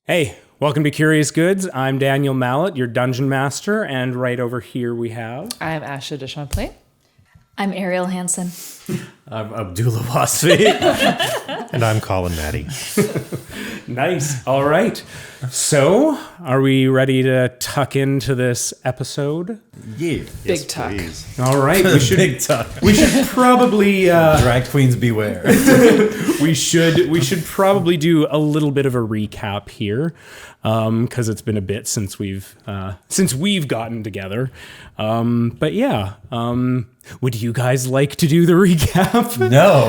Hey, welcome to Curious Goods. I'm Daniel Mallet, your dungeon master, and right over here we have... I'm Asha de Champlain. I'm Ariel Hansen. I'm Abdullah Wasfi. And I'm Colin Matty. Nice. All right. So, are we ready to tuck into this episode? Yeah. Big tuck. Please. All right. We should, Big tuck. we should probably... Drag queens beware. we should probably do a little bit of a recap here, because it's been a bit since we've gotten together. But yeah, would you guys like to do the recap? No.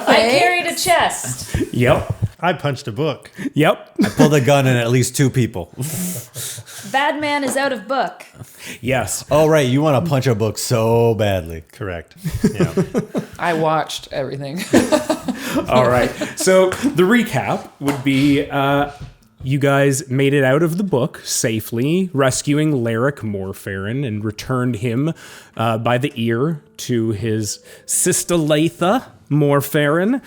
I carried a chest. Yep. I punched a book. Yep. I pulled a gun in at least 2 people. Bad man is out of book. Yes. Oh, right. You want to punch a book so badly. Correct. Yeah. I watched everything. All right. So the recap would be you guys made it out of the book safely, rescuing Laric Morfarin, and returned him by the ear to his sister Letha Morfarin.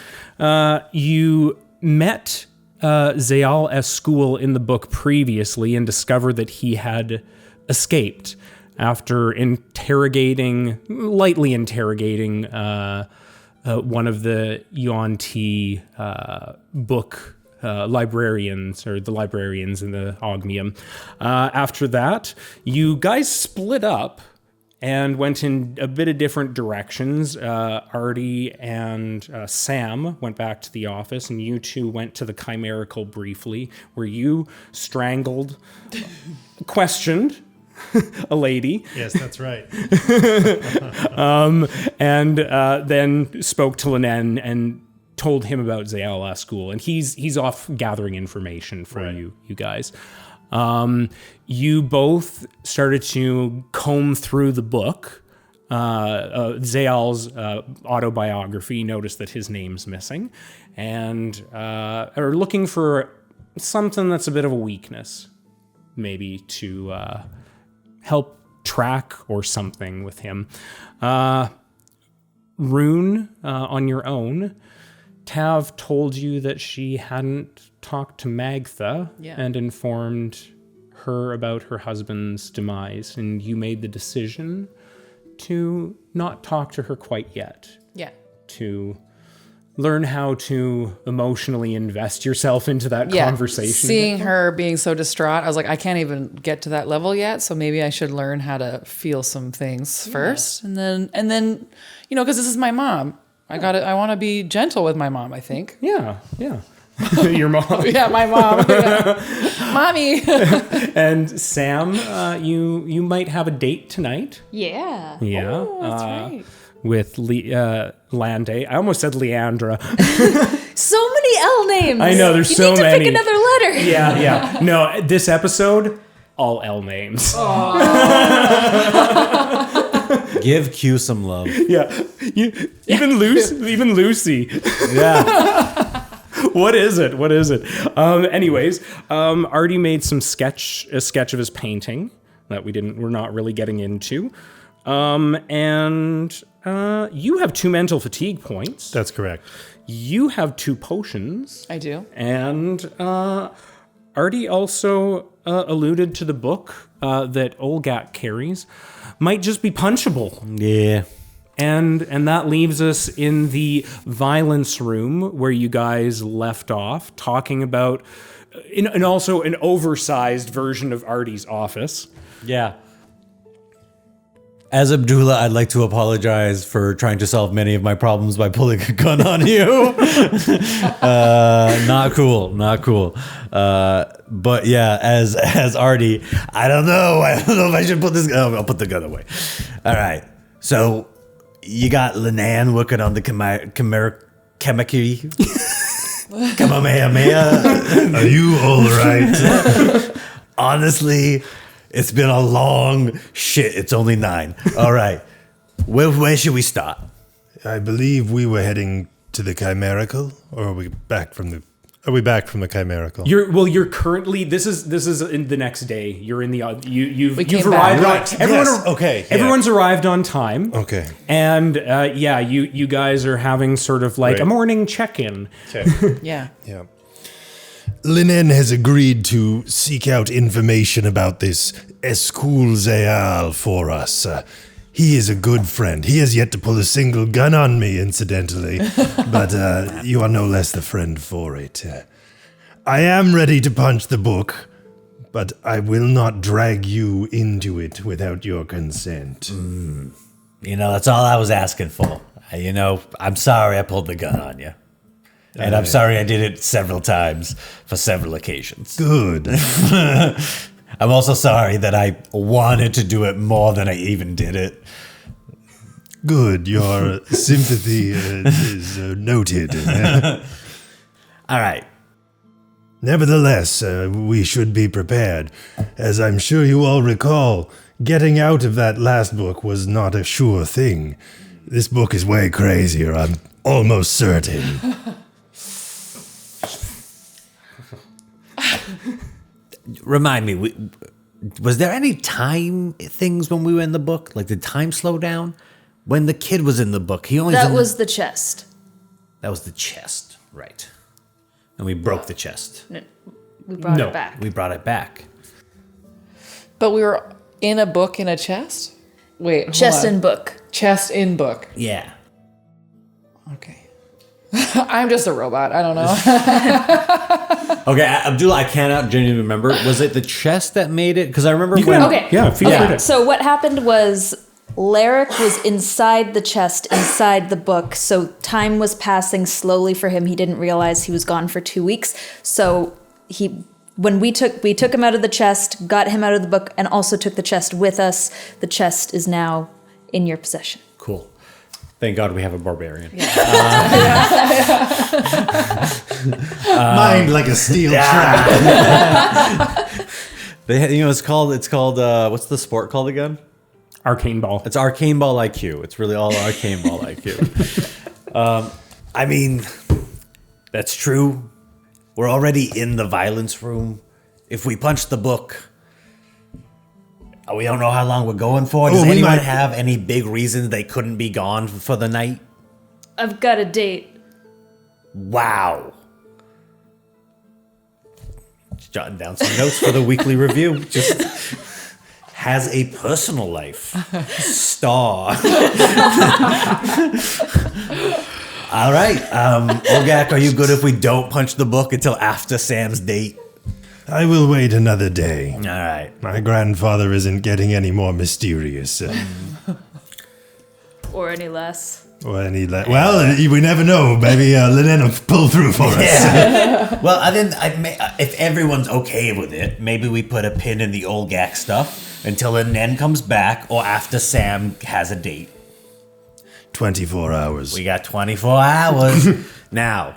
You met Zayal Escoul in the book previously and discovered that he had escaped after lightly interrogating one of the Yuan-Ti book librarians, or the librarians in the Ogmium. After that, you guys split up and went in a bit of different directions. Ardy and Sam went back to the office, and you two went to the Chimerical briefly, where you strangled, questioned a lady. Yes, that's right. And then spoke to Linen and told him about Zayal Escoul, and he's off gathering information for you guys. You both started to comb through the book, Zayal's autobiography, noticed that his name's missing, and are looking for something that's a bit of a weakness, maybe to help track or something with him. Rune, on your own, Tav told you that she hadn't talked to Magtha and informed her about her husband's demise, and you made the decision to not talk to her quite yet. Yeah. To learn how to emotionally invest yourself into that conversation. Seeing her being so distraught, I was like, I can't even get to that level yet, so maybe I should learn how to feel some things first, and then because this is my mom. I want to be gentle with my mom, I think. Yeah. Your mom. Yeah, my mom. Yeah. Mommy. And Sam, you might have a date tonight. Yeah. Yeah. Oh, that's right. With Lande. I almost said Leandra. So many L names. I know, there's so many. You need to many. pick another letter. Yeah. No, this episode, all L names. Give Q some love. Yeah. Even Lucy. Yeah. What is it? Anyways, Ardy made a sketch of his painting that we're not really getting into. And you have 2 mental fatigue points. That's correct. You have 2 potions. I do. And Ardy also alluded to the book that Olgak carries might just be punchable. Yeah. And that leaves us in the violence room where you guys left off, talking about, and also an oversized version of Ardy's office. Yeah. As Abdullah, I'd like to apologize for trying to solve many of my problems by pulling a gun on you. Not cool. But yeah, as Ardy, I don't know if I should put this. I'll put the gun away. All right. So you got Linan working on the chemistry. Kamehameha. Are you all right? Honestly, it's been a long shit. It's only 9. All right. Where should we start? I believe we were heading to the Chimerical, or are we back from the Chimerical? You're currently, this is in the next day. You're in the you've came arrived. back. Right. Everyone's arrived on time. Okay. And you guys are having sort of like a morning check-in. Okay. Yeah. Yeah. Linen has agreed to seek out information about this Escul Zeal for us. He is a good friend. He has yet to pull a single gun on me, incidentally, but you are no less the friend for it. I am ready to punch the book, but I will not drag you into it without your consent. That's all I was asking for. I'm sorry I pulled the gun on you. And I'm sorry I did it several times for several occasions. Good. I'm also sorry that I wanted to do it more than I even did it. Good. Your sympathy is noted. All right. Nevertheless, we should be prepared. As I'm sure you all recall, getting out of that last book was not a sure thing. This book is way crazier, I'm almost certain. Remind me, was there any time things when we were in the book? Like, did time slow down? When the kid was in the book, he only... That was the chest. That was the chest, right. And we broke the chest. No, we brought it back. We brought it back. But we were in a book in a chest? Wait, Chest hold on. in book. Chest in book. Yeah. Okay. I'm just a robot. I don't know. Okay, Abdullah, I cannot genuinely remember. Was it the chest that made it? Because I remember Okay. Yeah, feel free to. So what happened was Laric was inside the chest, inside the book. So time was passing slowly for him. He didn't realize he was gone for 2 weeks. So when we took him out of the chest, got him out of the book, and also took the chest with us. The chest is now in your possession. Cool. Thank God we have a barbarian. Mind like a steel trap. It's called, what's the sport called again? Arcane ball. It's Arcane Ball IQ. It's really all Arcane Ball IQ. I mean, that's true. We're already in the violence room. If we punch the book, we don't know how long we're going for. Does anyone have any big reasons they couldn't be gone for the night? I've got a date. Wow. Just jotting down some notes for the weekly review. Just has a personal life. Star. All right. Olgak, are you good if we don't punch the book until after Sam's date? I will wait another day. All right. My grandfather isn't getting any more mysterious. Or any less. Well, we never know. Maybe Linen will pull through for us. Yeah. Well, if everyone's okay with it, maybe we put a pin in the Olgak stuff until Linen comes back or after Sam has a date. 24 hours. We got 24 hours. Now,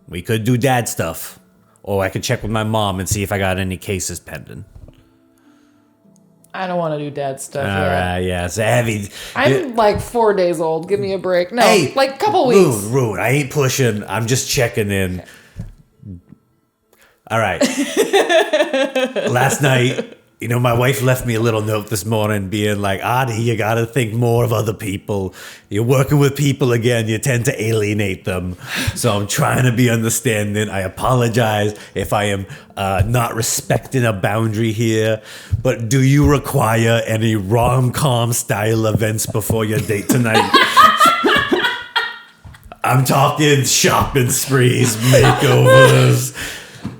we could do dad stuff. Or I could check with my mom and see if I got any cases pending. I don't want to do dad stuff. All right, yeah, it's heavy. I'm like 4 days old. Give me a break. No, Hey, like a couple weeks. Rune, I ain't pushing. I'm just checking in. All right. Last night, my wife left me a little note this morning being like, Ardy, you got to think more of other people. You're working with people again. You tend to alienate them. So I'm trying to be understanding. I apologize if I am not respecting a boundary here. But do you require any rom-com style events before your date tonight? I'm talking shopping sprees, makeovers.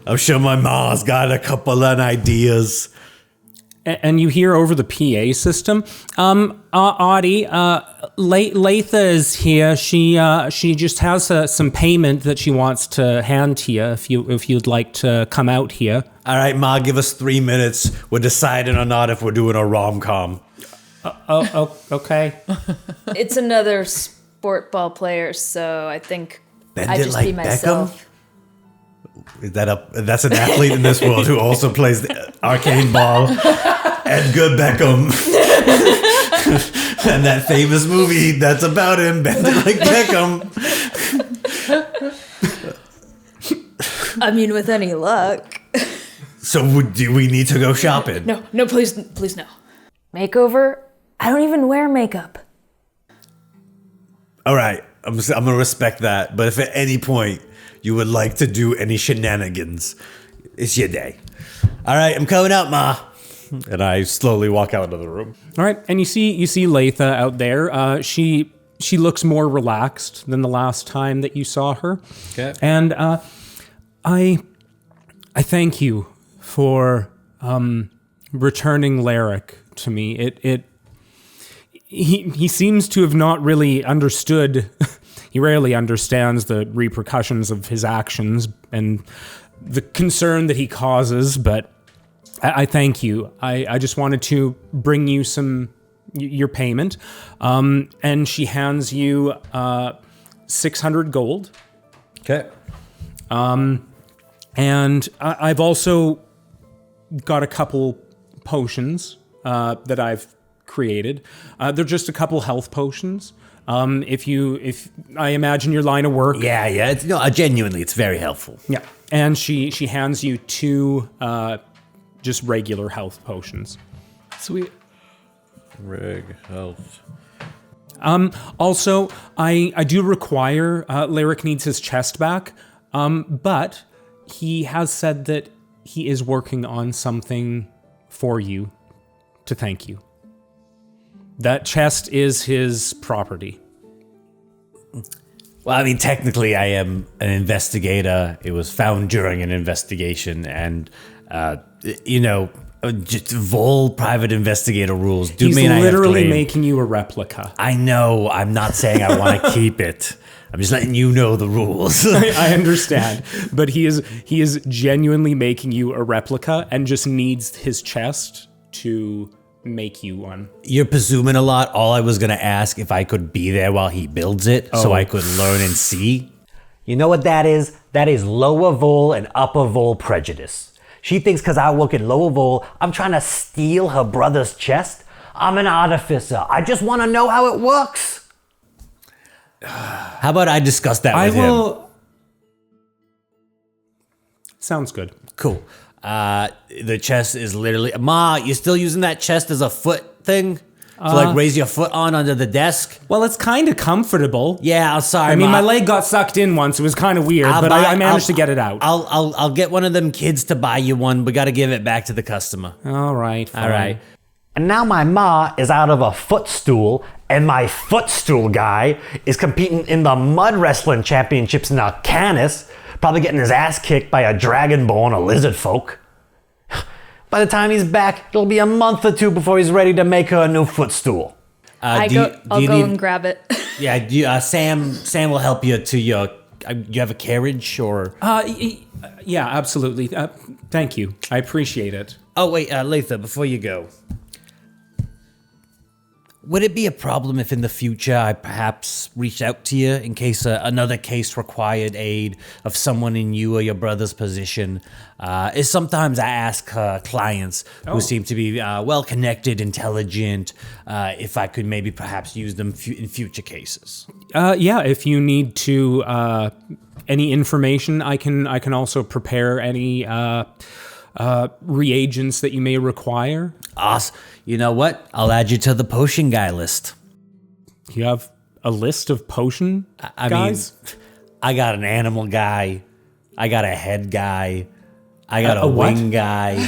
I'm sure my mom's got a couple of ideas. And you hear over the PA system, Ardy, Letha is here. She just has some payment that she wants to hand to you if you'd like to come out here. All right, Ma, give us 3 minutes. We're deciding or not if we're doing a rom-com. Okay. It's another sport ball player, so I think Bend I it just like be myself. Beckham? Is that's an athlete in this world who also plays the arcane ball? Edgar Beckham. And that famous movie that's about him, Bend It Like Beckham. I mean, with any luck. So do we need to go shopping? No, please no. Makeover? I don't even wear makeup. All right, I'm going to respect that. But if at any point you would like to do any shenanigans, it's your day. All right, I'm coming out, Ma. And I slowly walk out of the room. All right, and you see Letha out there. She looks more relaxed than the last time that you saw her. Okay. And I thank you for returning Laric to me. He seems to have not really understood. He rarely understands the repercussions of his actions and the concern that he causes, but I thank you. I just wanted to bring you your payment. And she hands you 600 gold. Okay. And I've also got a couple potions that I've created. They're just a couple health potions. If I imagine your line of work. Yeah. Genuinely, it's very helpful. Yeah. And she hands you 2 just regular health potions. Sweet. Reg health. Also, I do require Laric needs his chest back, but he has said that he is working on something for you to thank you. That chest is his property. Well, I mean, technically, I am an investigator. It was found during an investigation, and just Vol private investigator rules do He's mean I have literally claim. making you a replica. I know. I'm not saying I want to keep it. I'm just letting you know the rules. I understand, but he is genuinely making you a replica and just needs his chest to make you one. You're presuming a lot. All I was going to ask if I could be there while he builds it so I could learn and see. You know what that is? That is lower Vol and upper Vol prejudice. She thinks because I work in lower Vol, I'm trying to steal her brother's chest. I'm an artificer. I just want to know how it works. How about I discuss that with him? Sounds good. Cool. The chest is literally... Ma, you still using that chest as a foot thing? To raise your foot on under the desk? Well, it's kind of comfortable. Yeah, I'm sorry, I mean, Ma. my leg got sucked in once. It was kind of weird, but I managed to get it out. I'll get one of them kids to buy you one. We got to give it back to the customer. All right. Fine. All right. And now my ma is out of a footstool, and my footstool guy is competing in the mud wrestling championships in Arcanis, probably getting his ass kicked by a dragonborn or lizard folk. By the time he's back, it'll be a month or 2 before he's ready to make her a new footstool. I'll go and grab it. Yeah, Sam will help you to your... you have a carriage or... Yeah, absolutely. Thank you. I appreciate it. Oh, wait, Letha, before you go. Would it be a problem if in the future I perhaps reached out to you in case another case required aid of someone in you or your brother's position? Sometimes I ask clients who seem to be well-connected, intelligent, if I could maybe perhaps use them in future cases. Yeah, if you need to any information, I can also prepare any reagents that you may require. Awesome. You know what? I'll add you to the potion guy list. You have a list of potion guys? I got an animal guy. I got a head guy. I got a wing guy.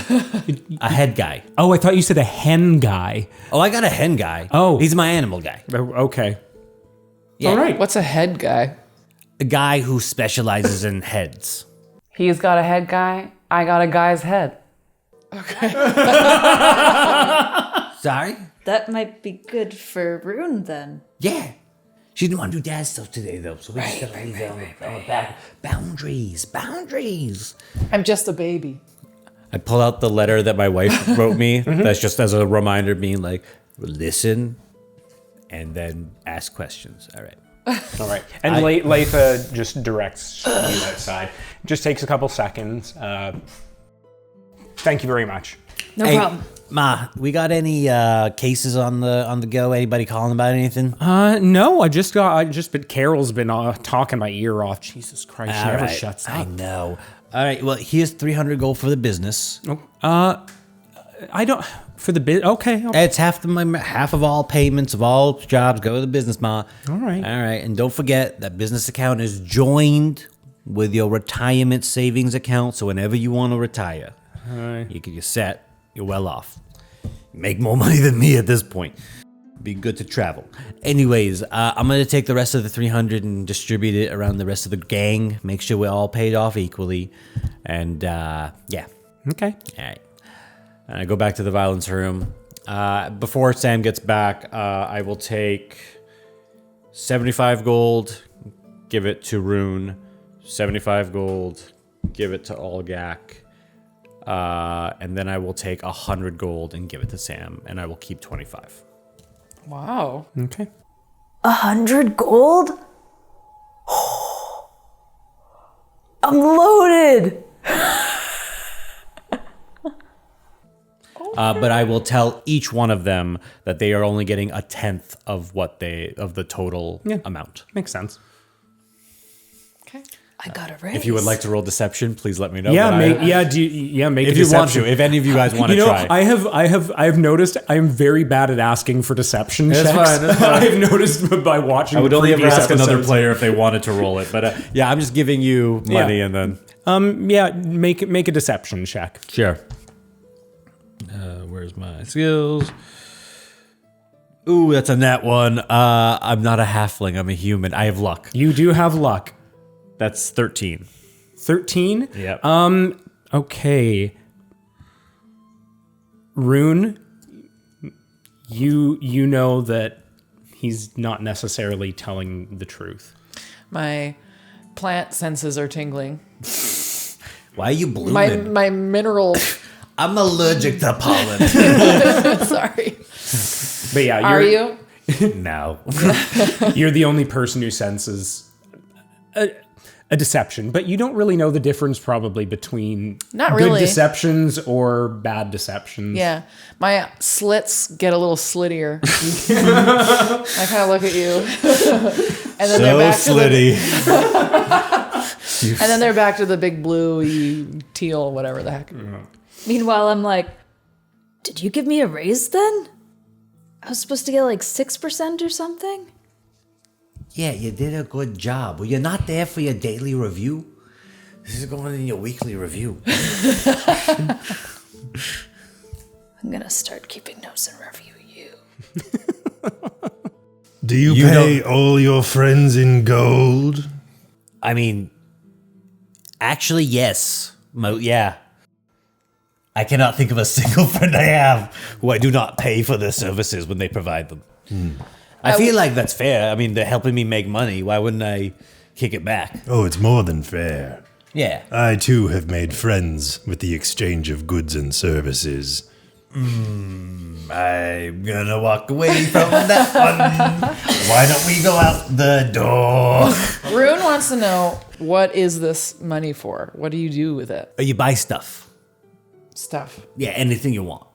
A head guy. Oh, I thought you said a hen guy. Oh, I got a hen guy. Oh. He's my animal guy. Okay. Yeah. All right. What's a head guy? A guy who specializes in heads. He's got a head guy. I got a guy's head. Sorry? That might be good for Rune then. Yeah. She didn't want to do dad stuff today, though, so we just got to leave that on the back. Boundaries. I'm just a baby. I pull out the letter that my wife wrote me. That's just as a reminder, being like, listen, and then ask questions. All right. All right. And Letha just directs you outside. Just takes a couple seconds. Thank you very much. No problem. Ma, we got any cases on the go? Anybody calling about anything? No, but Carol's been talking my ear off. Jesus Christ, she never shuts up. I know. All right, well, here's 300 gold for the business. I don't for the bit. Okay. It's half of all payments of all jobs go to the business, Ma. All right. And don't forget that business account is joined with your retirement savings account. So whenever you want to retire, you're set. You're well off. You make more money than me at this point. Be good to travel. Anyways, I'm going to take the rest of the 300 and distribute it around the rest of the gang. Make sure we're all paid off equally. And, yeah. Okay. All right. And I go back to the violence room. Before Sam gets back, I will take 75 gold, give it to Rune. 75 gold, give it to Olgak. And then I will take 100 gold and give it to Sam. And I will keep 25. Wow. Okay. 100 gold? I'm loaded. But I will tell each one of them that they are only getting a tenth of the total amount. Makes sense. Okay. I got a raise. If you would like to roll deception, please let me know. Yeah, But make if a you want deception. to, if any of you guys want to try. I have noticed I'm very bad at asking for deception That's checks. fine, that's fine. I've noticed by watching. I would only ever previous ask another episodes. player if they wanted to roll it. But yeah, I'm just giving you money and then. Make a deception check. Sure. Where's my skills? Ooh, that's a nat one. I'm not a halfling. I'm a human. I have luck. You do have luck. That's 13. 13? Yep. Okay. Rune, you know that he's not necessarily telling the truth. My plant senses are tingling. Why are you blooming? My mineral. I'm allergic to pollen. Sorry. But yeah, Are you? No. you're the only person who senses a deception, but you don't really know the difference probably between Not good really. deceptions or bad deceptions. Yeah. My slits get a little slittier. I kind of look at you. And then they're back slitty. and then they're back to the big blue teal, whatever the heck. Meanwhile, I'm like, did you give me a raise then? I was supposed to get like 6% or something? Yeah, you did a good job. Well, you're not there for your daily review. This is going in your weekly review. I'm gonna start keeping notes and review you. Do you You pay all your friends in gold? I mean, actually, yes. Yeah. I cannot think of a single friend I have who I do not pay for their services when they provide them. I feel like that's fair. I mean, they're helping me make money. Why wouldn't I kick it back? Oh, it's more than fair. Yeah. I too have made friends with the exchange of goods and services. I'm gonna walk away from that one. Why don't we go out the door? Rune wants to know, what is this money for? What do you do with it? You buy stuff. Stuff. Yeah, anything you want.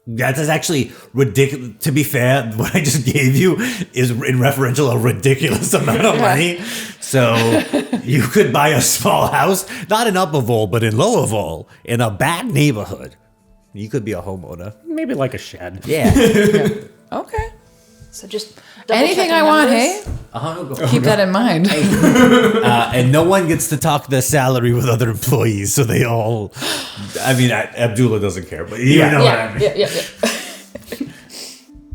That is actually ridiculous. To be fair, what I just gave you is in referential a ridiculous amount of money. So you could buy a small house, not in Upperville, but in Lowerville, in a bad neighborhood. You could be a homeowner. Maybe like a shed. Yeah. Okay. So just Anything I want, hey? Keep that in mind. And no one gets to talk their salary with other employees, so they all. I mean, Abdullah doesn't care, but you know what I mean. Yeah.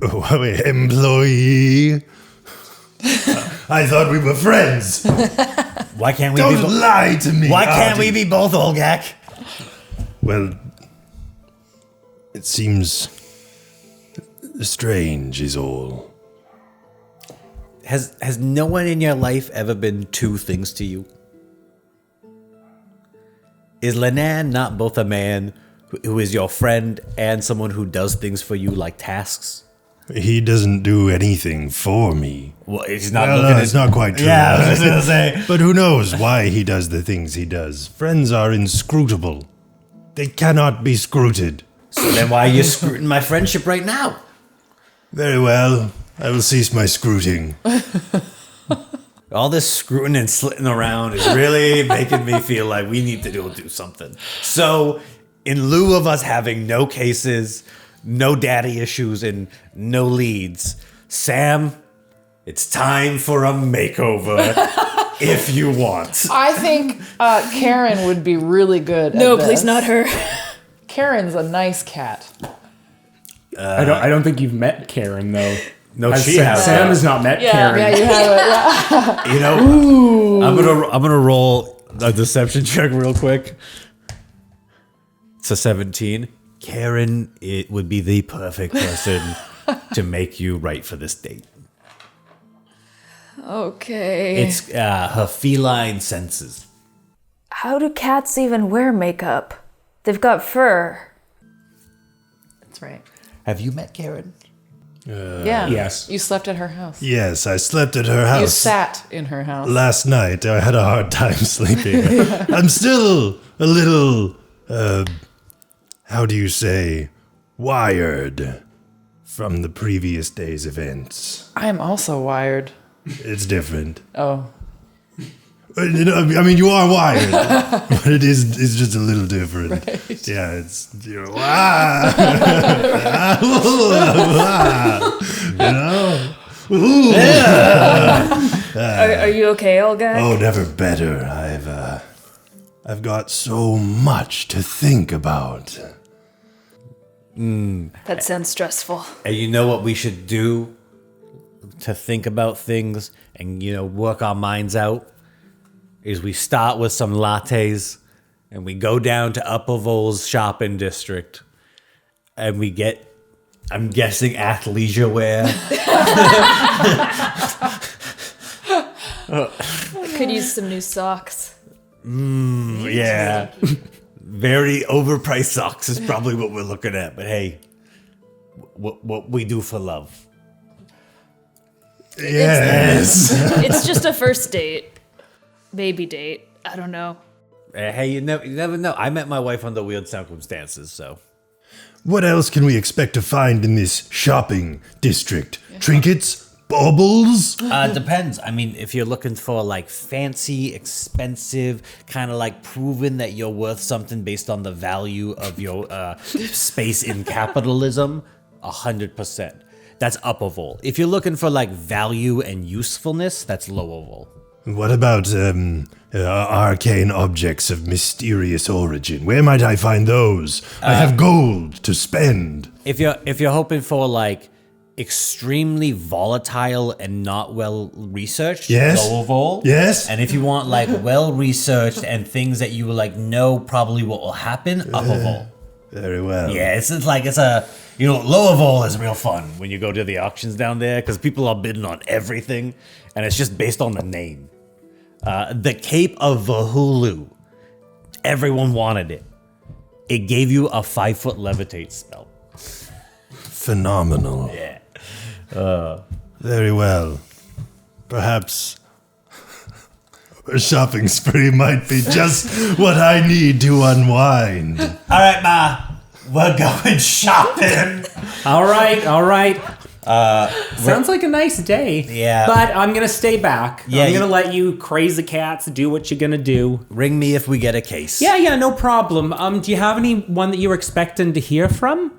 Oh, wait, employee. I thought we were friends. Why can't we Don't lie to me. Why can't Ardy. we be both, Olgak? Well, it seems strange is all. Has no one in your life ever been two things to you? Is Lenan not both a man who is your friend and someone who does things for you like tasks? He doesn't do anything for me. Well, he's not Well, looking at... it's not quite true. Yeah, I was just gonna say. But who knows why he does the things he does? Friends are inscrutable. They cannot be scruted. So then why are you scruting my friendship right now? Very well. I will cease my scruting. All this screwing and slitting around is really making me feel like we need to do something. So, in lieu of us having no cases, no daddy issues, and no leads, Sam, it's time for a makeover. if you want. I think Karen would be really good. No, at this. please, not her. Karen's a nice cat. I don't think you've met Karen though. No, she has. Sam has not met Karen. Yeah, you have it. Yeah. You know, I'm gonna roll a deception check real quick. It's a 17. Karen, it would be the perfect person to make you right for this date. Okay. It's her feline senses. How do cats even wear makeup? They've got fur. That's right. Have you met Karen? Yeah. Yes. You slept at her house. Yes, I slept at her house. You sat in her house. Last night. I had a hard time sleeping. I'm still a little, how do you say, wired from the previous day's events. I am also wired. It's different. Oh. You know, I mean, you are wired, but it's just a little different. Right. Yeah, it's, you know, Are you okay, Olgak? Oh, never better. I've got so much to think about. That sounds stressful. And you know what we should do to think about things and, you know, work our minds out? Is we start with some lattes and we go down to Upper Vol's shopping district and we get, I'm guessing, athleisure wear. Could use some new socks. Yeah. Very overpriced socks is probably what we're looking at. But hey, what we do for love. Yes. It's just a first date. Baby date. I don't know. Hey, you never know. I met my wife under weird circumstances, so. What else can we expect to find in this shopping district? Trinkets? Baubles? Depends. I mean, if you're looking for like fancy, expensive, kind of like proving that you're worth something based on the value of your space in capitalism, 100%. That's upper vol. If you're looking for like value and usefulness, that's lower vol. What about arcane objects of mysterious origin? Where might I find those? I have gold to spend. If you're hoping for like extremely volatile and not well researched, Yes. lower vol. Yes. And if you want like well researched and things that you will like know probably what will happen, upper vol. Very well. Yeah, it's a, you know, lower vol is real fun when you go to the auctions down there because people are bidding on everything and it's just based on the name. The Cape of Vahulu, everyone wanted it. It gave you a 5-foot levitate spell. Phenomenal. Yeah. Very well. Perhaps a shopping spree might be just what I need to unwind. All right, Ma, we're going shopping. All right. Sounds like a nice day. Yeah. But I'm going to stay back. Yeah, I'm going to let you crazy cats do what you're going to do. Ring me if we get a case. Yeah, no problem. Do you have anyone that you were expecting to hear from?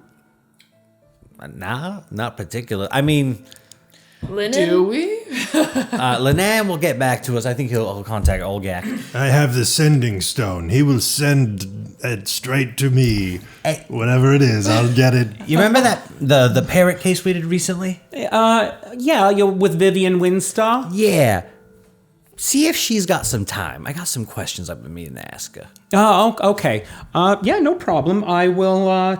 Nah, not particular. I mean, Linen? Do we? Lenan will get back to us. I think he'll contact Olgak. I have the sending stone. He will send it straight to me. Hey. Whatever it is, I'll get it. You remember that the parrot case we did recently? Yeah, you're with Vivian Winstar. Yeah. See if she's got some time. I got some questions I've been meaning to ask her. Oh, okay. Yeah, no problem. I will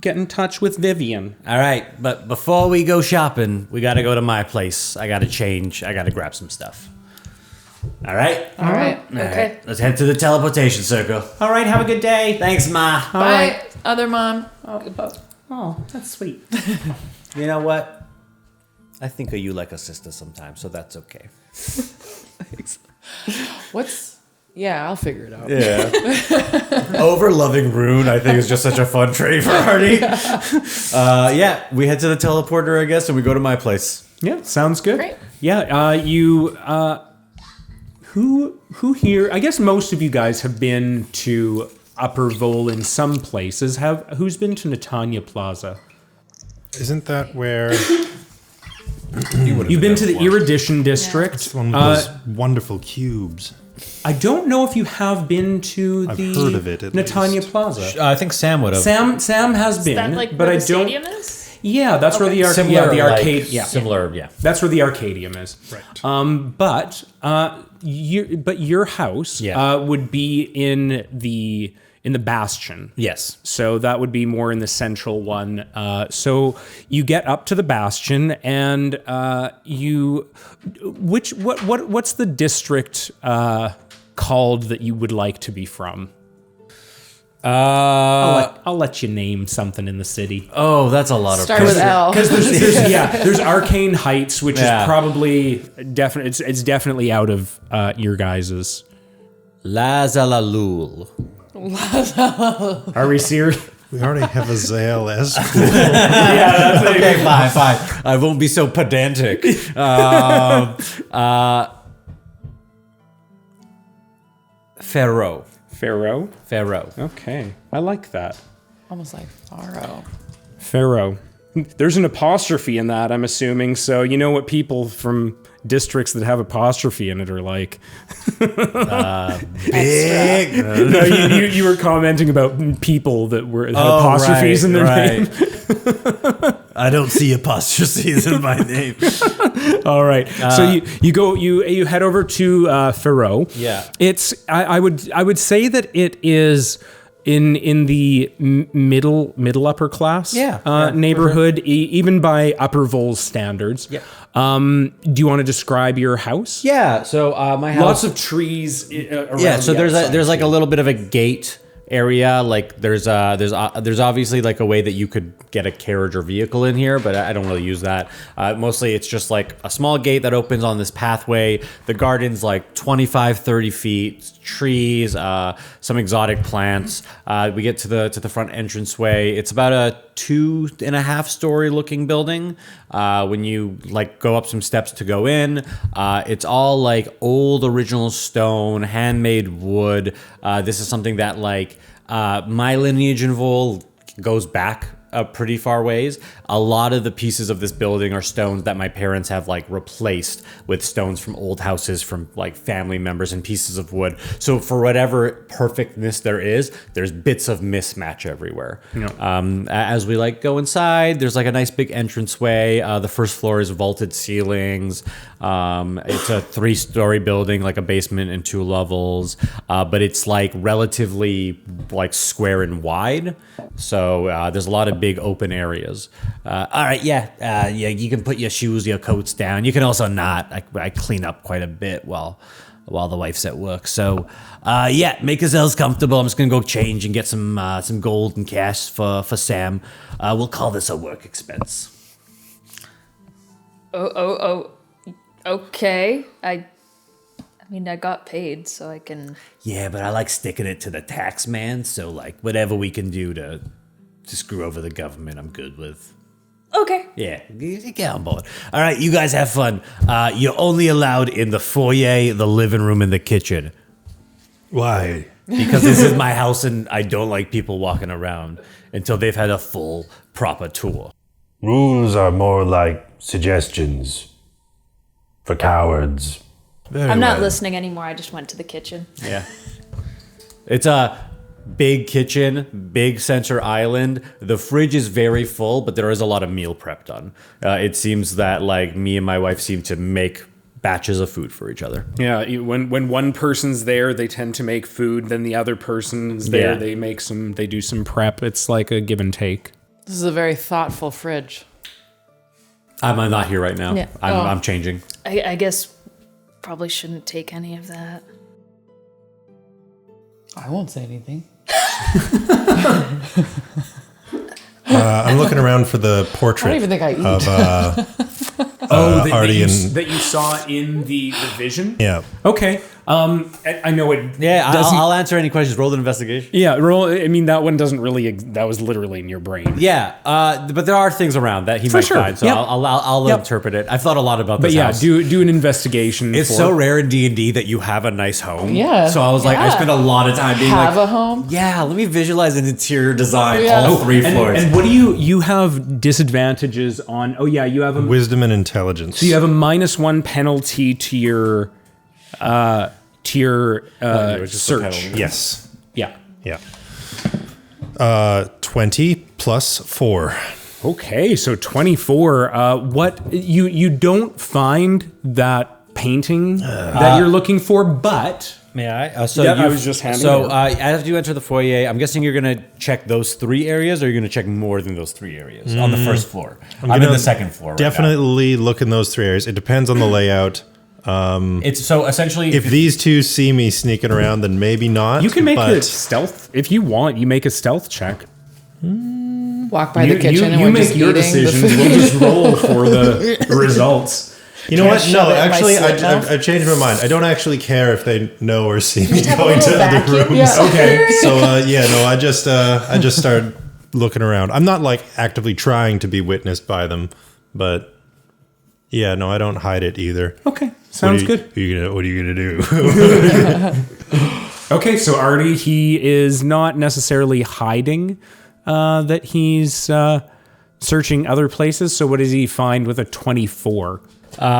get in touch with Vivian. All right, but before we go shopping, we got to go to my place. I got to change. I got to grab some stuff. All right? All right. All Okay. right, let's head to the teleportation circle. All right, have a good day. Thanks, Ma. All Bye, right. other mom. Oh, that's sweet. You know what? I think of you like a sister sometimes, so that's okay. Yeah, I'll figure it out. Yeah. Over-loving Rune, I think, is just such a fun trait for Ardy. Yeah, we head to the teleporter, I guess, and we go to my place. Yeah, sounds good. Great. Yeah, who here? I guess most of you guys have been to Upper Vol in some places. Who's been to Netanya Plaza? Isn't that where You've been to the Erudition District. It's one of those wonderful cubes. I don't know if you have been to I've the heard of it, at Netanya least. Plaza. I think Sam would have. Sam has been, Is that like but where I the don't. stadium is? Yeah, that's where the Similar, the like, arcade. Yeah, Similar, yeah. that's where the Arcadium is. Right. But your house would be in the Bastion. Yes. So that would be more in the central one. So you get up to the Bastion, and what's the district called that you would like to be from? I'll let you name something in the city. Oh, that's a lot of Start with L. Because there's Arcane Heights, which is probably definitely it's definitely out of your guys's. Lazalalul. Are we serious? We already have a Zale as cool. Okay, fine. I won't be so pedantic. Pharaoh. Pharaoh. Okay, I like that. Almost like Faro. Pharaoh. There's an apostrophe in that, I'm assuming. So you know what people from districts that have apostrophe in it are like. Big. No, you were commenting about people that had apostrophes in their name. I don't see apostrophes in my name. All right. So you head over to Pharaoh. Yeah. It's I would say that it is in the middle upper class neighborhood, even by Upper Vol's standards. Yeah. Do you want to describe your house? Yeah. So my house. Lots of trees around. Yeah. So the outside, there's like too. a little bit of a gate area. Like there's obviously like a way that you could get a carriage or vehicle in here, but I don't really use that. Mostly it's just like a small gate that opens on this pathway. The garden's like 25-30 feet, trees, some exotic plants. We get to the front entranceway. It's about a 2.5-story looking building. When you like go up some steps to go in, it's all like old original stone, handmade wood. This is something that like my lineage in Vol goes back pretty far ways. A lot of the pieces of this building are stones that my parents have like replaced with stones from old houses from like family members and pieces of wood. So for whatever perfectness there is, there's bits of mismatch everywhere. As we like go inside, there's like a nice big entranceway. The first floor is vaulted ceilings. It's a 3-story building, like a basement and 2 levels, but it's like relatively like square and wide. So there's a lot of big open areas. All right, you can put your shoes, your coats down. You can also not. I clean up quite a bit while the wife's at work. So make yourselves comfortable. I'm just gonna go change and get some gold and cash for Sam. We'll call this a work expense. Okay. I mean, I got paid, so I can. Yeah, but I like sticking it to the tax man. So like whatever we can do to screw over the government, I'm good with. Okay. Yeah, get on board. All right, you guys have fun. You're only allowed in the foyer, the living room, and the kitchen. Why? Because this is my house and I don't like people walking around until they've had a full, proper tour. Rules are more like suggestions for cowards. I'm not listening anymore. I just went to the kitchen. Yeah. It's a big kitchen, big center island. The fridge is very full, but there is a lot of meal prep done. It seems that like me and my wife seem to make batches of food for each other. Yeah, when one person's there, they tend to make food. Then the other person's there, they do some prep. It's like a give and take. This is a very thoughtful fridge. I'm not here right now. Yeah. I'm changing. I guess probably shouldn't take any of that. I won't say anything. I'm looking around for the portrait. I don't even think I eat. Of that Ardy you and that you saw in the vision. yeah. Okay. I know it. Yeah, doesn't. I'll answer any questions. Roll an investigation. Yeah, roll. I mean, that one doesn't really. That was literally in your brain. Yeah, but there are things around that he For might sure. find, so Yep. I'll Yep. interpret it. I've thought a lot about But this yeah, house. do an investigation. It's so rare in D&D that you have a nice home. Yeah. So I was like, I Yeah. spent a lot of time being Have like, a home? yeah, let me visualize an interior design, Yeah. all 3 floors. And what do you have disadvantages on? Oh yeah, you have a Wisdom and intelligence. So you have a -1 penalty to your search. Yes. Yeah. Yeah. 20 plus 4. Okay, so 24. What you don't find that painting that you're looking for, but May I? So Yeah, I was just handing So it over. as you enter the foyer, I'm guessing you're going to check those 3 areas, or you're going to check more than those 3 areas on the first floor. I'm in gonna the second floor. Right now. Definitely look in those 3 areas. It depends on the layout. It's so essentially If these two see me sneaking around, then maybe not. you can make but it stealth if you want. You make a stealth check. Walk by the kitchen and you we're make just your eating decisions. the food. We'll just roll for the results. You know Can't what? shove No, it in my actually, slip mouth. I've changed my mind. I don't actually care if they know or see me have a going to little other vacuum. rooms. Yeah. Okay. So I just started looking around. I'm not like actively trying to be witnessed by them, but yeah, no, I don't hide it either. Okay. Sounds good. What are you gonna do? Okay, so Ardy, he is not necessarily hiding that he's searching other places. So what does he find with a 24?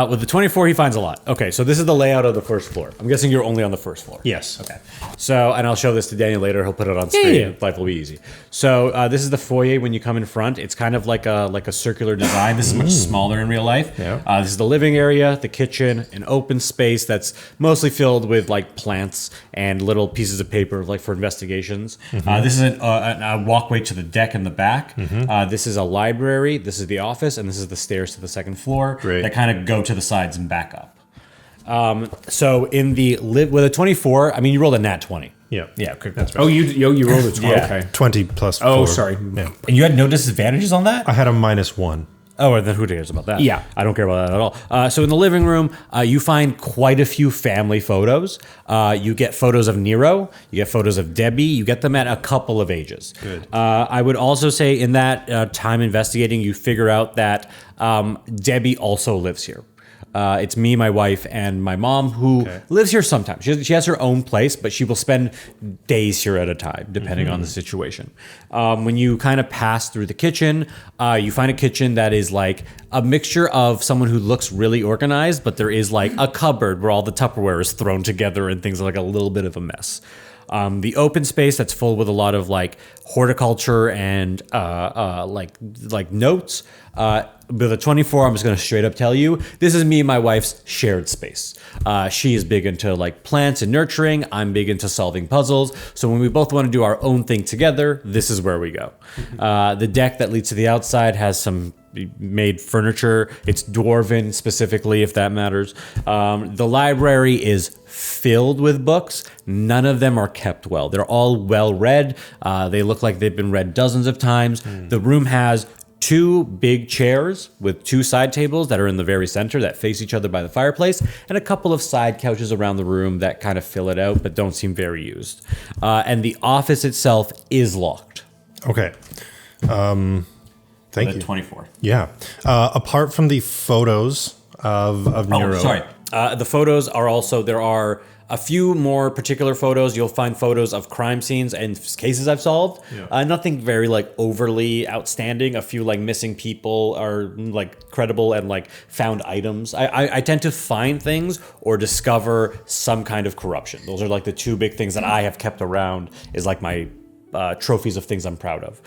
with the 24, he finds a lot. Okay, so this is the layout of the first floor. I'm guessing you're only on the first floor. Yes. Okay. So, and I'll show this to Daniel later. He'll put it on screen. yeah. Life will be easy. So, this is the foyer when you come in front. It's kind of like a circular design. This is much smaller in real life. Yeah. This is the living area, the kitchen, an open space that's mostly filled with like plants and little pieces of paper like for investigations. This is a walkway to the deck in the back. This is a library. This is the office, and this is the stairs to the second floor. Great. That kind of go to the sides and back up. So in the with a 24, I mean you rolled a nat 20. Yeah. Yeah, quick. That's right. Oh, you rolled a 12. Yeah. Okay. 20 plus 4. Oh, sorry. Yeah. And you had no disadvantages on that? I had a -1. Oh, and then who cares about that? Yeah. I don't care about that at all. So in the living room, you find quite a few family photos. You get photos of Nero. You get photos of Debbie. You get them at a couple of ages. Good. I would also say in that time investigating, you figure out that Debbie also lives here. It's me, my wife, and my mom who lives here sometimes. She has her own place, but she will spend days here at a time, depending on the situation. When you kind of pass through the kitchen, you find a kitchen that is like a mixture of someone who looks really organized, but there is like a cupboard where all the Tupperware is thrown together and things are like a little bit of a mess. The open space that's full with a lot of like horticulture and like notes. With a 24, I'm just going to straight up tell you, this is me and my wife's shared space. She is big into like plants and nurturing. I'm big into solving puzzles. So when we both want to do our own thing together, this is where we go. The deck that leads to the outside has some made furniture. It's dwarven specifically, if that matters. The library is filled with books. None of them are kept well. They're all well read. They look like they've been read dozens of times. The room has 2 big chairs with 2 side tables that are in the very center that face each other by the fireplace, and a couple of side couches around the room that kind of fill it out but don't seem very used. And the office itself is locked. Okay. Thank you. 24. Yeah. Apart from the photos of Nero. Oh, sorry. The photos are also, there are a few more particular photos. You'll find photos of crime scenes and cases I've solved. Nothing very like overly outstanding. A few like missing people are like credible and like found items. I tend to find things or discover some kind of corruption. Those are like the 2 big things that I have kept around is like my trophies of things I'm proud of.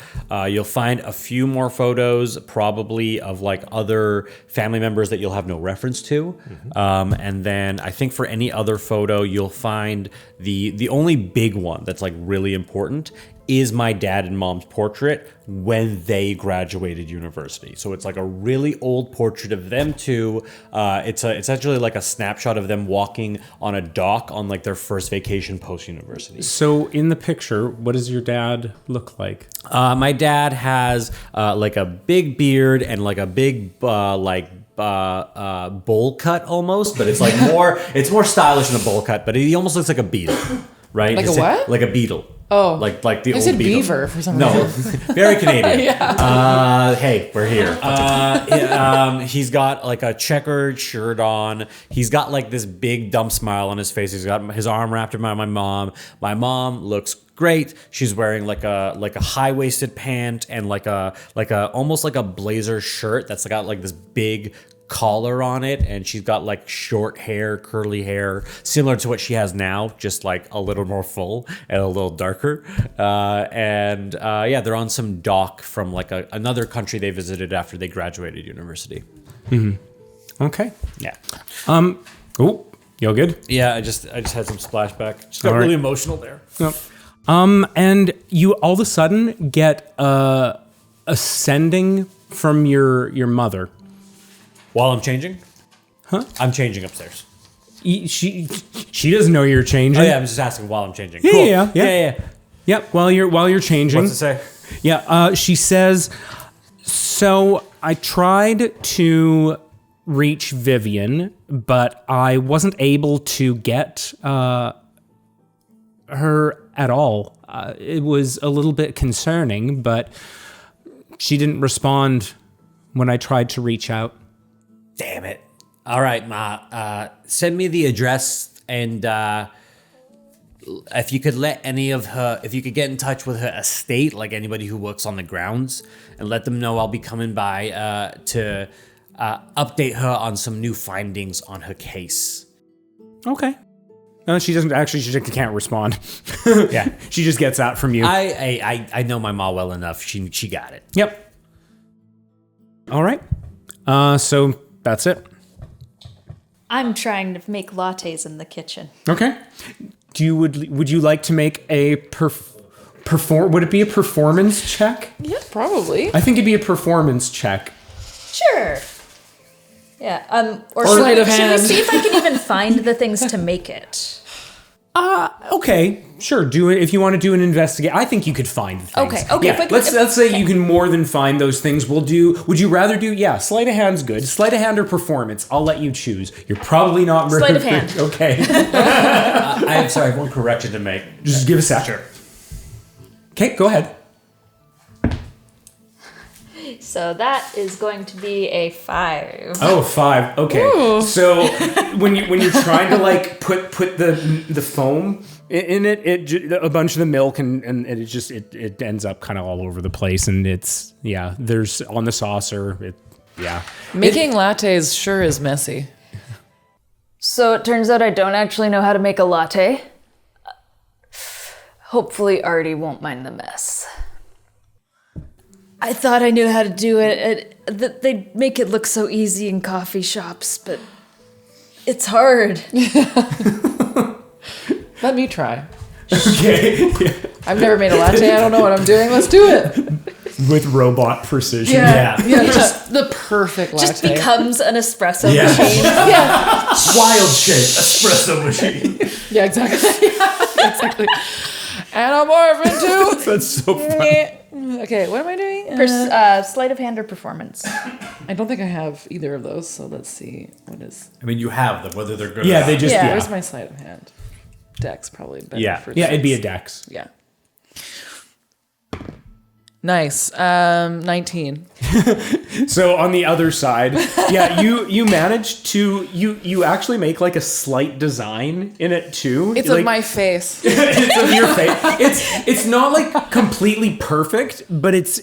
You'll find a few more photos probably of like other family members that you'll have no reference to. And then I think for any other photo, you'll find the only big one that's like really important is my dad and mom's portrait when they graduated university. So it's like a really old portrait of them two. It's actually like a snapshot of them walking on a dock on like their first vacation post-university. So in the picture, what does your dad look like? My dad has like a big beard and like a big like bowl cut almost, but it's like more stylish than a bowl cut, but he almost looks like a beetle, right? Like a what? Like a beetle. Oh, like the I old said beetle. beaver for some No, reason. very Canadian. Hey, we're here. He's got like a checkered shirt on. He's got like this big dumb smile on his face. He's got his arm wrapped around my mom. My mom looks great. She's wearing like a high-waisted pant and like a almost like a blazer shirt that's got like this big collar on it, and she's got like short hair, curly hair, similar to what she has now, just like a little more full and a little darker. They're on some dock from like another country they visited after they graduated university. Okay. Yeah. Oh, you all good? Yeah, I just had some splashback. Just got All right. really emotional there. Yep. And you all of a sudden get a sending from your mother. While I'm changing? Huh? I'm changing upstairs. She doesn't know you're changing. Oh yeah, I'm just asking while I'm changing. Yeah, Cool. yeah. Yep. While you're changing. What's it say? Yeah. She says, so I tried to reach Vivian, but I wasn't able to get her at all. It was a little bit concerning, but she didn't respond when I tried to reach out. Damn it. All right, Ma. Send me the address, and if you could if you could get in touch with her estate, like anybody who works on the grounds, and let them know I'll be coming by to update her on some new findings on her case. Okay. No, she doesn't actually. She just can't respond. Yeah. She just gets that from you. I know my ma well enough. She got it. Yep. All right. So that's it. I'm trying to make lattes in the kitchen. Okay. Would you like to make a would it be a performance check? Yeah, probably. I think it'd be a performance check. Sure. Yeah. Or sleight of should we hand. see if I can even find the things to make it? Okay, sure. Do it if you want to do an investigate. I think you could find things. Okay, Yeah, let's say you can more than find those things. Would you rather do? Yeah, sleight of hand's good. Sleight of hand or performance. I'll let you choose. You're probably not Sleight of hand. Okay. I'm sorry, I have one correction to make. Just give a sec. Sure. Okay, go ahead. So that is going to be a 5. Oh, 5. Okay. Ooh. So when you're trying to like put the foam in it, a bunch of the milk and it ends up kind of all over the place, and there's on the saucer. Making lattes sure is messy. So it turns out I don't actually know how to make a latte. Hopefully Ardy won't mind the mess. I thought I knew how to do it. They make it look so easy in coffee shops, but it's hard. Let me try. Okay. I've never made a latte. I don't know what I'm doing. Let's do it. With robot precision. Yeah, just the perfect latte. Just becomes an espresso Yeah. machine. Wild shape espresso machine. Yeah, exactly. Exactly. Anamorphin too. That's so funny. Okay, what am I doing? Sleight of hand or performance? I don't think I have either of those, so let's see what is. I mean, you have them, whether they're good or Yeah, not. they just Yeah. Where's my sleight of hand? Dex probably better. Yeah, for it'd be a this. dex. Yeah. Nice. 19. So on the other side, yeah, you managed to you actually make like a slight design in it too. It's like, of my face. it's of your face. It's not like completely perfect, but it's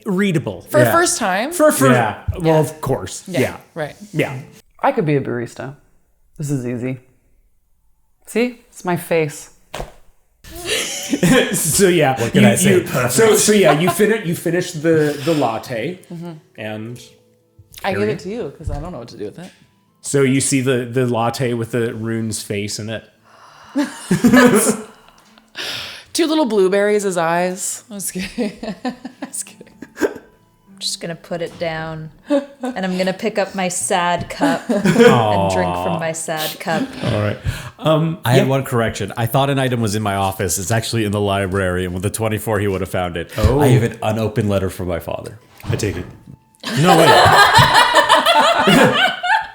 readable For a first time. For Yeah. well, of course, yeah. Right. Yeah. I could be a barista. This is easy. See? It's my face. So yeah, What can I say? Perfect. So yeah, you finish the latte, and I give it to you because I don't know what to do with it. so you see the latte with the Rune's face in it. 2 little blueberries as eyes. I was kidding. I was kidding. I'm just gonna put it down, and I'm gonna pick up my sad cup and drink from my sad cup. All right. I had one correction. I thought an item was in my office. It's actually in the library, and with the 24, he would have found it. Oh. I have an unopened letter from my father. I take it. No way.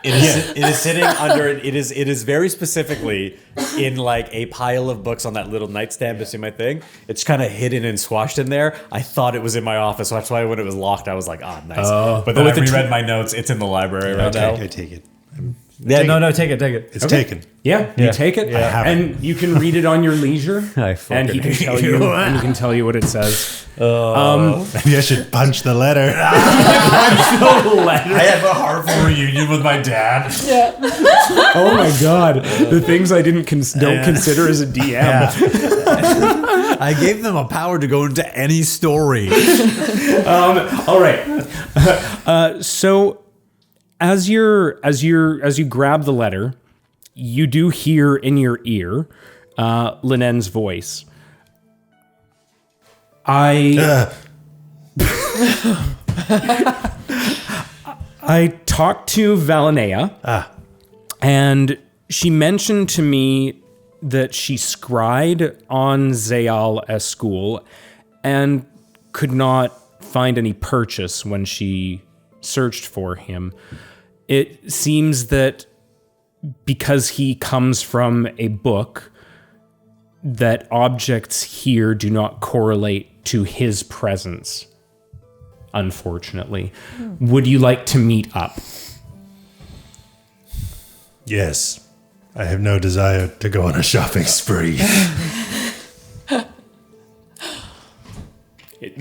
It is sitting under it is very specifically in like a pile of books on that little nightstand beside my thing. It's kind of hidden and squashed in there. I thought it was in my office, so that's why when it was locked, I was like, "Ah, nice." But then I reread my notes. It's in the library right now. I take it. Take it. It's taken. Yeah, you take it, and you can read it on your leisure, and he can tell you, and he can tell you what it says. Maybe I should punch the letter. I have a heartful reunion with my dad. Oh my god, the things I don't consider as a DM. I gave them a power to go into any story. All right. So as you grab the letter, you do hear in your ear Linen's voice. I talked to Valinea, and she mentioned to me that she scried on Zayal Escool and could not find any purchase when she searched for him. It seems that because he comes from a book, that objects here do not correlate to his presence, unfortunately. Would you like to meet up? Yes. I have no desire to go on a shopping spree.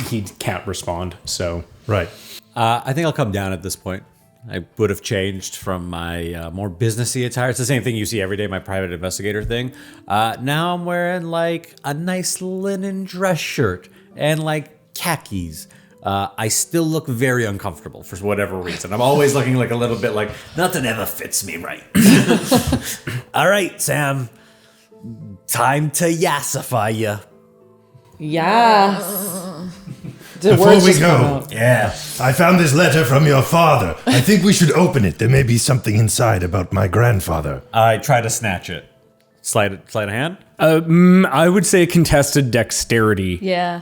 He can't respond, so... Right. I think I'll come down at this point. I would have changed from my more businessy attire. It's the same thing you see every day, my private investigator thing. Now I'm wearing like a nice linen dress shirt and like khakis. I still look very uncomfortable for whatever reason. I'm always looking like a little bit like nothing ever fits me right. All right, Sam. Time to yassify you. Yeah. Before we go, Yeah. I found this letter from your father. I think we should open it. There may be something inside about my grandfather. I try to snatch it. Slide a hand. I would say contested dexterity. Yeah.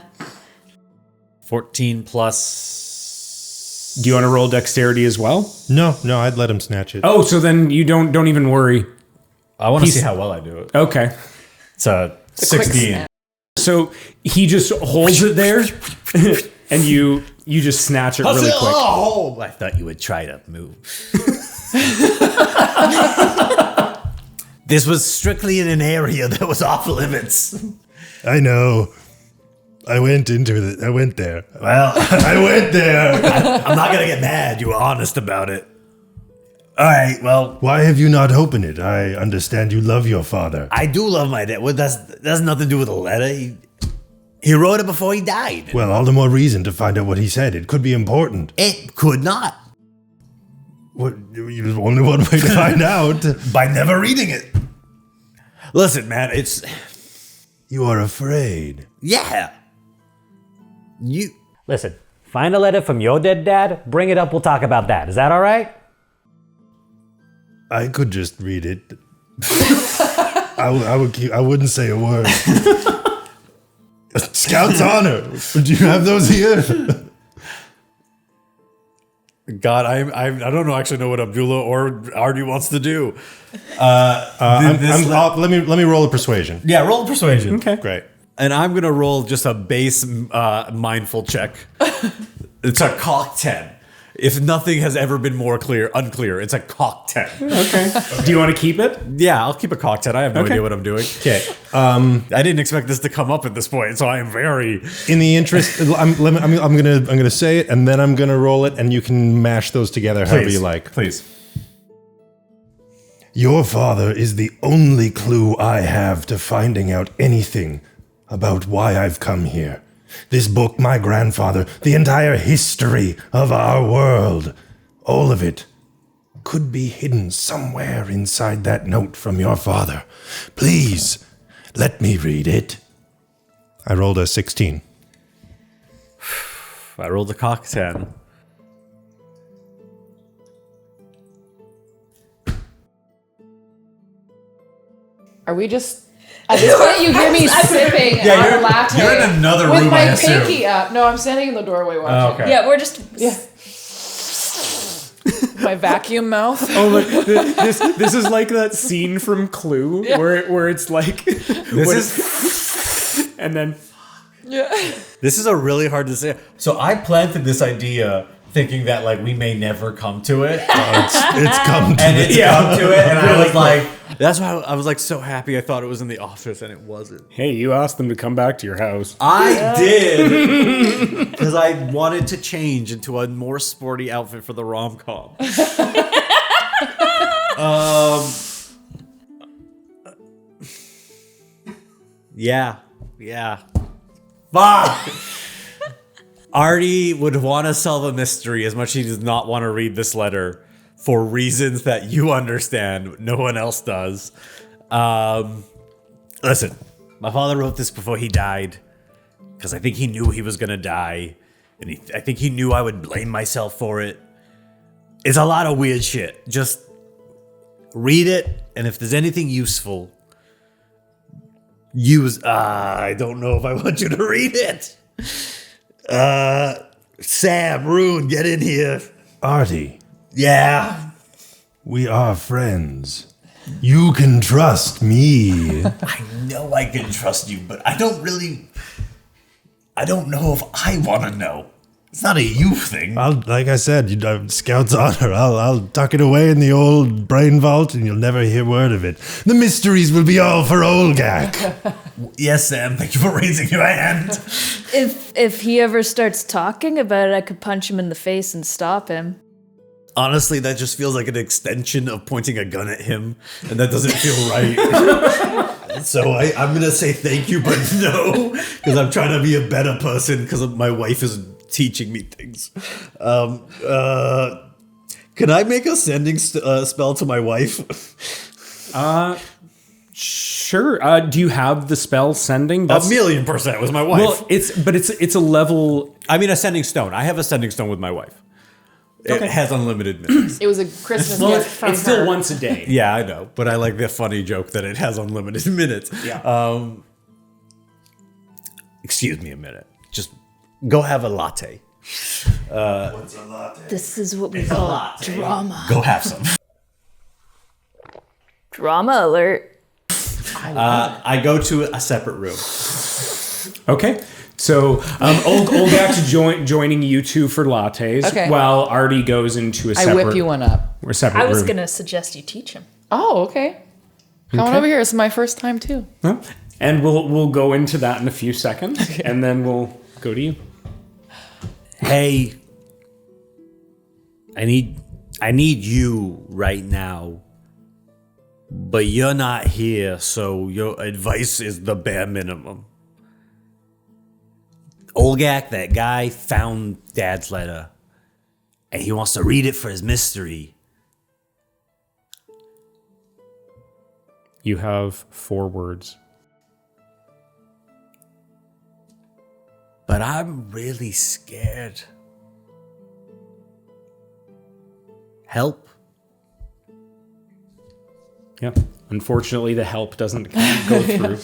14 plus. Do you want to roll dexterity as well? No, I'd let him snatch it. Oh, so then you don't even worry. I want to see how well I do it. Okay. It's a 16. So he just holds it there, and you just snatch it really quick. Oh, I thought you would try to move. This was strictly in an area that was off limits. I know. I went there. Well, I went there. I'm not gonna get mad. You were honest about it. All right. Well, Why have you not opened it? I understand you love your father. I do love my dad. Well, that's nothing to do with the letter. He wrote it before he died. Well, all the more reason to find out what he said. It could be important. It could not. What? There's only one way to find out. By never reading it. Listen, man. You are afraid. Yeah. Listen, find a letter from your dead dad, bring it up, we'll talk about that. Is that all right? I could just read it. I wouldn't say a word. Scout's honor. Do you have those here? God, I don't actually know what Abdullah or Ardy wants to do. Let me roll a persuasion. Yeah, roll persuasion. Okay. Great. And I'm going to roll just a base mindful check. It's a cock 10. If nothing has ever been more unclear, it's a cock 10. Okay. Do you want to keep it? Yeah, I'll keep a cock 10. I have no idea what I'm doing. Okay. I didn't expect this to come up at this point, so I am very... In the interest, I'm gonna say it, and then I'm gonna roll it, and you can mash those together however you like. Please. Your father is the only clue I have to finding out anything about why I've come here. This book, my grandfather, the entire history of our world, all of it could be hidden somewhere inside that note from your father. Please, let me read it. I rolled a 16. I rolled a cock 10. Are we just... At this point, you hear me sipping on a latte you're in another with room, my I assume. pinky up. No, I'm standing in the doorway watching. Oh, okay. Yeah, we're just... Yeah. My vacuum mouth. Oh, look, this is like that scene from Clue where it's like and then This is a really hard decision. So I planted this idea thinking that like we may never come to it. It's come to And it. it's come to it, and I was like, that's why I was like so happy I thought it was in the office, and it wasn't. hey, you asked them to come back to your house. I did because I wanted to change into a more sporty outfit for the rom-com. Yeah. Fuck! Ardy would want to solve a mystery as much as he does not want to read this letter for reasons that you understand. No one else does. Listen, my father wrote this before he died because I think he knew he was going to die. And I think he knew I would blame myself for it. It's a lot of weird shit. Just read it, and if there's anything useful, use. I don't know if I want you to read it. Sam, Rune, get in here. Ardy, Yeah. we are friends. You can trust me. I know I can trust you, but I don't know if I want to know. It's not a you thing. Like I said, Scout's honor. I'll tuck it away in the old brain vault, and you'll never hear word of it. The mysteries will be all for Olgak. Yes, Sam, thank you for raising your hand. If he ever starts talking about it, I could punch him in the face and stop him. Honestly, that just feels like an extension of pointing a gun at him, and that doesn't feel right. So I'm going to say thank you, but no, because I'm trying to be a better person because my wife is teaching me things. Can I make a sending spell to my wife? Sure. Do you have the spell sending? A million% with my wife. Well, it's a level. I mean, a sending stone. I have a sending stone with my wife. It has unlimited minutes. It was a Christmas gift from It's still her. once a day. Yeah, I know, but I like the funny joke that it has unlimited minutes. Yeah. Excuse me a minute. Just go have a latte. What's a latte? This is what we call drama. Go have some. Drama alert. I go to a separate room. Okay. So Olgak's joining you two for lattes, Okay. while Ardy goes into a I separate. whip you one up. Or separate I was room. gonna suggest you teach him. Oh, okay. Come on Okay. over here. It's my first time too. Huh? And we'll go into that in a few seconds, and then we'll go to you. Hey, I need you right now. But you're not here, so your advice is the bare minimum. Olgak, that guy, found Dad's letter, and he wants to read it for his mystery. You have 4 words. But I'm really scared. Help? Yeah. Unfortunately, the help doesn't go through.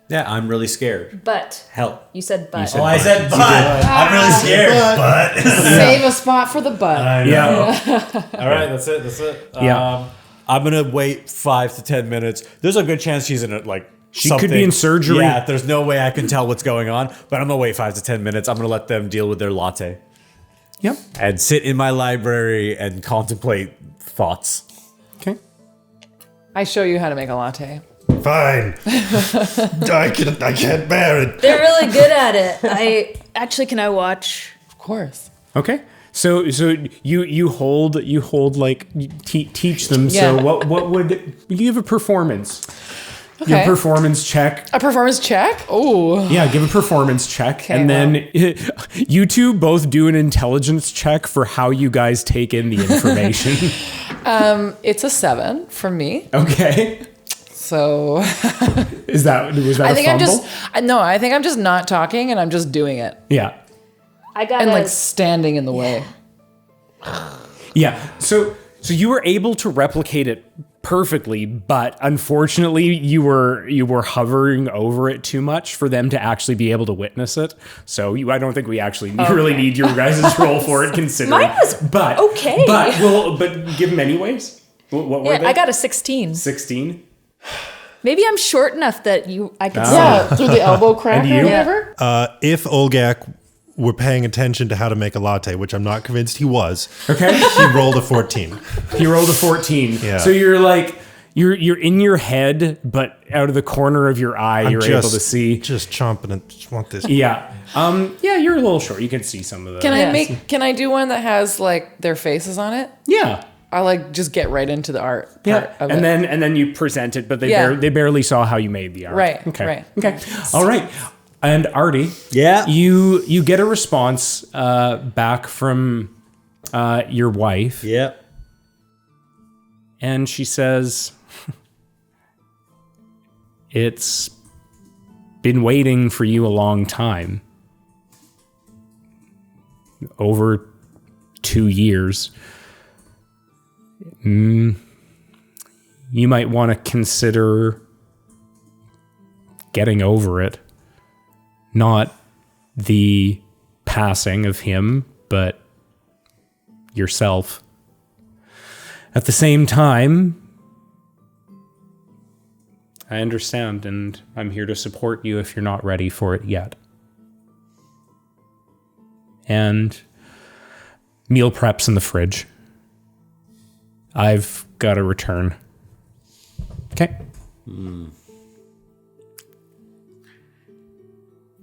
Yeah, I'm really scared. But Help. you said but. said- I said but. I'm really scared, but. Save a spot for the butt. Yeah. All right, that's it. Yeah. I'm gonna wait 5 to 10 minutes. There's a good chance she's in it, like She could be in surgery. Yeah, there's no way I can tell what's going on. But I'm gonna wait 5 to 10 minutes. I'm gonna let them deal with their latte Yep. and sit in my library and contemplate thoughts. Okay. I show you how to make a latte. Fine. I can't bear it. They're really good at it. Can I watch? Of course. Okay. So you hold like teach them. Yeah. So what would you give a performance? Give a Okay. performance check. A performance check? Oh. Yeah, give a performance check, Okay, and then you two both do an intelligence check for how you guys take in the information. It's a 7 from me. Okay. So Was that I a think fumble? I think I'm just not talking and I'm just doing it. Yeah. I got And a like standing in the way. Yeah. So you were able to replicate it perfectly, but unfortunately you were hovering over it too much for them to actually be able to witness it. So I don't think we actually really need your guys' roll for it, considering. Mine was okay. But give them anyways. What were they? I got a 16. 16. Maybe I'm short enough that I could see. Yeah, through the elbow crack or you? whatever. If Olgak were paying attention to how to make a latte, which I'm not convinced he was, Okay. he rolled a 14. He rolled a 14. Yeah. So you're like you're in your head, but out of the corner of your eye, you're able to see. Just chomping and just want this. Yeah. Yeah, you're a little short. You can see some of the. Can I do one that has like their faces on it? Yeah. I like just get right into the art part of and it. then you present it, but they Yeah. they barely saw how you made the art. Right, Okay. right. Okay. All right. And Ardy, Yeah. you get a response back from your wife, Yep. and she says, "It's been waiting for you a long time, over 2 years. You might want to consider getting over it. Not the passing of him, but yourself. At the same time, I understand, and I'm here to support you if you're not ready for it yet. And meal prep's in the fridge. I've got to return. Okay.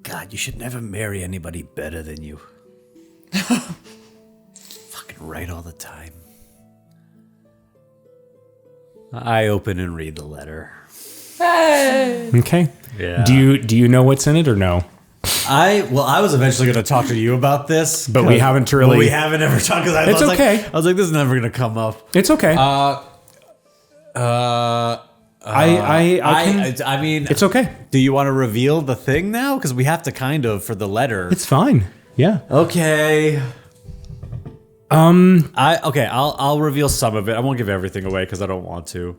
God, you should never marry anybody better than you. Fucking right all the time. I open and read the letter. Okay. Yeah. Do you know what's in it or no? I was eventually going to talk to you about this, But we haven't really- Well, we haven't ever talked because It's okay. I was like, this is never going to come up. It's okay. I mean, It's okay. Do you want to reveal the thing now? Because we have to kind of for the letter. It's fine. Yeah. Okay. I'll reveal some of it. I won't give everything away because I don't want to.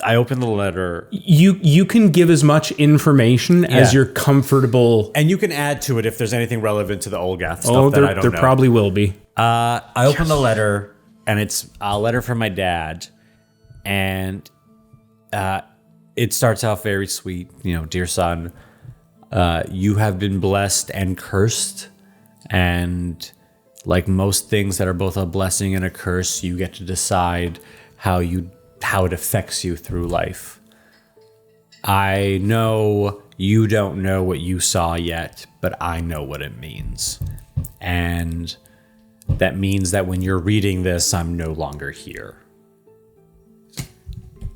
I open the letter. You can give as much information as you're comfortable. And you can add to it if there's anything relevant to the Olgak stuff that I don't know. There probably will be. I open the letter, and it's a letter from my dad. And it starts off very sweet. You know, dear son, you have been blessed and cursed. And like most things that are both a blessing and a curse, you get to decide how it affects you through life. I know you don't know what you saw yet, but I know what it means. And that means that when you're reading this, I'm no longer here.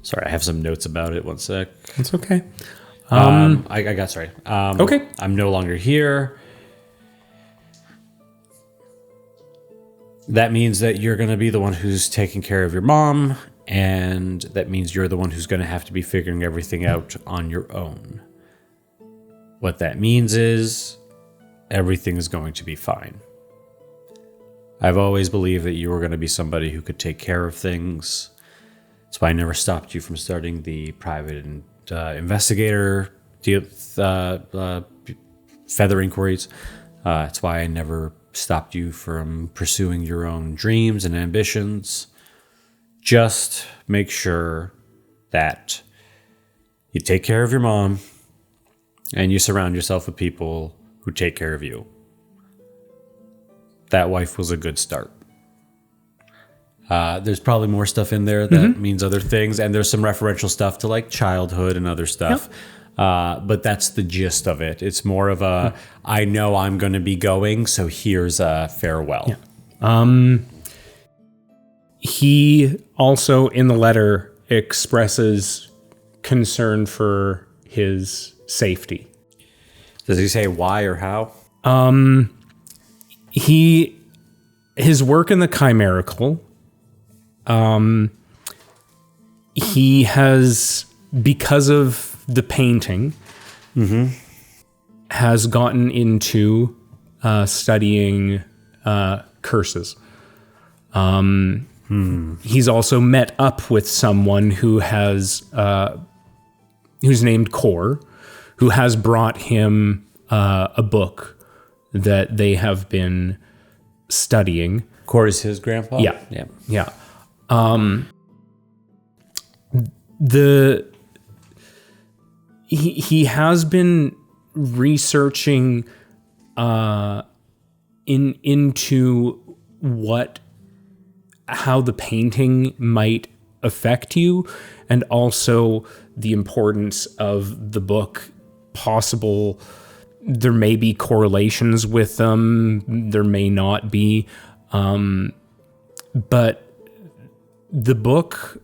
Sorry, I have some notes about it. One sec. It's okay. Sorry. Okay. I'm no longer here. That means that you're going to be the one who's taking care of your mom, and that means you're the one who's going to have to be figuring everything out on your own. What that means is everything is going to be fine. I've always believed that you were going to be somebody who could take care of things. That's why I never stopped you from starting the private investigator feather inquiries. That's why I never stopped you from pursuing your own dreams and ambitions. Just make sure that you take care of your mom and you surround yourself with people who take care of you. That wife was a good start. There's probably more stuff in there that means other things, and there's some referential stuff to like childhood and other stuff. But that's the gist of it. It's more of a, I know I'm going to be going, so here's a farewell. Yeah. He also, in the letter, expresses concern for his safety. Does he say why or how? His work in the Chimerical, he has, because of the painting, has gotten into studying curses. He's also met up with someone who has who's named Core, who has brought him a book that they have been studying. Corey's his grandpa? Yeah. Yeah. Yeah. He has been researching into how the painting might affect you, and also the importance of the book. Possible there may be correlations with them, there may not be, but the book,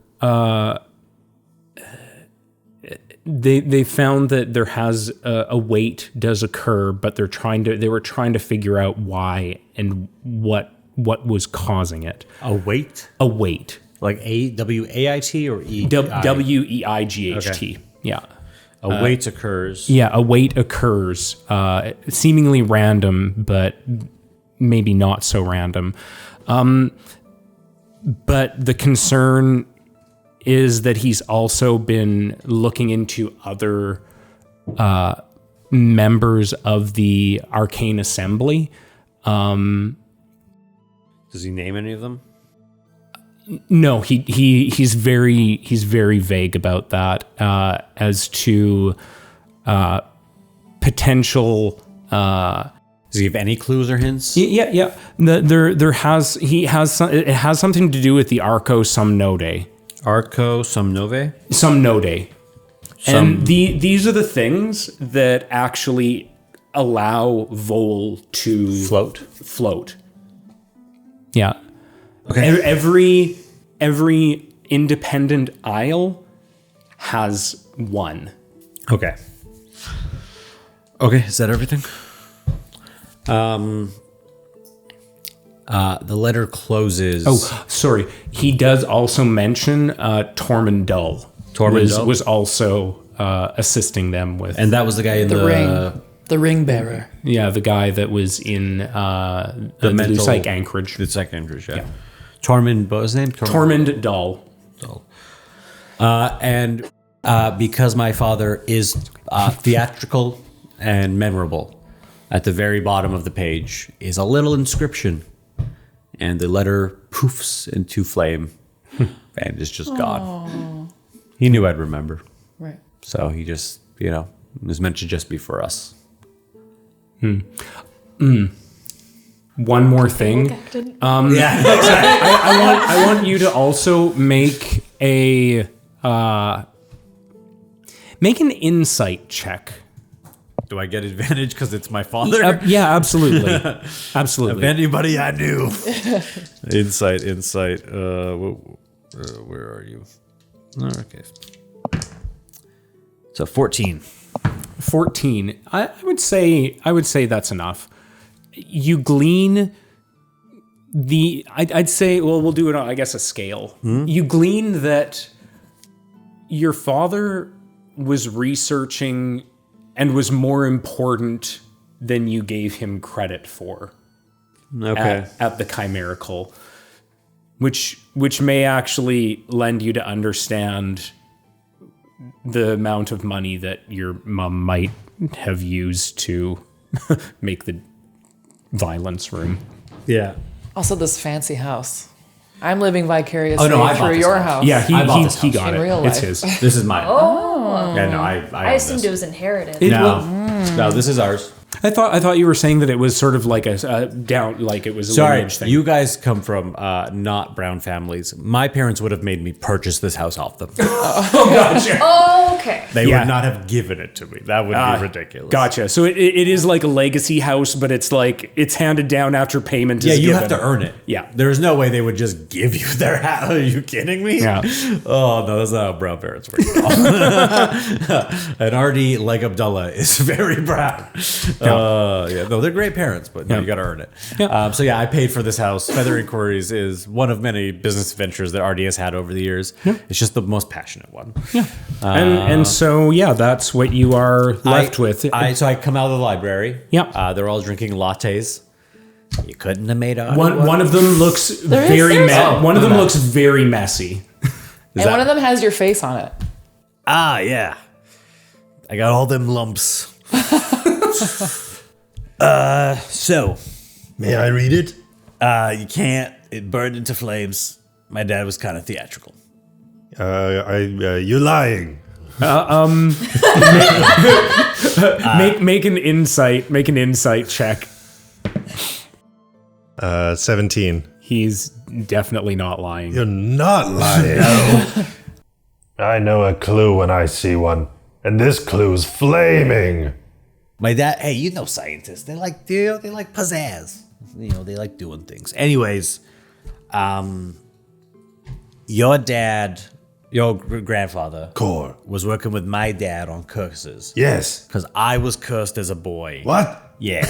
they found that there has a weight does occur, but they were trying to figure out why and what was causing it. A weight? A weight. Like A-W-A-I-T or E? W-E-I-G-H-T. Okay. Yeah. A weight occurs. Yeah, a weight occurs, seemingly random, but maybe not so random. But the concern is that he's also been looking into other members of the Arcane Assembly. Does he name any of them? No, he's very vague about that as to potential. Does he have any clues or hints? Yeah. It has something to do with the Arco Somnode. Arco Somnove? Somnode. And these are the things that actually allow Vol to float. Yeah. Okay. Every independent isle has one. Okay. Okay, is that everything? The letter closes. Oh, sorry. He does also mention Tormund Dull. Tormund was also assisting them with. And that was the guy in The ring. The ring bearer. Yeah, the guy that was in the Psych Anchorage. The Psych Anchorage, yeah. Tormund, what was his name? Tormund Dull. And because my father is theatrical and memorable, at the very bottom of the page is a little inscription. And the letter poofs into flame and is just gone. He knew I'd remember. Right. So he just, it was meant to just be for us. One more thing. I want you to also make an insight check. Do I get advantage because it's my father? Yeah, absolutely. Absolutely. Of anybody I knew. Insight. Where are you? Okay. So 14. 14. I would say that's enough. You glean I'd say, well, we'll do it on, I guess, a scale. You glean that your father was researching and was more important than you gave him credit for. Okay. At the Chimerical, which may actually lend you to understand the amount of money that your mom might have used to make the violence room. Yeah. Also, this fancy house. I'm living vicariously I bought through this your house. house. Yeah, I bought this he house. got In it. real It's life. his. This is mine. Oh. Yeah, no, I I own assumed this. it was inherited. No, this is ours. I thought you were saying that it was sort of like a down, like it was a Sorry, lineage thing. you guys come from not brown families. My parents would have made me purchase this house off them. Okay. They Yeah. would not have given it to me. That would be ridiculous. Gotcha. So it is like a legacy house, but it's like it's handed down after payment. Yeah, is you given. have to earn it. Yeah. There's no way they would just give you their house. Are you kidding me? Yeah. Oh, no, that's not how brown parents work. And Ardy, like Abdullah, is very brown. Yeah, no, they're great parents, but no, you got to earn it. Yeah. So yeah, I paid for this house. Feather Inquiries is one of many business ventures that Ardy has had over the years. It's just the most passionate one. Yeah. And so yeah, that's what you are left with. So I come out of the library. Yep. They're all drinking lattes. You couldn't have made Ardy One of them looks one of them looks very messy. And one of them has your face on it. Ah, yeah. I got all them lumps. So. May I read it? You can't. It burned into flames. My dad was kind of theatrical. You're lying. Make an insight check. 17. He's definitely not lying. You're not lying. I know a clue when I see one. And this clue's flaming. My dad, hey, you know scientists. They like pizzazz. You know, they like doing things. Anyways, your dad, your grandfather, Core. was working with my dad on curses. Yes. Because I was cursed as a boy. What? Yeah.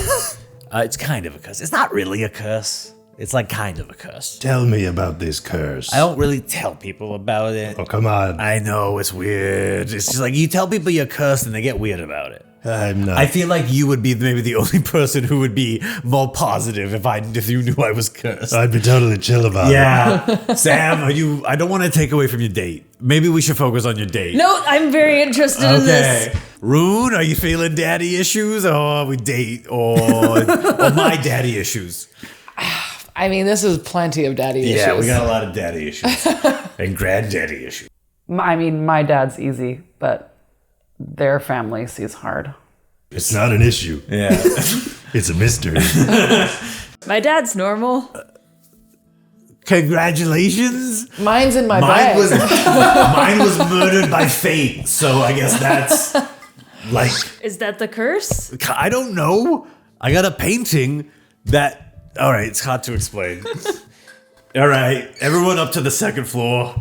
It's kind of a curse. It's not really a curse. It's like kind of a curse. Tell me about this curse. I don't really tell people about it. Oh, come on. I know, it's weird. It's just like you tell people you're cursed and they get weird about it. I'm not. I feel like you would be maybe the only person who would be more positive if you knew I was cursed. I'd be totally chill about it. Yeah. Sam, I don't want to take away from your date. Maybe we should focus on your date. No, I'm very interested in this. Rune, are you feeling daddy issues or we date or my daddy issues? I mean, this is plenty of daddy issues. Yeah, we got a lot of daddy issues and granddaddy issues. I mean, my dad's easy, but their family sees hard. It's not an issue. Yeah. It's a mystery. My dad's normal. Congratulations. Mine's in my Mine bag. was murdered by fate, so I guess that's like Is that the curse? I don't know. I got a painting that. All right, it's hard to explain. All right, everyone up to the second floor,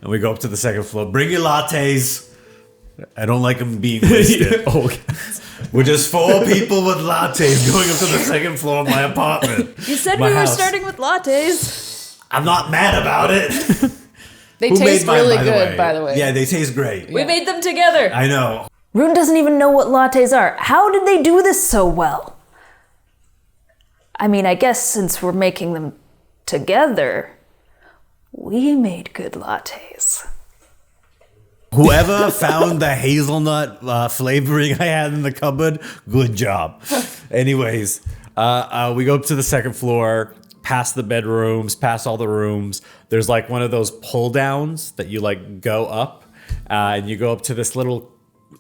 and we go up to the second floor. Bring your lattes. I don't like them being wasted. We're just 4 people with lattes going up to the second floor of my apartment. You said My we were house. starting with lattes. I'm not mad about it. They Who taste made mine, really by the good, way? by the way. Yeah, they taste great. We made them together. I know. Rune doesn't even know what lattes are. How did they do this so well? I mean, I guess since we're making them together, we made good lattes. Whoever found the hazelnut flavoring I had in the cupboard, good job. Anyways, we go up to the second floor, past the bedrooms, past all the rooms. There's like one of those pull downs that you like go up, and you go up to this little.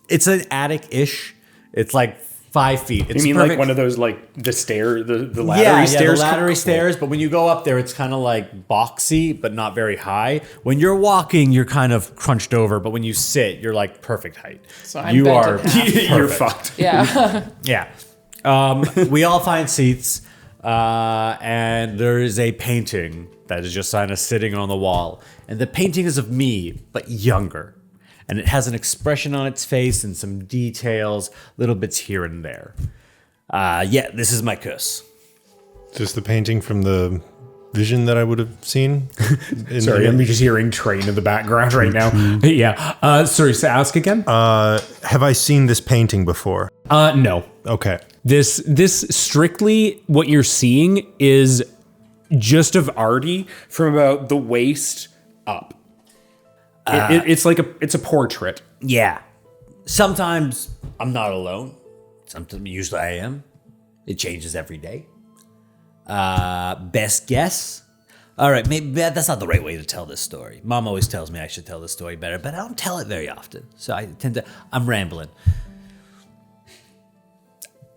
It's an attic-ish. It's like 5 feet. It's You mean perfect. like one of those like the laddery stairs? the laddery stairs. But when you go up there, it's kind of like boxy, but not very high. When you're walking, you're kind of crunched over, but when you sit, you're like perfect height. So I'm you bent are in half. You're perfect. fucked. Yeah. Yeah. We all find seats, and there is a painting that is just kind of sitting on the wall. And the painting is of me, but younger. And it has an expression on its face and some details, little bits here and there. Yeah, this is my curse. Is this the painting from the vision that I would have seen? Sorry, I'm just hearing train in the background right now. Yeah. Sorry, so ask again? Have I seen this painting before? No. Okay. This strictly what you're seeing is just of Ardy from about the waist up. It's a portrait. Yeah. Sometimes I'm not alone. Sometimes usually I am. It changes every day. Best guess? All right, maybe that's not the right way to tell this story. Mom always tells me I should tell this story better, but I don't tell it very often. So I'm rambling.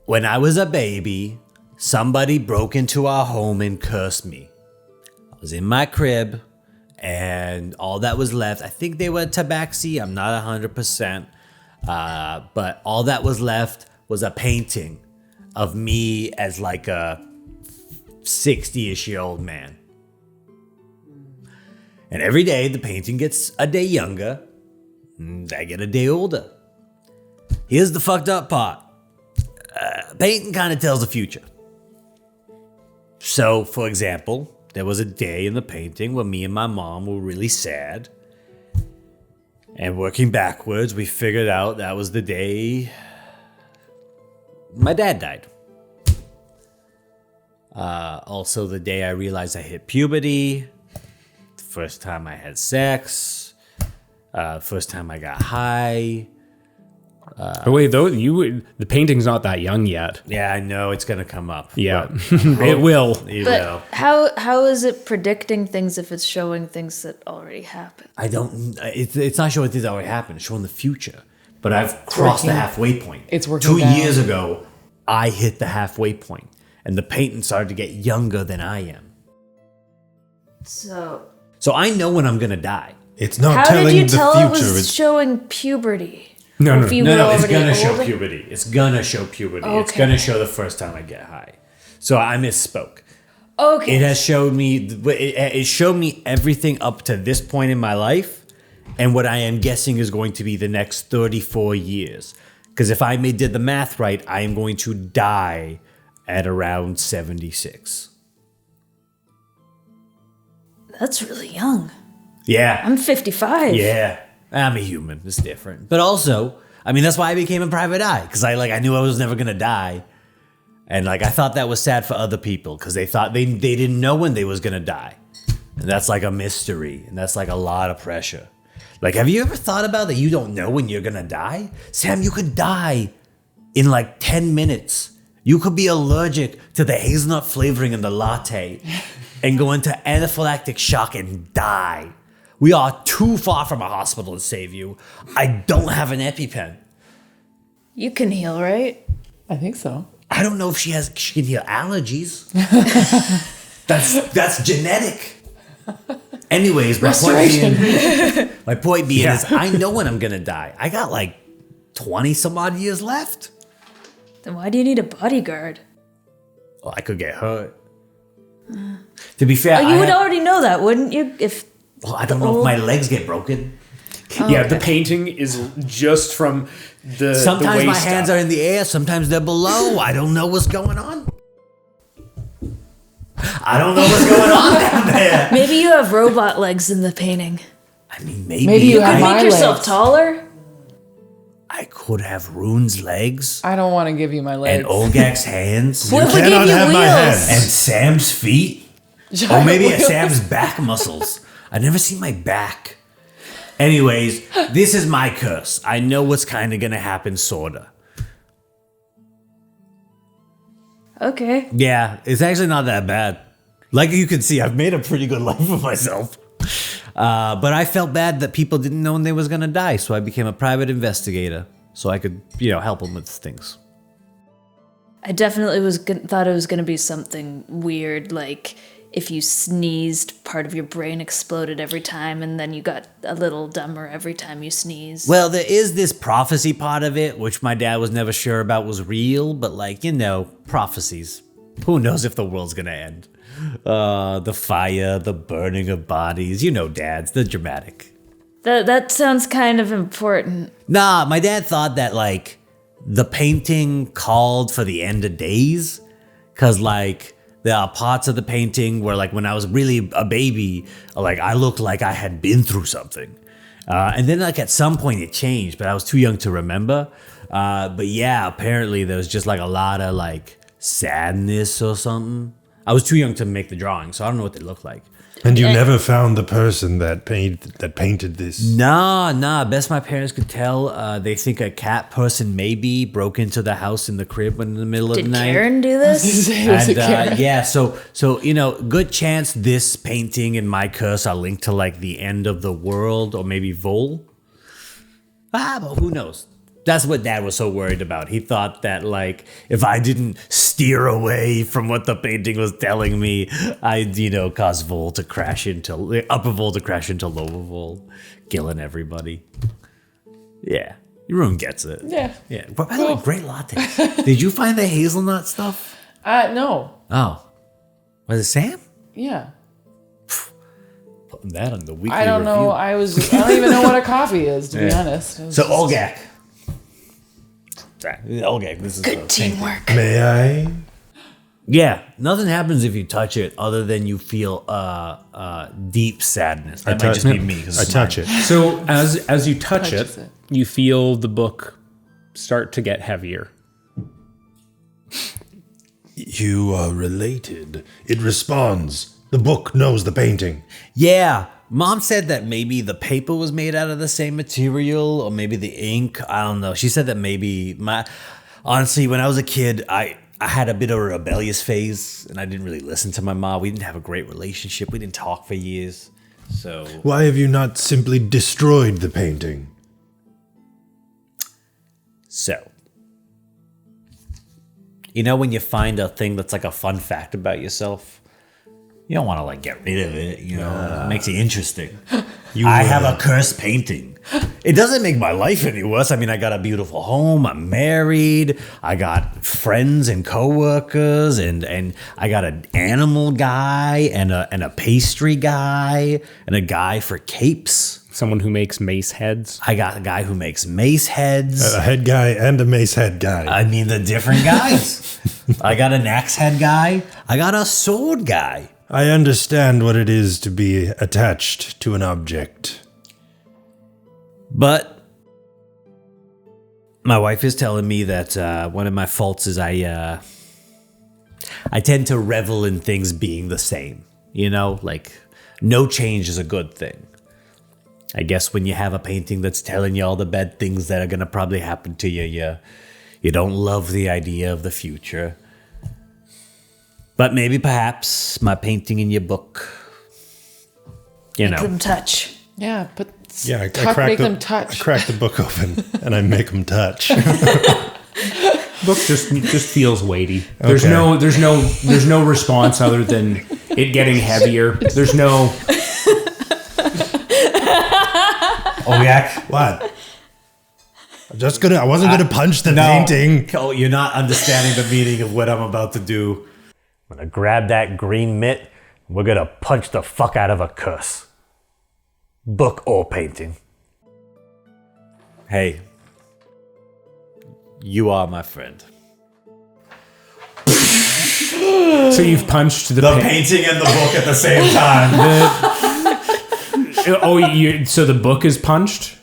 When I was a baby, somebody broke into our home and cursed me. I was in my crib, and all that was left, I think they were tabaxi, I'm not 100%, but all that was left was a painting of me as like a 60-ish-year-old man. And every day the painting gets a day younger, and I get a day older. Here's the fucked up part. Painting kind of tells the future. So, for example, there was a day in the painting where me and my mom were really sad. And working backwards, we figured out that was the day my dad died. Also, the day I realized I hit puberty, the first time I had sex, first time I got high. But wait, though, the painting's not that young yet. Yeah, I know it's gonna come up. Yeah, it will. You But know. how is it predicting things if it's showing things that already happened? I don't. It's not showing things that already happened. It's showing the future. But I've crossed the halfway point. It's working 2 down. years ago, I hit the halfway point, and the painting started to get younger than I am. So So I know when I'm gonna die. It's not how telling did you the tell future. it was It's showing puberty? No, Or no, if you No, were no, it's already gonna show older? puberty. It's gonna show puberty. It's Okay. gonna show the first time I get high. So I misspoke. Okay. It has showed me. It showed me everything up to this point in my life, and what I am guessing is going to be the next 34 years. Because if I did the math right, I am going to die at around 76. That's really young. Yeah. I'm 55. Yeah. I'm a human. It's different. But also, I mean, that's why I became a private eye. Because I knew I was never going to die. And I thought that was sad for other people. Because they thought they didn't know when they was going to die. And that's like a mystery. And that's like a lot of pressure. Like, have you ever thought about that you don't know when you're going to die? Sam, you could die in like 10 minutes. You could be allergic to the hazelnut flavoring in the latte and go into anaphylactic shock and die. We are too far from a hospital to save you. I don't have an EpiPen. You can heal, right? I think so. I don't know if she can heal allergies. that's genetic. Anyways, my point being is I know when I'm gonna die. I got like 20 some odd years left. Then why do you need a bodyguard? Well, I could get hurt. To be fair, Oh, you would already know that, wouldn't you? Well, I don't know if my legs get broken. Yeah, the painting is just from the Sometimes the my waist hands up. are in the air, sometimes they're below. I don't know what's going on. I don't know what's going on down there. Maybe you have robot legs in the painting. I mean, maybe, Maybe you have Make my yourself legs. taller. I could have Rune's legs I don't want to give you my legs. and Olgak's hands What if we cannot gave you have my wheels? and Sam's feet. Or maybe Sam's back muscles. I never see my back. Anyways, this is my curse. I know what's kind of going to happen, sorta. Okay. Yeah, it's actually not that bad. Like you can see, I've made a pretty good life for myself. But I felt bad that people didn't know when they was going to die, so I became a private investigator so I could, help them with things. I definitely thought it was going to be something weird, like if you sneezed, part of your brain exploded every time, and then you got a little dumber every time you sneezed. Well, there is this prophecy part of it, which my dad was never sure about was real, but prophecies. Who knows if the world's gonna end? The fire, the burning of bodies, dads, the dramatic. That sounds kind of important. Nah, my dad thought that, the painting called for the end of days, because, there are parts of the painting where, when I was really a baby, I looked like I had been through something. And then, at some point it changed, but I was too young to remember. But yeah, apparently there was just, a lot of, sadness or something. I was too young to make the drawing, so I don't know what they look like. And you never found the person that painted this. Nah. Best my parents could tell, they think a cat person maybe broke into the house in the crib in the middle of the Did night. Karen do this? And yeah, so good chance this painting and my curse are linked to the end of the world or maybe Vol. But who knows? That's what Dad was so worried about. He thought that if I didn't steer away from what the painting was telling me, I'd cause Vol to crash into upper Vol to crash into lower Vol, killing everybody. Yeah, Rune gets it. Yeah. But by the way, great latte. Did you find the hazelnut stuff? No. Oh, was it Sam? Yeah. Putting that on the weekly I don't know. review. I don't even know what a coffee is, to be honest. So Olgak. Olgak, this is Good teamwork. May I? Yeah, nothing happens if you touch it other than you feel deep sadness. That might just be me. I touch it. So as you touch Touches it, it. you feel the book start to get heavier. You are related. It responds. The book knows the painting. Yeah. Mom said that maybe the paper was made out of the same material, or maybe the ink. I don't know. She said that maybe honestly, when I was a kid, I had a bit of a rebellious phase, and I didn't really listen to my mom. We didn't have a great relationship. We didn't talk for years. So Why have you not simply destroyed the painting? So, you know when you find a thing that's like a fun fact about yourself? You don't want to like get rid of it, you know? It makes it interesting. I have a cursed painting. It doesn't make my life any worse. I mean, I got a beautiful home. I'm married. I got friends and coworkers, and I got an animal guy and a pastry guy and a guy for capes. Someone who makes mace heads. I got a guy who makes mace heads. A head guy and a mace head guy. I mean, the different guys. I got an axe head guy. I got a sword guy. I understand what it is to be attached to an object. But my wife is telling me that one of my faults is I tend to revel in things being the same. You know, like no change is a good thing. I guess when you have a painting that's telling you all the bad things that are going to probably happen to you, you don't love the idea of the future. But maybe perhaps my painting in your book, you Make know. them touch. Yeah, but Yeah, I make them touch. I crack the book open and I make them touch. Book just feels weighty. There's Okay. no response other than it getting heavier. There's no Olgak. What? I wasn't gonna punch the painting. Oh, you're not understanding the meaning of what I'm about to do. I'm gonna grab that green mitt. We're gonna punch the fuck out of a curse. Book or painting. Hey, you are my friend. So you've punched the painting and the book at the same time. So the book is punched?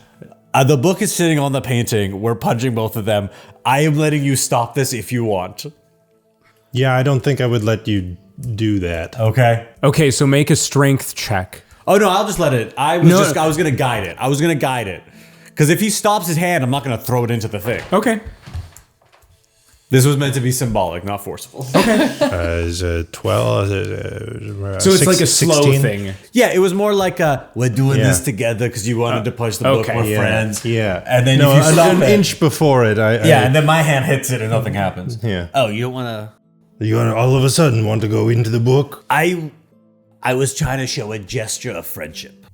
The book is sitting on the painting. We're punching both of them. I am letting you stop this if you want. Yeah, I don't think I would let you do that. Okay. Okay, so make a strength check. Oh no, I'll just let it. I was gonna guide it. Because if he stops his hand, I'm not gonna throw it into the thing. Okay. This was meant to be symbolic, not forceful. Is it 12? So it's like a slow 16? thing. Yeah, it was more like we're doing Yeah. this together because you wanted to punch the book. okay, We're Yeah, friends. Yeah. And then no, if you stop an it, inch before it, and then my hand hits it and nothing happens. Yeah. Oh, you don't want to... You all of a sudden want to go into the book? I was trying to show a gesture of friendship.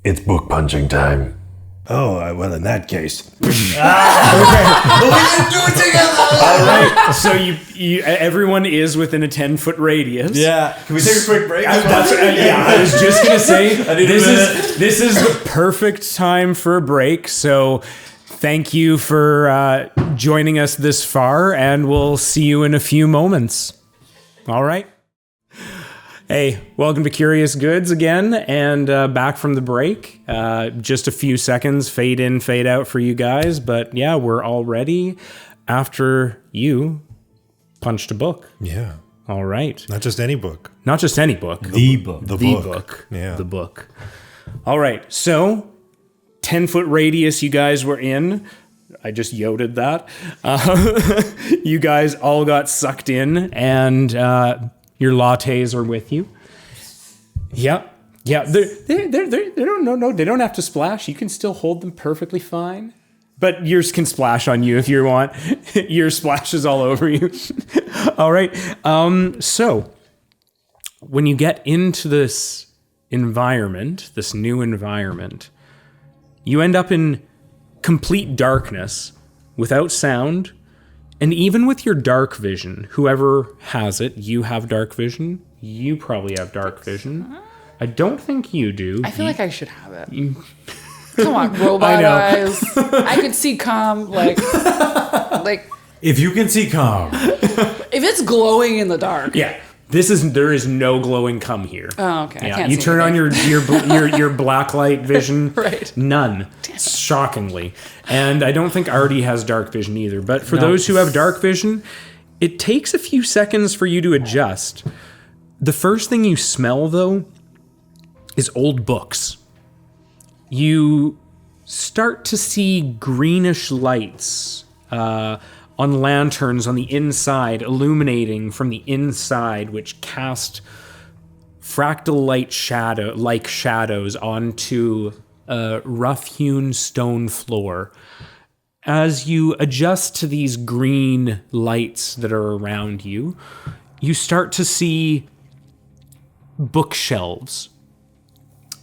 It's book punching time. Oh, well, in that case. All right. So you everyone is within a 10-foot radius. Yeah. Can we take a quick break? I was just gonna say this is the perfect time for a break. So thank you for joining us this far, and we'll see you in a few moments. All right. Hey, welcome to Curious Goods again, and back from the break. Just a few seconds, fade in, fade out for you guys, but yeah, we're all ready after you punched a book. Yeah. All right. Not just any book. Not just any book. The book. The The book. book. Yeah. The book. All right. So, 10-foot radius you guys were in. I just yoded that. You guys all got sucked in, and your lattes are with you. Yeah. Yeah. They don't have to splash. You can still hold them perfectly fine. But yours can splash on you if you want. Yours splashes all over you. All right. So when you get into this environment, this new environment, you end up in complete darkness without sound. And even with your dark vision, whoever has it, you have dark vision. You probably have dark vision. I don't think you do. I feel like I should have it. Come on, robot know. eyes. I could see calm, like If you can see calm. if it's glowing in the dark. Yeah. There is no glowing come here. Oh, okay. I Yeah, can't you see turn on anything. your black light vision. Right. None. Shockingly. And I don't think Ardy has dark vision either. But for those who have dark vision, It takes a few seconds for you to adjust. The first thing you smell, though, is old books. You start to see greenish lights on lanterns on the inside, illuminating from the inside, which cast fractal light shadows onto a rough-hewn stone floor. As you adjust to these green lights that are around you, you start to see bookshelves,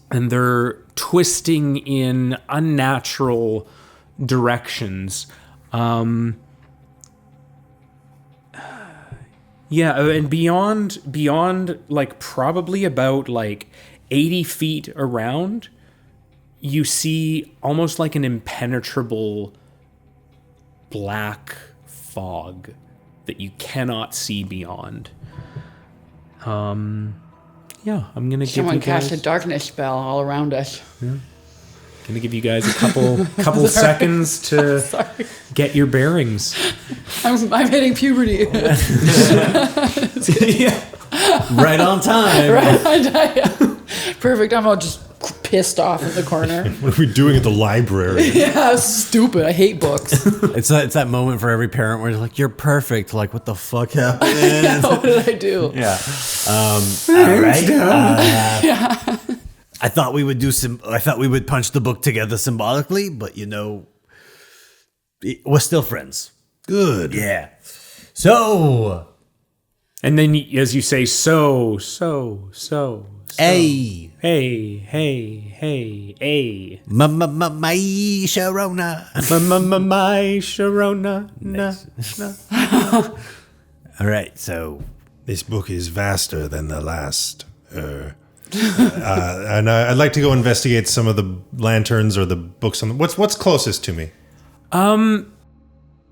and they're twisting in unnatural directions. And beyond like probably about like 80 feet around, you see almost like an impenetrable black fog that you cannot see beyond. I'm gonna give Someone you guys cast a darkness spell all around us. gonna give you guys a couple seconds to get your bearings. I'm hitting puberty. Right on time. Perfect. I'm all just pissed off in the corner. What are we doing at the library? Yeah, stupid. I hate books. It's that moment for every parent where you're like, you're perfect. Like, what the fuck happened? What did I do? Yeah. All right. I thought we would punch the book together symbolically, but we're still friends. Good. Yeah. So. And then as you say, so. Hey. Hey. My Sharona. My Sharona. No. All right, so. This book is vaster than the last. And I'd like to go investigate some of the lanterns or the books on what's closest to me.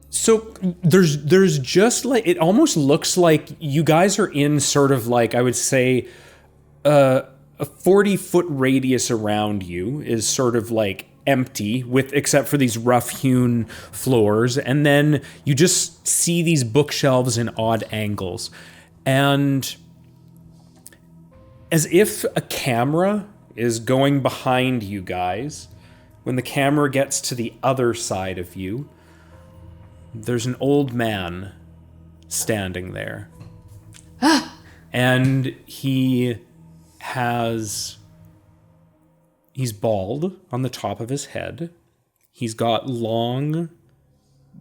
So there's just like, it almost looks like you guys are in sort of like, I would say, a 40-foot radius around you is sort of like empty, except for these rough-hewn floors, and then you just see these bookshelves in odd angles. And as if a camera is going behind you guys, when the camera gets to the other side of you, there's an old man standing there. And he's bald on the top of his head. He's got long,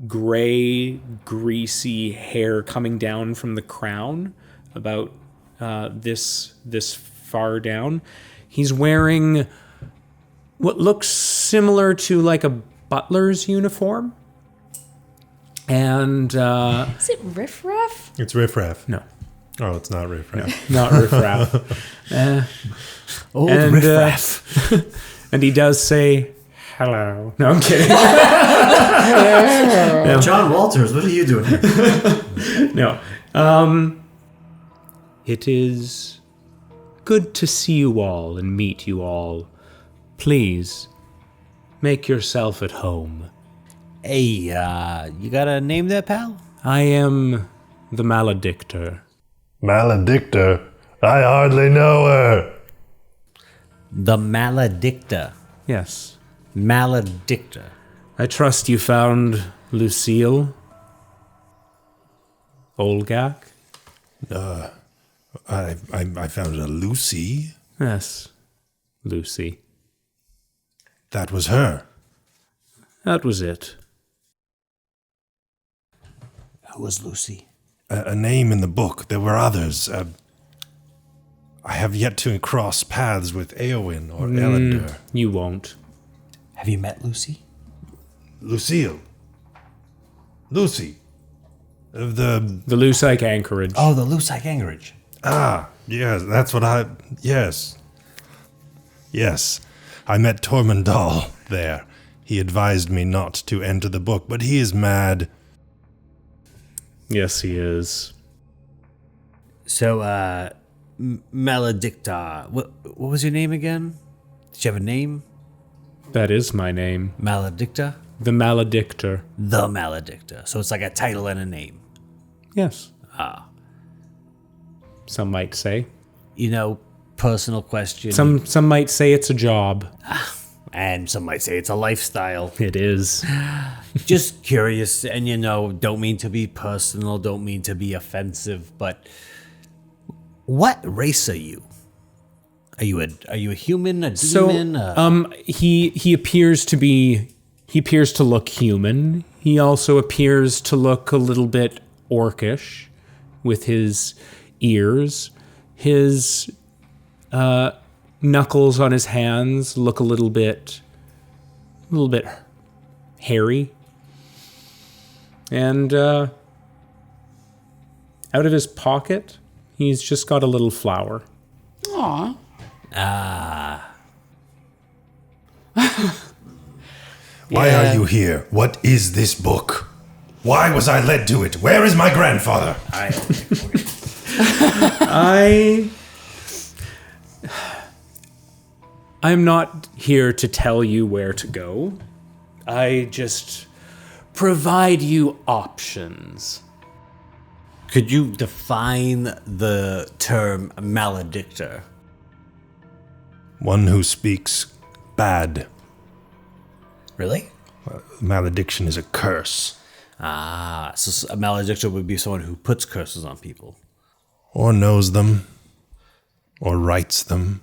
gray, greasy hair coming down from the crown, about this far down. He's wearing what looks similar to like a butler's uniform. And Is it Riff Raff? It's Riff Raff. no, Oh, it's not Riff Raff. not riffraff. Old And, riffraff. And he does say hello. No, I'm kidding. John Walters, what are you doing here? No. It is good to see you all and meet you all. Please, make yourself at home. Hey, you got a name there, pal? I am the Maladictor. Maladictor? I hardly know her. The Maladictor. Yes. Maladictor. I trust you found Lucille? Olgak? I found a Lucy. Yes. Lucy. That was her. That was it. Who was Lucy? A name in the book. There were others. I have yet to cross paths with Eowyn or Elendor. You won't. Have you met Lucy? Lucille. Lucy. Of the... The Lusite Anchorage. Oh, the Lusite Anchorage. Ah, yes, that's what I... Yes. Yes. I met Tormund there. He advised me not to enter the book, but he is mad. Yes, he is. So, Maladictor. What was your name again? Did you have a name? That is my name. Maladictor? The Maladictor. The Maladictor. So it's like a title and a name. Yes. Some might say. Personal question. Some might say it's a job. And some might say it's a lifestyle. It is. Just curious, and don't mean to be personal, don't mean to be offensive, but what race are you? Are you a human, a demon? He appears to look human. He also appears to look a little bit orcish with his ears. His knuckles on his hands look a little bit hairy. And out of his pocket, he's just got a little flower. Aw. Why are you here? What is this book? Why was I led to it? Where is my grandfather? I'm not here to tell you where to go. I just provide you options. Could you define the term Maladictor? One who speaks bad. Really? Malediction is a curse. So a Maladictor would be someone who puts curses on people. Or knows them. Or writes them.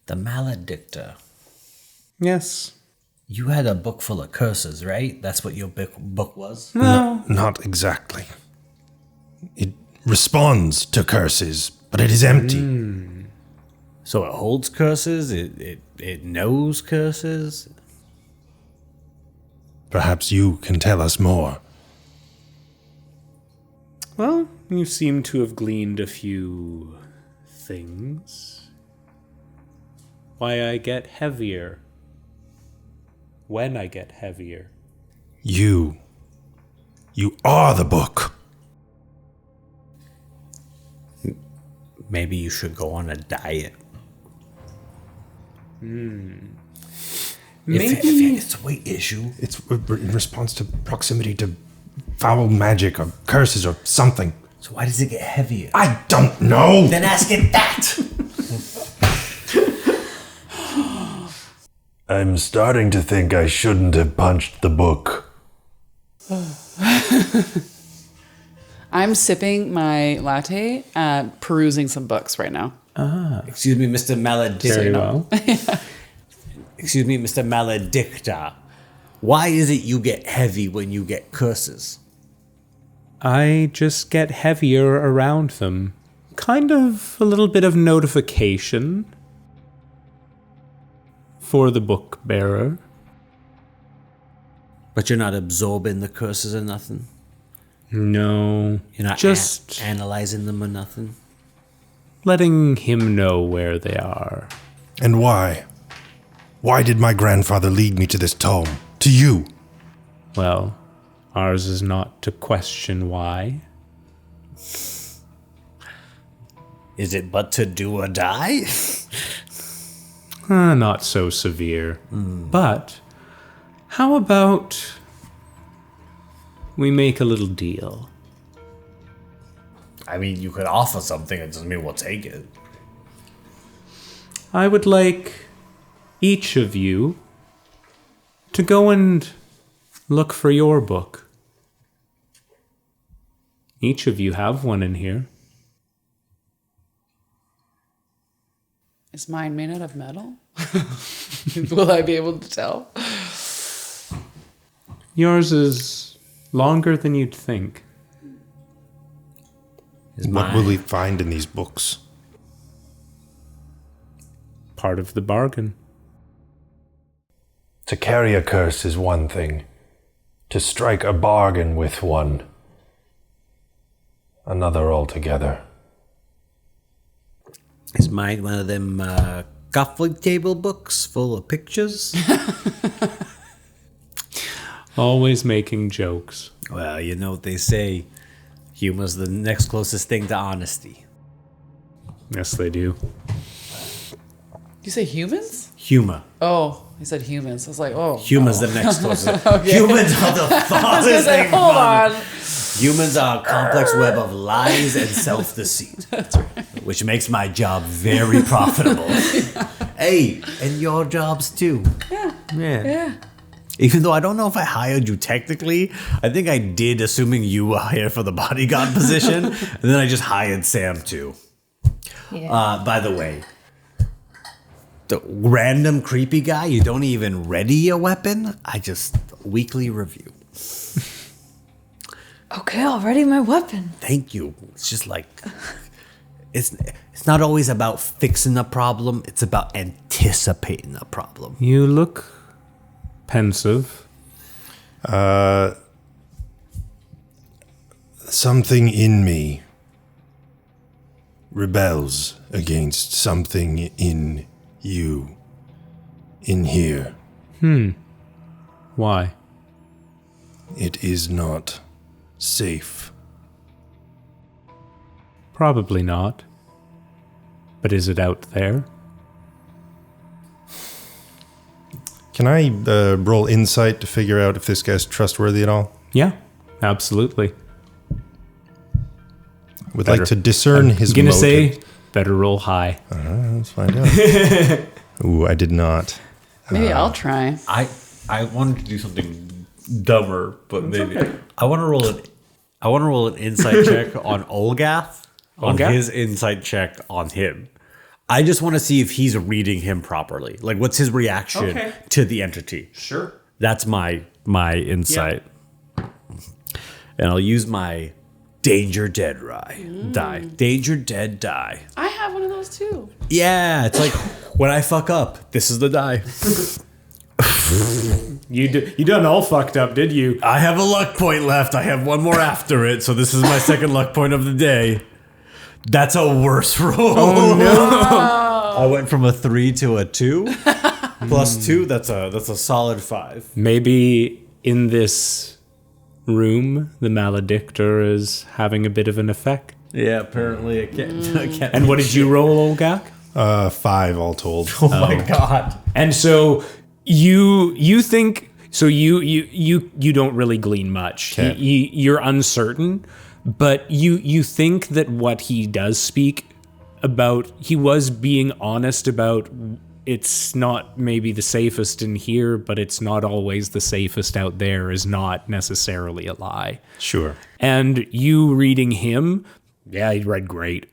The Maladictor. Yes. You had a book full of curses, right? That's what your book was? No. Not exactly. It responds to curses, but it is empty. So it holds curses? It knows curses? Perhaps you can tell us more. Well, you seem to have gleaned a few things. Why I get heavier. When I get heavier. You are the book. Maybe you should go on a diet. Maybe If it's a weight issue. It's in response to proximity to foul magic or curses or something. So why does it get heavier? I don't know. Then ask it that! I'm starting to think I shouldn't have punched the book. I'm sipping my latte, perusing some books right now. Excuse me, Mr. Maladictor. Very well. Excuse me, Mr. Maladictor. Why is it you get heavy when you get curses? I just get heavier around them. Kind of a little bit of notification for the book bearer. But you're not absorbing the curses or nothing? No. You're not just analyzing them or nothing? letting him know where they are. And why? Why did my grandfather lead me to this tome? To you? Well, ours is not to question why. Is it but to do or die? Not so severe. But how about we make a little deal? I mean, you could offer something, it doesn't mean we'll take it. I would like each of you to go and look for your book. Each of you have one in here. Is mine made out of metal? Will I be able to tell? Yours is longer than you'd think. What will we find in these books? Part of the bargain. To carry a curse is one thing. To strike a bargain with one, another altogether. Is mine one of them coffee table books full of pictures? Always making jokes. Well, you know what they say. Humor's the next closest thing to honesty. Yes, they do. You say humans? Huma. Oh, he said humans. I was like, oh. Human's the next closest. Humans are the farthest Like, thing hold from- on. Humans are a complex web of lies and self-deceit. That's right. Which makes my job very profitable. Hey, and your jobs too. Yeah. Even though I don't know if I hired you technically, I think I did, assuming you were hired for the bodyguard position, and then I just hired Sam too. Yeah. By the way, the random creepy guy, you don't even ready your weapon. I just weekly review. Okay, I'll ready my weapon. Thank you. It's just like it's not always about fixing a problem. It's about anticipating a problem. You look pensive. Something in me rebels against something in you. In here. Why? It is not safe. Probably not. But is it out there? Can I roll insight to figure out if this guy's trustworthy at all? Yeah, absolutely. Would Better. like to discern his I'm gonna motive. say better roll high. Let's find out. Ooh, I did not. Maybe I'll try. I wanted to do something dumber, but maybe I want to roll it. I want to roll an insight check on Olgath, on Olgak? his insight check on him. I just want to see if he's reading him properly. Like, what's his reaction Okay. to the entity? Sure. That's my insight, and I'll use my Danger Dead die. Danger Dead die. I have one of those too. Yeah, it's like when I fuck up, this is the die. You done all fucked up, did you? I have a luck point left. I have one more after it, so this is my second luck point of the day. That's a worse roll. Oh no! I went from a 3 to a 2. Plus 2, that's a solid 5. Maybe in this room, the Maladictor is having a bit of an effect. Yeah, apparently I can't. And what did you roll, Olgak? 5 all told. Oh my god! And so you think so you don't really glean much. Okay. You're uncertain, but you think that what he does speak about, he was being honest about. It's not maybe the safest in here, but it's not always the safest out there is not necessarily a lie. Sure. And you reading him, yeah, he read great.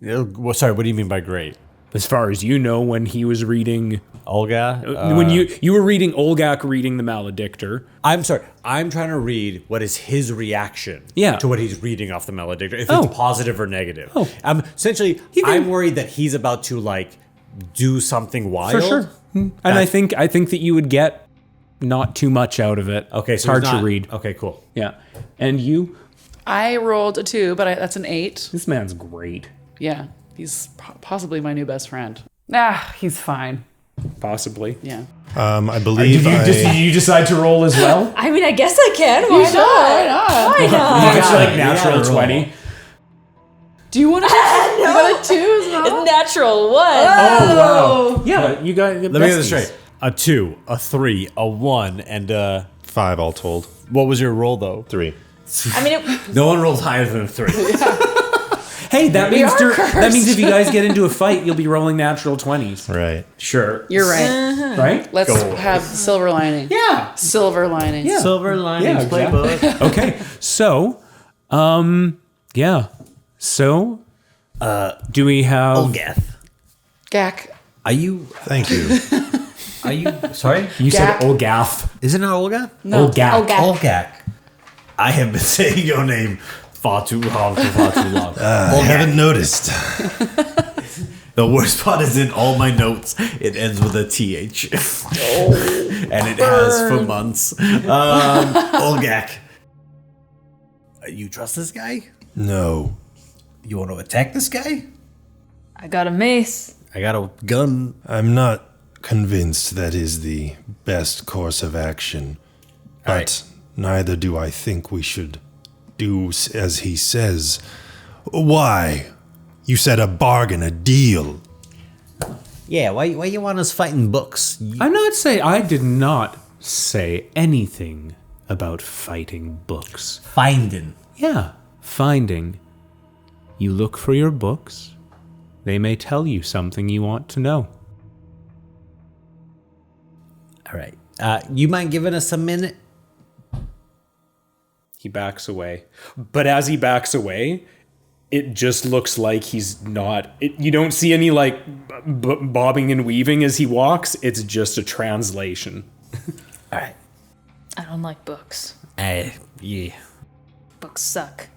Well, sorry, what do you mean by great? As far as you know, when he was reading, Olga? when you were reading Olgak reading the Maladictor. I'm sorry. I'm trying to read what is his reaction Yeah. to what he's reading off the Maladictor. If Oh. it's positive or negative. Oh. Essentially, I'm worried that he's about to do something wild. For sure. And I think that you would get not too much out of it. Okay, it's so hard it's to not- read. Okay, cool. Yeah. And you, I rolled a 2, but that's an 8. this man's great. Yeah, he's possibly my new best friend. Ah, he's fine. Possibly. Yeah. I believe Did you decide to roll as well? I mean, I guess I can. Why not? Why not? You got like You natural gotta roll. 20. Do you want to? You got a 2 as well? Natural one. Oh wow. Yeah, you got Let me get this straight. A 2, a 3, a 1, and 5 all told. what was your roll though? 3. I mean, it, No one rolls higher than a 3. Hey, that We means are that means if you guys get into a fight, you'll be rolling natural 20s. Right. Sure. You're right. Right? Let's have silver lining. Yeah. Silver linings. Yeah. Silver linings Yeah, playbook. Okay. So, yeah. So, do we have Olgath. Gak. Are you? Thank you. Are you? Sorry. You said Gak. Olgath. Isn't it Olga? No. Olgak. Olgak. I have been saying your name far too long for far too long. I haven't noticed. The worst part is in all my notes, it ends with a TH. And it has for months. Olgak. You trust this guy? No. You want to attack this guy? I got a mace. I got a gun. I'm not convinced that is the best course of action. But Alright. neither do I think we should do as he says. Why? You said a bargain, a deal. Yeah, why you want us fighting books? I did not say anything about fighting books. Finding. Yeah, finding. You look for your books. They may tell you something you want to know. All right. You mind giving us a minute? He backs away. But as he backs away, it just looks like he's not... you don't see any, like, bobbing and weaving as he walks. It's just a translation. All right. I don't like books. Yeah. Books suck.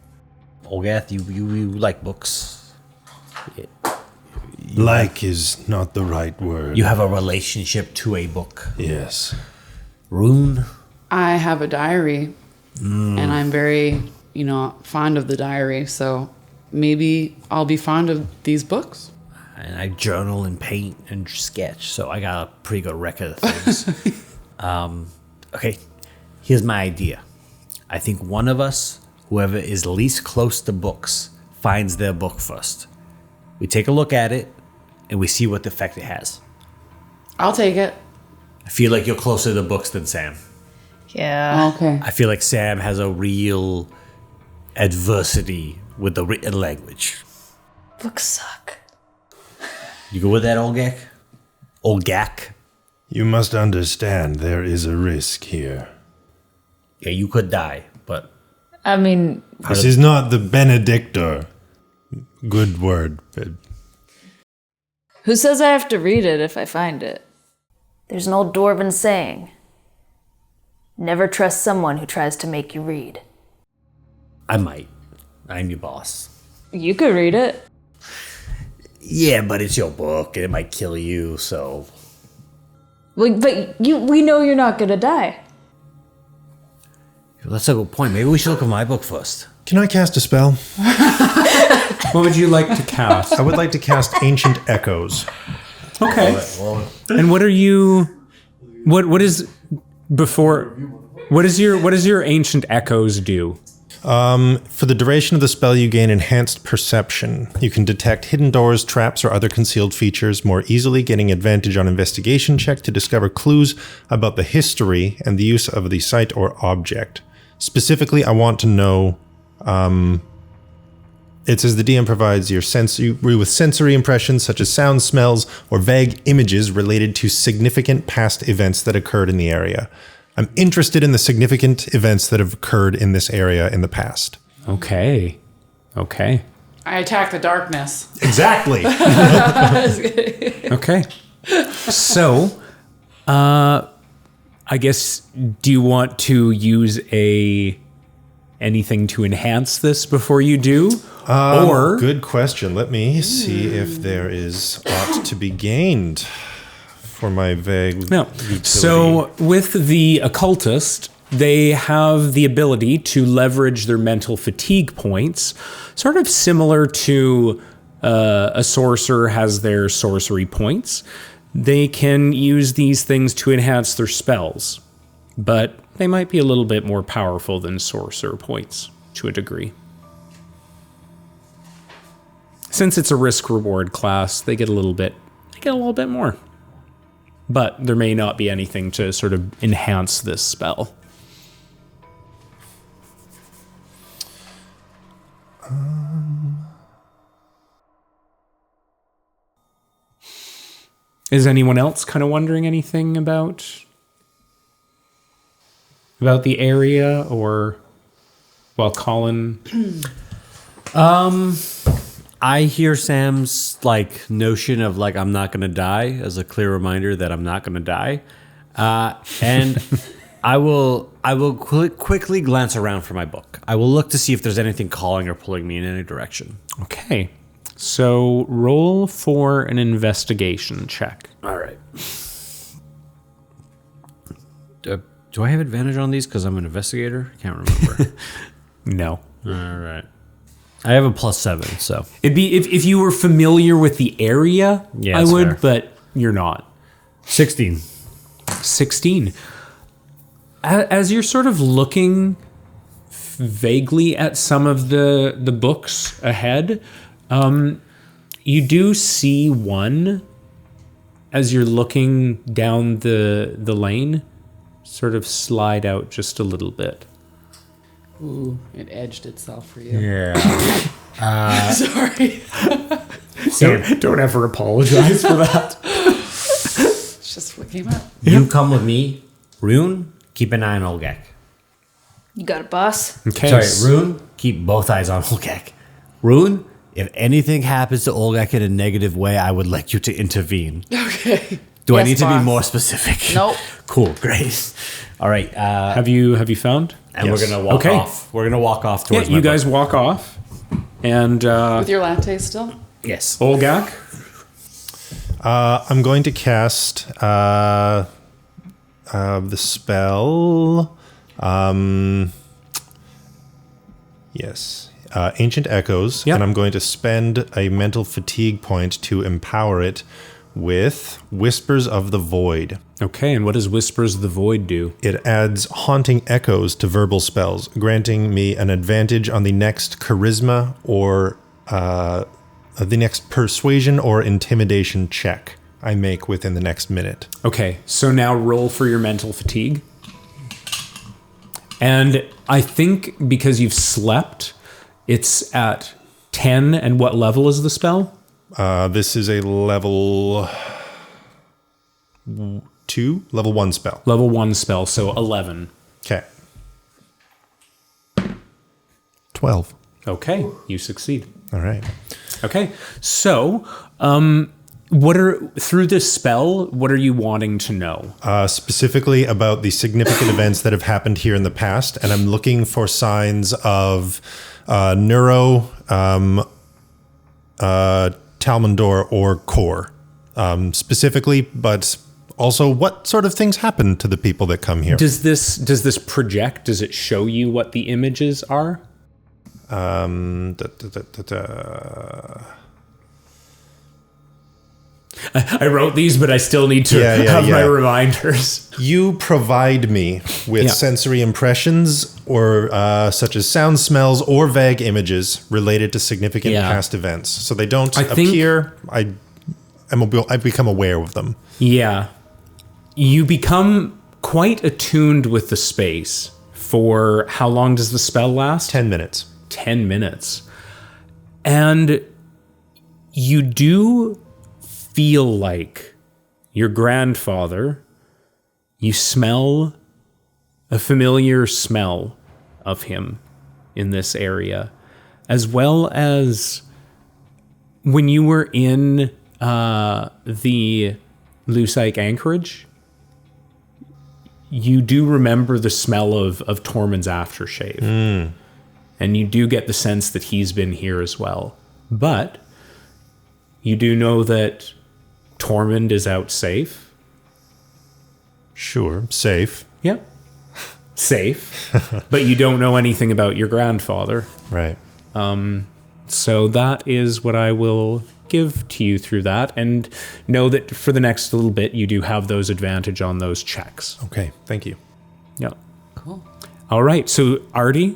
Olgak, you like books. Like is not the right word. You have a relationship to a book. Yes. Rune? I have a diary, and I'm very, fond of the diary. So maybe I'll be fond of these books. And I journal and paint and sketch, so I got a pretty good record of things. Okay, here's my idea. I think one of us, whoever is least close to books, finds their book first. We take a look at it, and we see what effect it has. I'll take it. I feel like you're closer to books than Sam. Yeah. Okay. I feel like Sam has a real adversity with the written language. Books suck. You go with that, Olgak? Olgak? You must understand there is a risk here. Yeah, you could die, but... I mean, This is not the Benedictor. Good word. who says I have to read it if I find it? There's an old dwarven saying. Never trust someone who tries to make you read. I might. I'm your boss. You could read it. Yeah, but it's your book, and it might kill you, so... Well, but we know you're not gonna die. That's a good point. Maybe we should look at my book first. Can I cast a spell? What would you like to cast? I would like to cast Ancient Echoes. Okay. And what are you... What is... Before... What does your Ancient Echoes do? For the duration of the spell, you gain enhanced perception. You can detect hidden doors, traps, or other concealed features more easily, getting advantage on investigation check to discover clues about the history and the use of the site or object. Specifically, I want to know... it says the DM provides you with sensory impressions such as sounds, smells, or vague images related to significant past events that occurred in the area. I'm interested in the significant events that have occurred in this area in the past. Okay. I attack the darkness. Exactly. Okay. So, I guess, do you want to use anything to enhance this before you do? Or Good question. Let me see if there is aught to be gained for my vague no. utility. So with the occultist, they have the ability to leverage their mental fatigue points, sort of similar to a sorcerer has their sorcery points. They can use these things to enhance their spells, but they might be a little bit more powerful than sorcerer points to a degree. Since it's a risk-reward class, they get a little bit more. But there may not be anything to sort of enhance this spell. Is anyone else kind of wondering anything about the area, or while Colin? I hear Sam's notion of I'm not gonna die as a clear reminder that I'm not gonna die, and I will quickly glance around for my book. I will look to see if there's anything calling or pulling me in any direction. Okay, so roll for an investigation check. All right. Do I have advantage on these because I'm an investigator? I can't remember. No. All right. I have a +7, so It'd be if you were familiar with the area, Yeah, I that's would, fair. but you're not. 16. 16. As you're sort of looking vaguely at some of the books ahead, you do see one as you're looking down the lane, sort of slide out just a little bit. Ooh, it edged itself for you. Yeah. Sorry. Don't ever apologize for that. It's just what came out. You come with me. Rune, keep an eye on Olgak. You got it, boss. Okay. Sorry, Rune, keep both eyes on Olgak. Rune, if anything happens to Olgak in a negative way, I would like you to intervene. Okay. Do I Yes, need to be boss. more specific? Nope. Cool, great. All right, Have you found? and Yes. we're gonna walk Okay. off. We're gonna walk off Yeah, towards my you guys book. walk off, and With your latte still? Yes. Olgak. I'm going to cast the spell. Yes. Ancient Echoes. Yep. And I'm going to spend a mental fatigue point to empower it with Whispers of the Void. Okay, and what does Whispers of the Void do? It adds haunting echoes to verbal spells, granting me an advantage on the next charisma or the next persuasion or intimidation check I make within the next minute. Okay, so now roll for your mental fatigue. And I think because you've slept, it's at 10. And what level is the spell? This is a level 2, level 1 spell. Level 1 spell, so 11. Okay. 12. Okay, you succeed. All right. Okay, so through this spell, what are you wanting to know? Specifically about the significant events that have happened here in the past, and I'm looking for signs of neuro, Talmundor, or core, specifically, but also what sort of things happen to the people that come here. Does this project? Does it show you what the images are? I wrote these, but I still need to have my reminders. You provide me with sensory impressions, or such as sound, smells, or vague images related to significant past events. So they don't appear. I become aware of them. Yeah, you become quite attuned with the space. For how long does the spell last? 10 minutes. 10 minutes, and you do feel like your grandfather. You smell a familiar smell of him in this area, as well as when you were in the Lusite Anchorage. You do remember the smell of Tormund's aftershave. And you do get the sense that he's been here as well. But you do know that Tormund is out safe. Sure, safe. Yep. Safe. But you don't know anything about your grandfather. Right. So that is what I will give to you through that. And know that for the next little bit, you do have those advantage on those checks. Okay, thank you. Yep. Cool. All right. So, Ardy,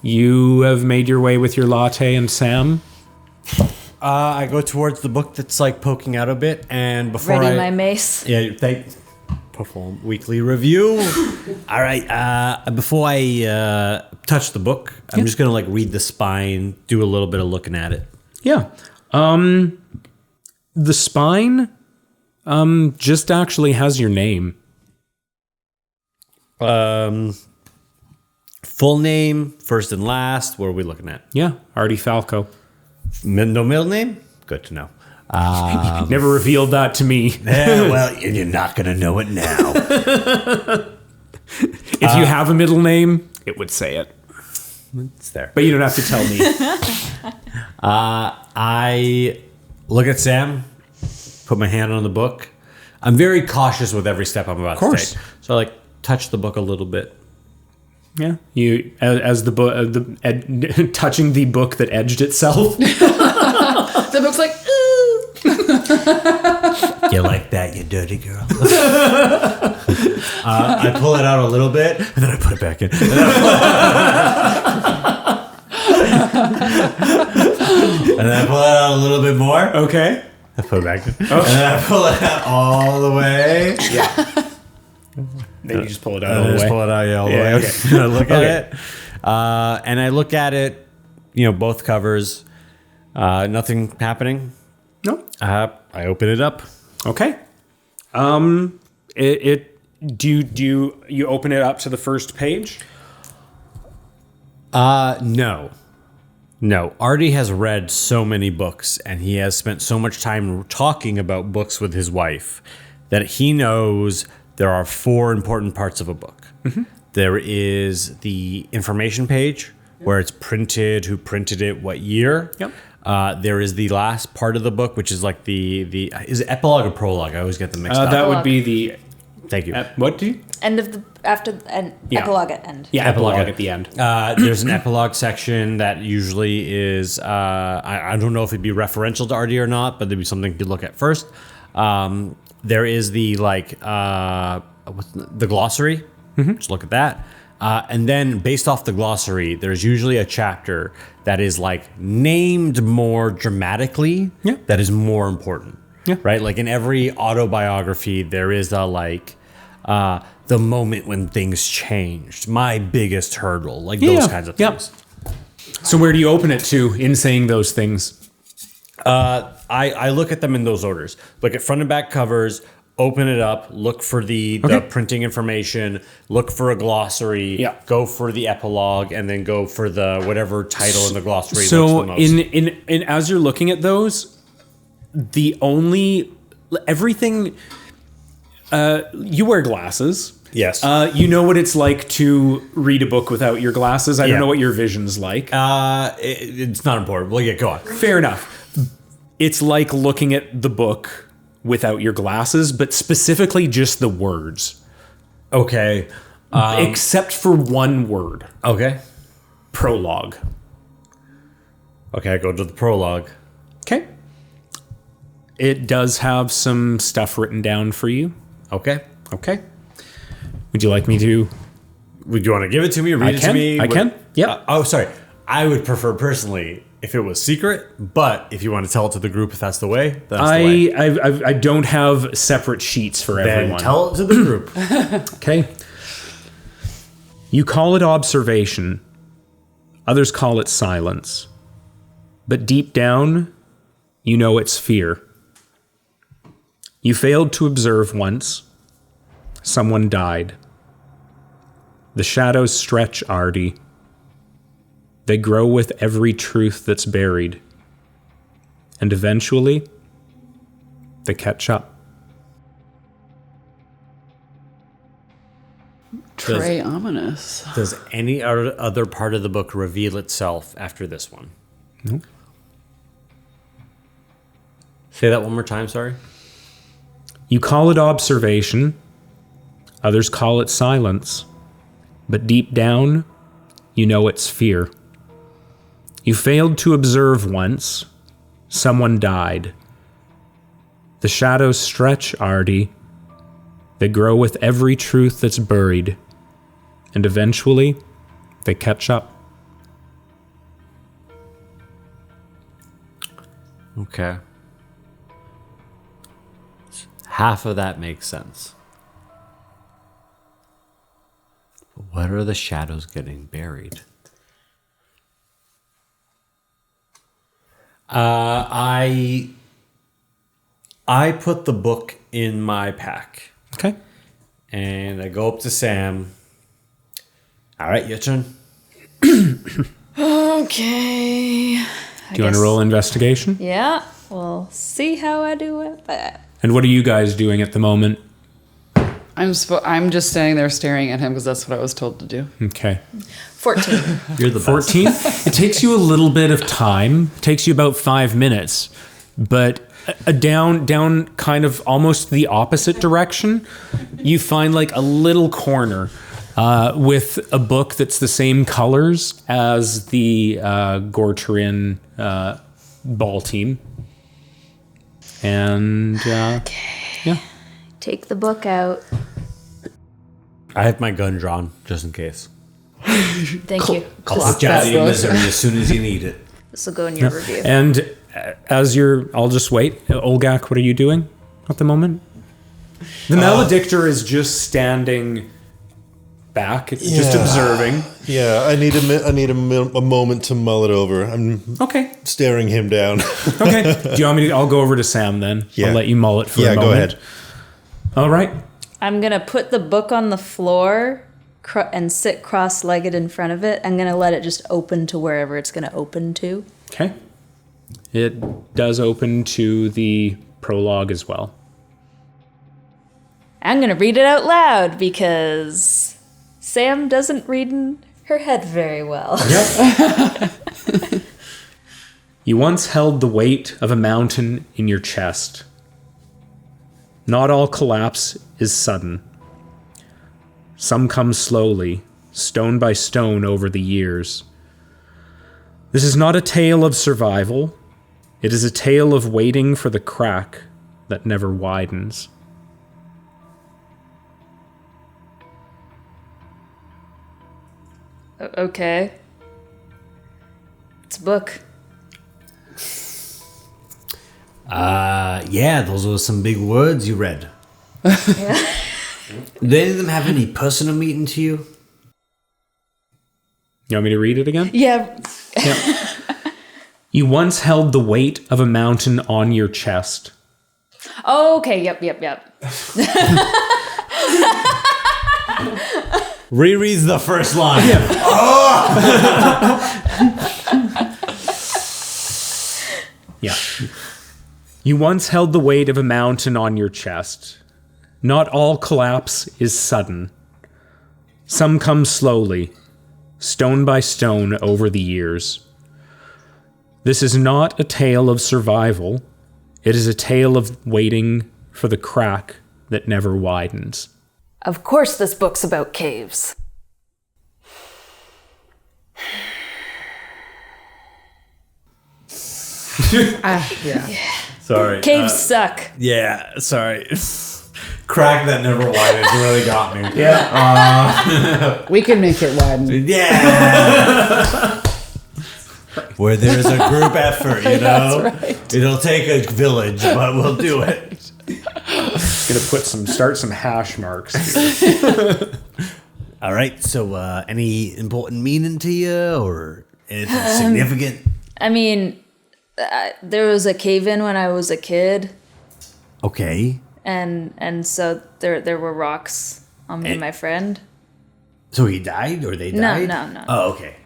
you have made your way with your latte and Sam. I go towards the book that's like poking out a bit, and before Ready my mace. perform weekly review. All right. Before I touch the book, I'm just gonna like read the spine, do a little bit of looking at it. Yeah. The spine just actually has your name. Full name, first and last. What are we looking at? Yeah, Ardy Falco. No middle name. Good to know. Never revealed that to me. Yeah, well, you're not gonna know it now. If you have a middle name, it would say it. It's there. But you don't have to tell me. I look at Sam, put my hand on the book. I'm very cautious with every step I'm about to take. So I like touch the book a little bit. Yeah, you as the book, touching the book that edged itself. The book's like, ooh. You like that, you dirty girl? I pull it out a little bit, and then I put it back in. And then I pull it out a little bit more. Okay. And put it back. And then I pull it out all the way. Then you just pull it And out all I the just way. pull it out all the way. Okay. I look at it. And I look at it, both covers. Nothing happening. No. I open it up. Okay. Do you open it up to the first page? No. Ardy has read so many books, and he has spent so much time talking about books with his wife that he knows there are 4 important parts of a book. Mm-hmm. There is the information page, where it's printed, who printed it, what year. Yep. There is the last part of the book, which is like the is it epilogue or prologue? I always get them mixed up. That would be the. Thank you. What do you? End of the Yeah. epilogue at end. Yeah, epilogue at the end. There's an epilogue section that usually is, I don't know if it'd be referential to Ardy or not, but there'd be something to look at first. There is the the glossary. Mm-hmm. Just look at that. And then based off the glossary, there's usually a chapter that is named more dramatically. Yeah. That is more important. Yeah. Right? Like in every autobiography, there is the moment when things changed, my biggest hurdle, those kinds of things. So where do you open it to in saying those things? I look at them in those orders. Look at front and back covers, open it up, look for the printing information, look for a glossary, go for the epilogue, and then go for the whatever title in the glossary looks the most. in as you're looking at those, everything you wear glasses. Yes. You know what it's like to read a book without your glasses. I don't know what your vision's like. It's not important. Well, go on. Fair enough. It's like looking at the book without your glasses, but specifically just the words. Okay. Except for one word. Okay. Prologue. Okay, I go to the prologue. Okay. It does have some stuff written down for you. Okay. Okay. Would you like me to? Would you want to give it to me or read it to me? I can. Yeah. Sorry. I would prefer personally if it was secret, but if you want to tell it to the group, if that's the way, that's the way. I don't have separate sheets for Then everyone. tell it to the group. Okay. You call it observation. Others call it silence. But deep down, you know it's fear. You failed to observe once. Someone died. The shadows stretch, Ardy. They grow with every truth that's buried. And eventually, they catch up. Very ominous. Does any other part of the book reveal itself after this one? No. Say that one more time, sorry. You call it observation. Others call it silence. But deep down, you know it's fear. You failed to observe once. Someone died. The shadows stretch, Ardy. They grow with every truth that's buried. And eventually, they catch up. Okay. Half of that makes sense. But what are the shadows getting buried? I put the book in my pack. Okay. And I go up to Sam. All right, your turn. Okay. Do you want to roll investigation? Yeah, we'll see how I do with that. And what are you guys doing at the moment? I'm just standing there staring at him because that's what I was told to do. Okay. 14. You're the best. 14? It takes you a little bit of time. It takes you about 5 minutes. But down kind of almost the opposite direction, you find like a little corner with a book that's the same colors as the Gortarin ball team. And yeah. Take the book out. I have my gun drawn, just in case. Thank you. I'll put you out of your misery as soon as you need it. This will go in your review. And I'll just wait. Olgak, what are you doing at the moment? The Maladictor is just standing back, just observing. Yeah, I need a moment to mull it over. I'm staring him down. Okay. Do you want me to? I'll go over to Sam then. Yeah. I'll let you mull it for a moment. Go ahead. All right. I'm going to put the book on the floor and sit cross-legged in front of it. I'm going to let it just open to wherever it's going to open to. Okay. It does open to the prologue as well. I'm going to read it out loud because Sam doesn't read in her head very well. Yep. You once held the weight of a mountain in your chest. Not all collapse is sudden. Some come slowly, stone by stone over the years. This is not a tale of survival. It is a tale of waiting for the crack that never widens. Okay. It's a book. Yeah, those were some big words you read. Yeah. Did any of them have any personal meaning to you? You want me to read it again? Yeah. Yep. You once held the weight of a mountain on your chest. Oh, okay. Yep. Rereads the first line. Yeah. You once held the weight of a mountain on your chest. Not all collapse is sudden. Some come slowly, stone by stone over the years. This is not a tale of survival. It is a tale of waiting for the crack that never widens. Of course this book's about caves. Yeah. Sorry. Caves suck. Yeah, sorry. Crack that never widened really got me. Yeah. We can make it widen. Yeah. Where there's a group effort, you know? That's right. It'll take a village, but we'll do it. Gonna start some hash marks. All right, so any important meaning to you or anything significant? I mean, there was a cave-in when I was a kid, Okay. and so there were rocks on me and my friend, So he died or they died? No. Oh, okay.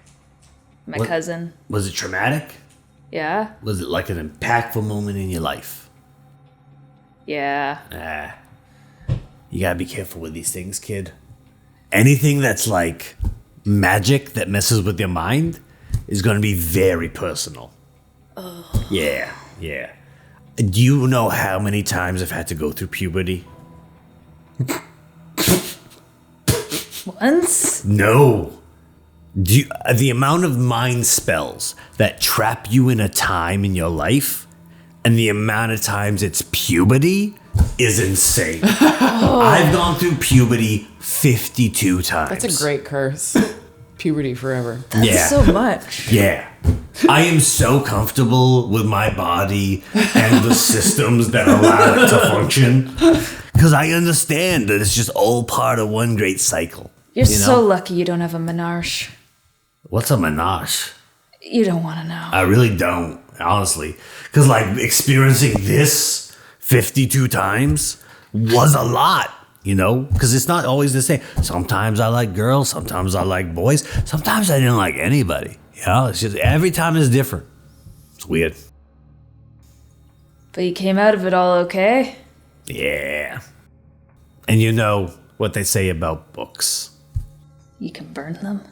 my What? cousin. Was it traumatic? Yeah, Was it like an impactful moment in your life? yeah. You gotta be careful with these things, kid. Anything that's like magic that messes with your mind is gonna be very personal. Oh. Yeah. Do you know how many times I've had to go through puberty? Once? No. The amount of mind spells that trap you in a time in your life and the amount of times it's puberty is insane. I've gone through puberty 52 times. That's a great curse. Puberty forever. Yeah. So much. Yeah. I am so comfortable with my body and the systems that allow it to function because I understand that it's just all part of one great cycle. You're you know? so lucky you don't have a menage. What's a menage? You don't want to know. I really don't, honestly. Because, like, experiencing this 52 times was a lot, you know? Because it's not always the same. Sometimes I like girls. Sometimes I like boys. Sometimes I didn't like anybody. You know? It's just every time is different. It's weird. But you came out of it all okay? Yeah. And you know what they say about books. You can burn them.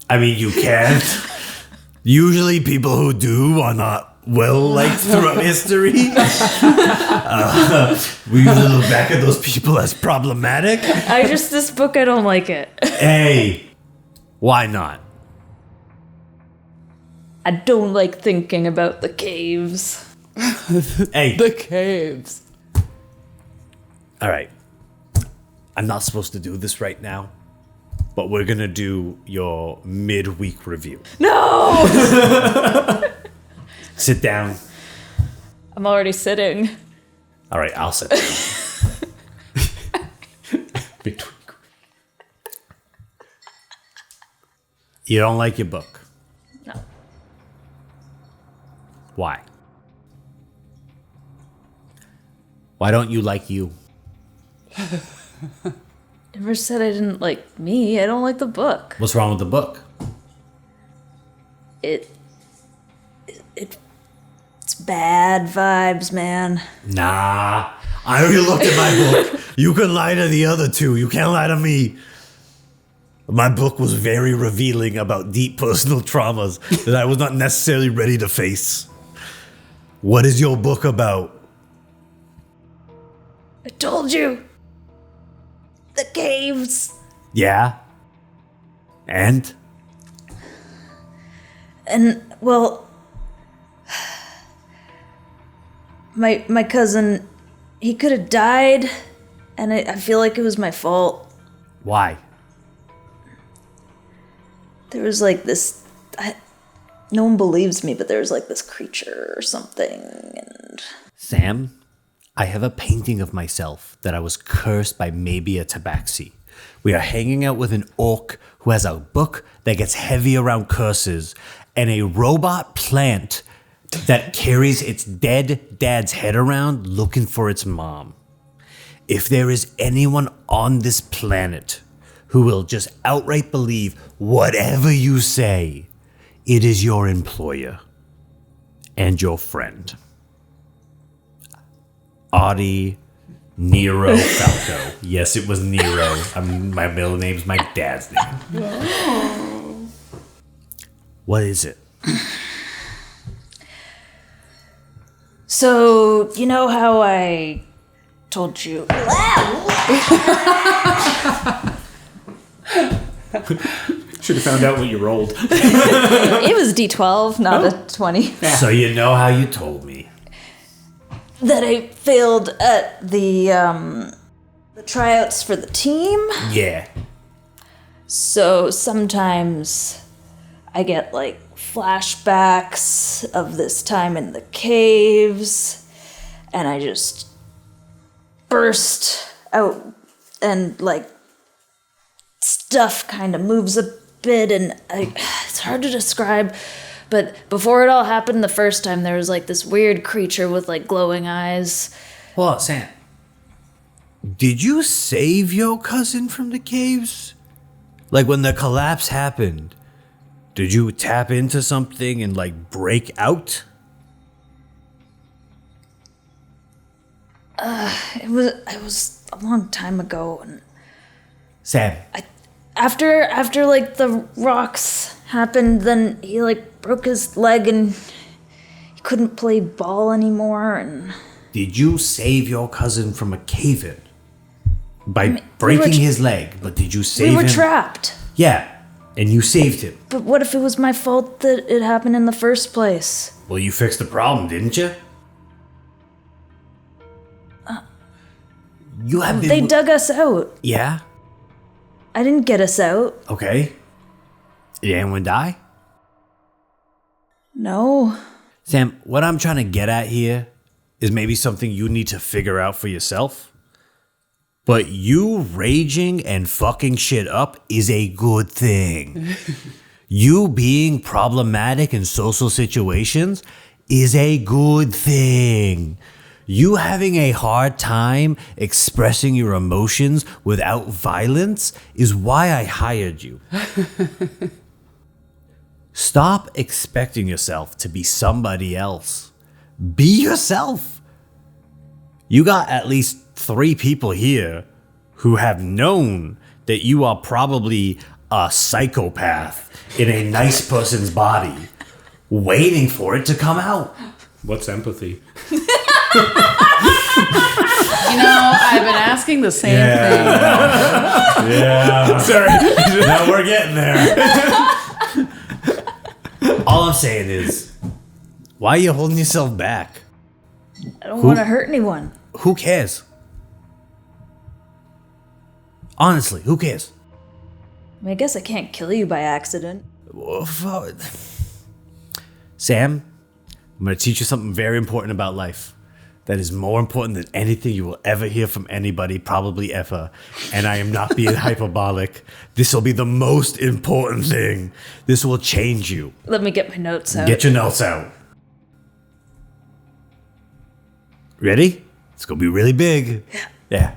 I mean, you can't. Usually people who do are not well liked throughout history. We usually look back at those people as problematic. This book, I don't like it. Hey, why not? I don't like thinking about the caves. Hey, The caves. all right. I'm not supposed to do this right now, but we're gonna do your midweek review. No! Sit down. I'm already sitting. All right, I'll sit down. Midweek. You don't like your book. No. Why? Why don't you like you? Never said I didn't like me. I don't like the book. What's wrong with the book? It's bad vibes, man. Nah. I already looked at my book. You can lie to the other two. You can't lie to me. My book was very revealing about deep personal traumas that I was not necessarily ready to face. What is your book about? I told you. The caves. Yeah? And? And, well, my cousin, he could have died, and I feel like it was my fault. Why? There was like this, no one believes me, but there was like this creature or something, and... Sam, I have a painting of myself that I was cursed by maybe a tabaxi. We are hanging out with an orc who has a book that gets heavy around curses and a robot plant that carries its dead dad's head around looking for its mom. If there is anyone on this planet who will just outright believe whatever you say, it is your employer and your friend. Ardy Nero Falco. Yes, it was Nero. My middle name's my dad's name. What is it? So, you know how I told you... Should have found out what you rolled. It was D12, not a 20. So you know how you told me. That I failed at the tryouts for the team. Yeah. So sometimes I get like flashbacks of this time in the caves, and I just burst out, and like stuff kind of moves a bit, and it's hard to describe. But before it all happened the first time, there was like this weird creature with like glowing eyes. Hold on, Sam. Did you save your cousin from the caves? Like when the collapse happened, did you tap into something and like break out? It was a long time ago, and Sam. after like the rocks happened, then he like broke his leg and he couldn't play ball anymore. And Did you save your cousin from a cave-in? By breaking his leg, but did you save him? we were trapped. Yeah, and you saved him. But what if it was my fault that it happened in the first place? Well, you fixed the problem, didn't you? You have been... They dug us out. Yeah? I didn't get us out. Okay. Did anyone die? No. Sam, what I'm trying to get at here is maybe something you need to figure out for yourself. But you raging and fucking shit up is a good thing. You being problematic in social situations is a good thing. You having a hard time expressing your emotions without violence is why I hired you. Stop expecting yourself to be somebody else. Be yourself. You got at least 3 people here who have known that you are probably a psychopath in a nice person's body, waiting for it to come out. What's empathy? You know, I've been asking the same thing. Yeah. Sorry. Now we're getting there. All I'm saying is, why are you holding yourself back? I don't want to hurt anyone. Who cares? Honestly, who cares? I guess I can't kill you by accident. Sam, I'm going to teach you something very important about life. That is more important than anything you will ever hear from anybody, probably ever. And I am not being hyperbolic. This will be the most important thing. This will change you. Let me get my notes out. Get your notes out. Ready? It's going to be really big. Yeah.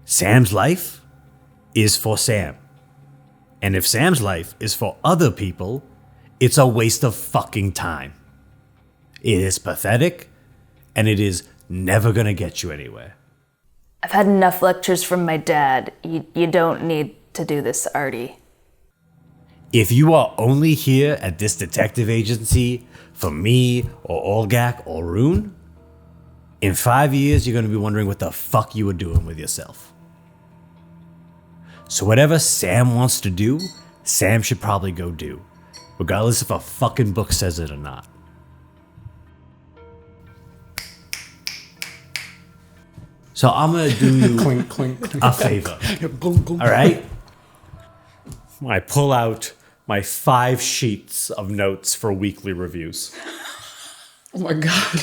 Sam's life is for Sam. And if Sam's life is for other people, it's a waste of fucking time. It is pathetic. And it is never gonna get you anywhere. I've had enough lectures from my dad. You don't need to do this, Ardy. If you are only here at this detective agency for me or Olgak or Rune, in 5 years you're gonna be wondering what the fuck you were doing with yourself. So whatever Sam wants to do, Sam should probably go do, regardless if a fucking book says it or not. So I'm gonna do you Clink, clink, clink. a favor. All right? I pull out my 5 sheets of notes for weekly reviews. Oh my god.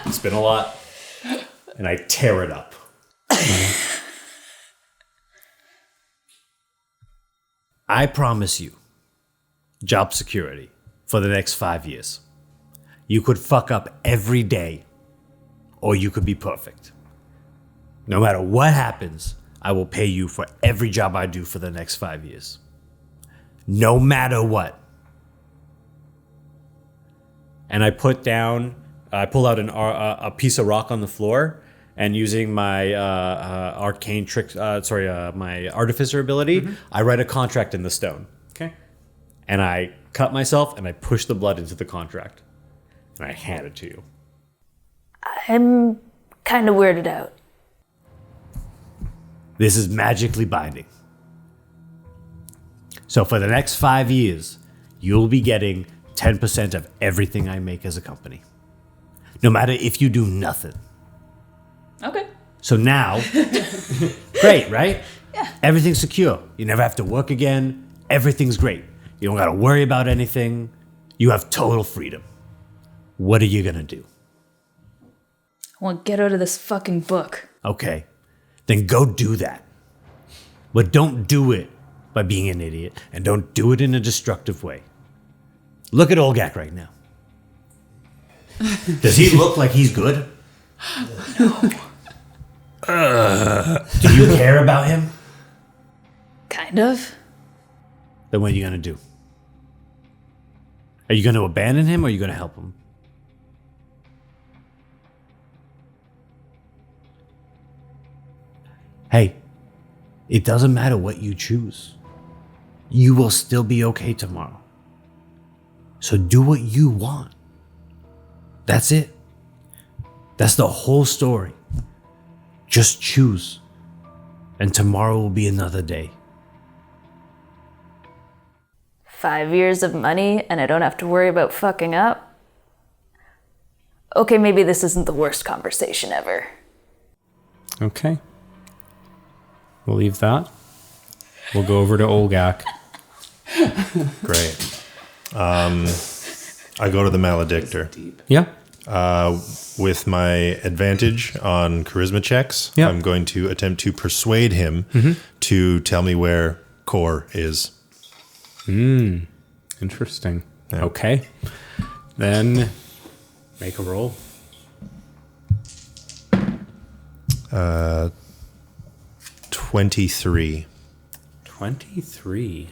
It's been a lot. And I tear it up. I promise you job security for the next 5 years. You could fuck up every day, or you could be perfect. No matter what happens, I will pay you for every job I do for the next 5 years. No matter what. And I pull out a piece of rock on the floor, and using my arcane trick, my artificer ability, I write a contract in the stone. Okay. And I cut myself and I push the blood into the contract. And I hand it to you. I'm kind of weirded out. This is magically binding. So for the next 5 years, you'll be getting 10% of everything I make as a company. No matter if you do nothing. Okay. So now, great, right? Yeah. Everything's secure. You never have to work again. Everything's great. You don't got to worry about anything. You have total freedom. What are you going to do? I want to get out of this fucking book. Okay, then go do that. But don't do it by being an idiot, and don't do it in a destructive way. Look at Olgak right now. Does he look like he's good? No. Do you care about him? Kind of. Then what are you going to do? Are you going to abandon him, or are you going to help him? Hey, it doesn't matter what you choose. You will still be okay tomorrow. So do what you want. That's it. That's the whole story. Just choose. And tomorrow will be another day. 5 years of money and I don't have to worry about fucking up? Okay, maybe this isn't the worst conversation ever. Okay. We'll leave that. We'll go over to Olgak. Great. I go to the Maladictor. Yeah. With my advantage on charisma checks, Yeah. I'm going to attempt to persuade him to tell me where Core is. Interesting. Yeah. Okay. Then make a roll. 23. 23.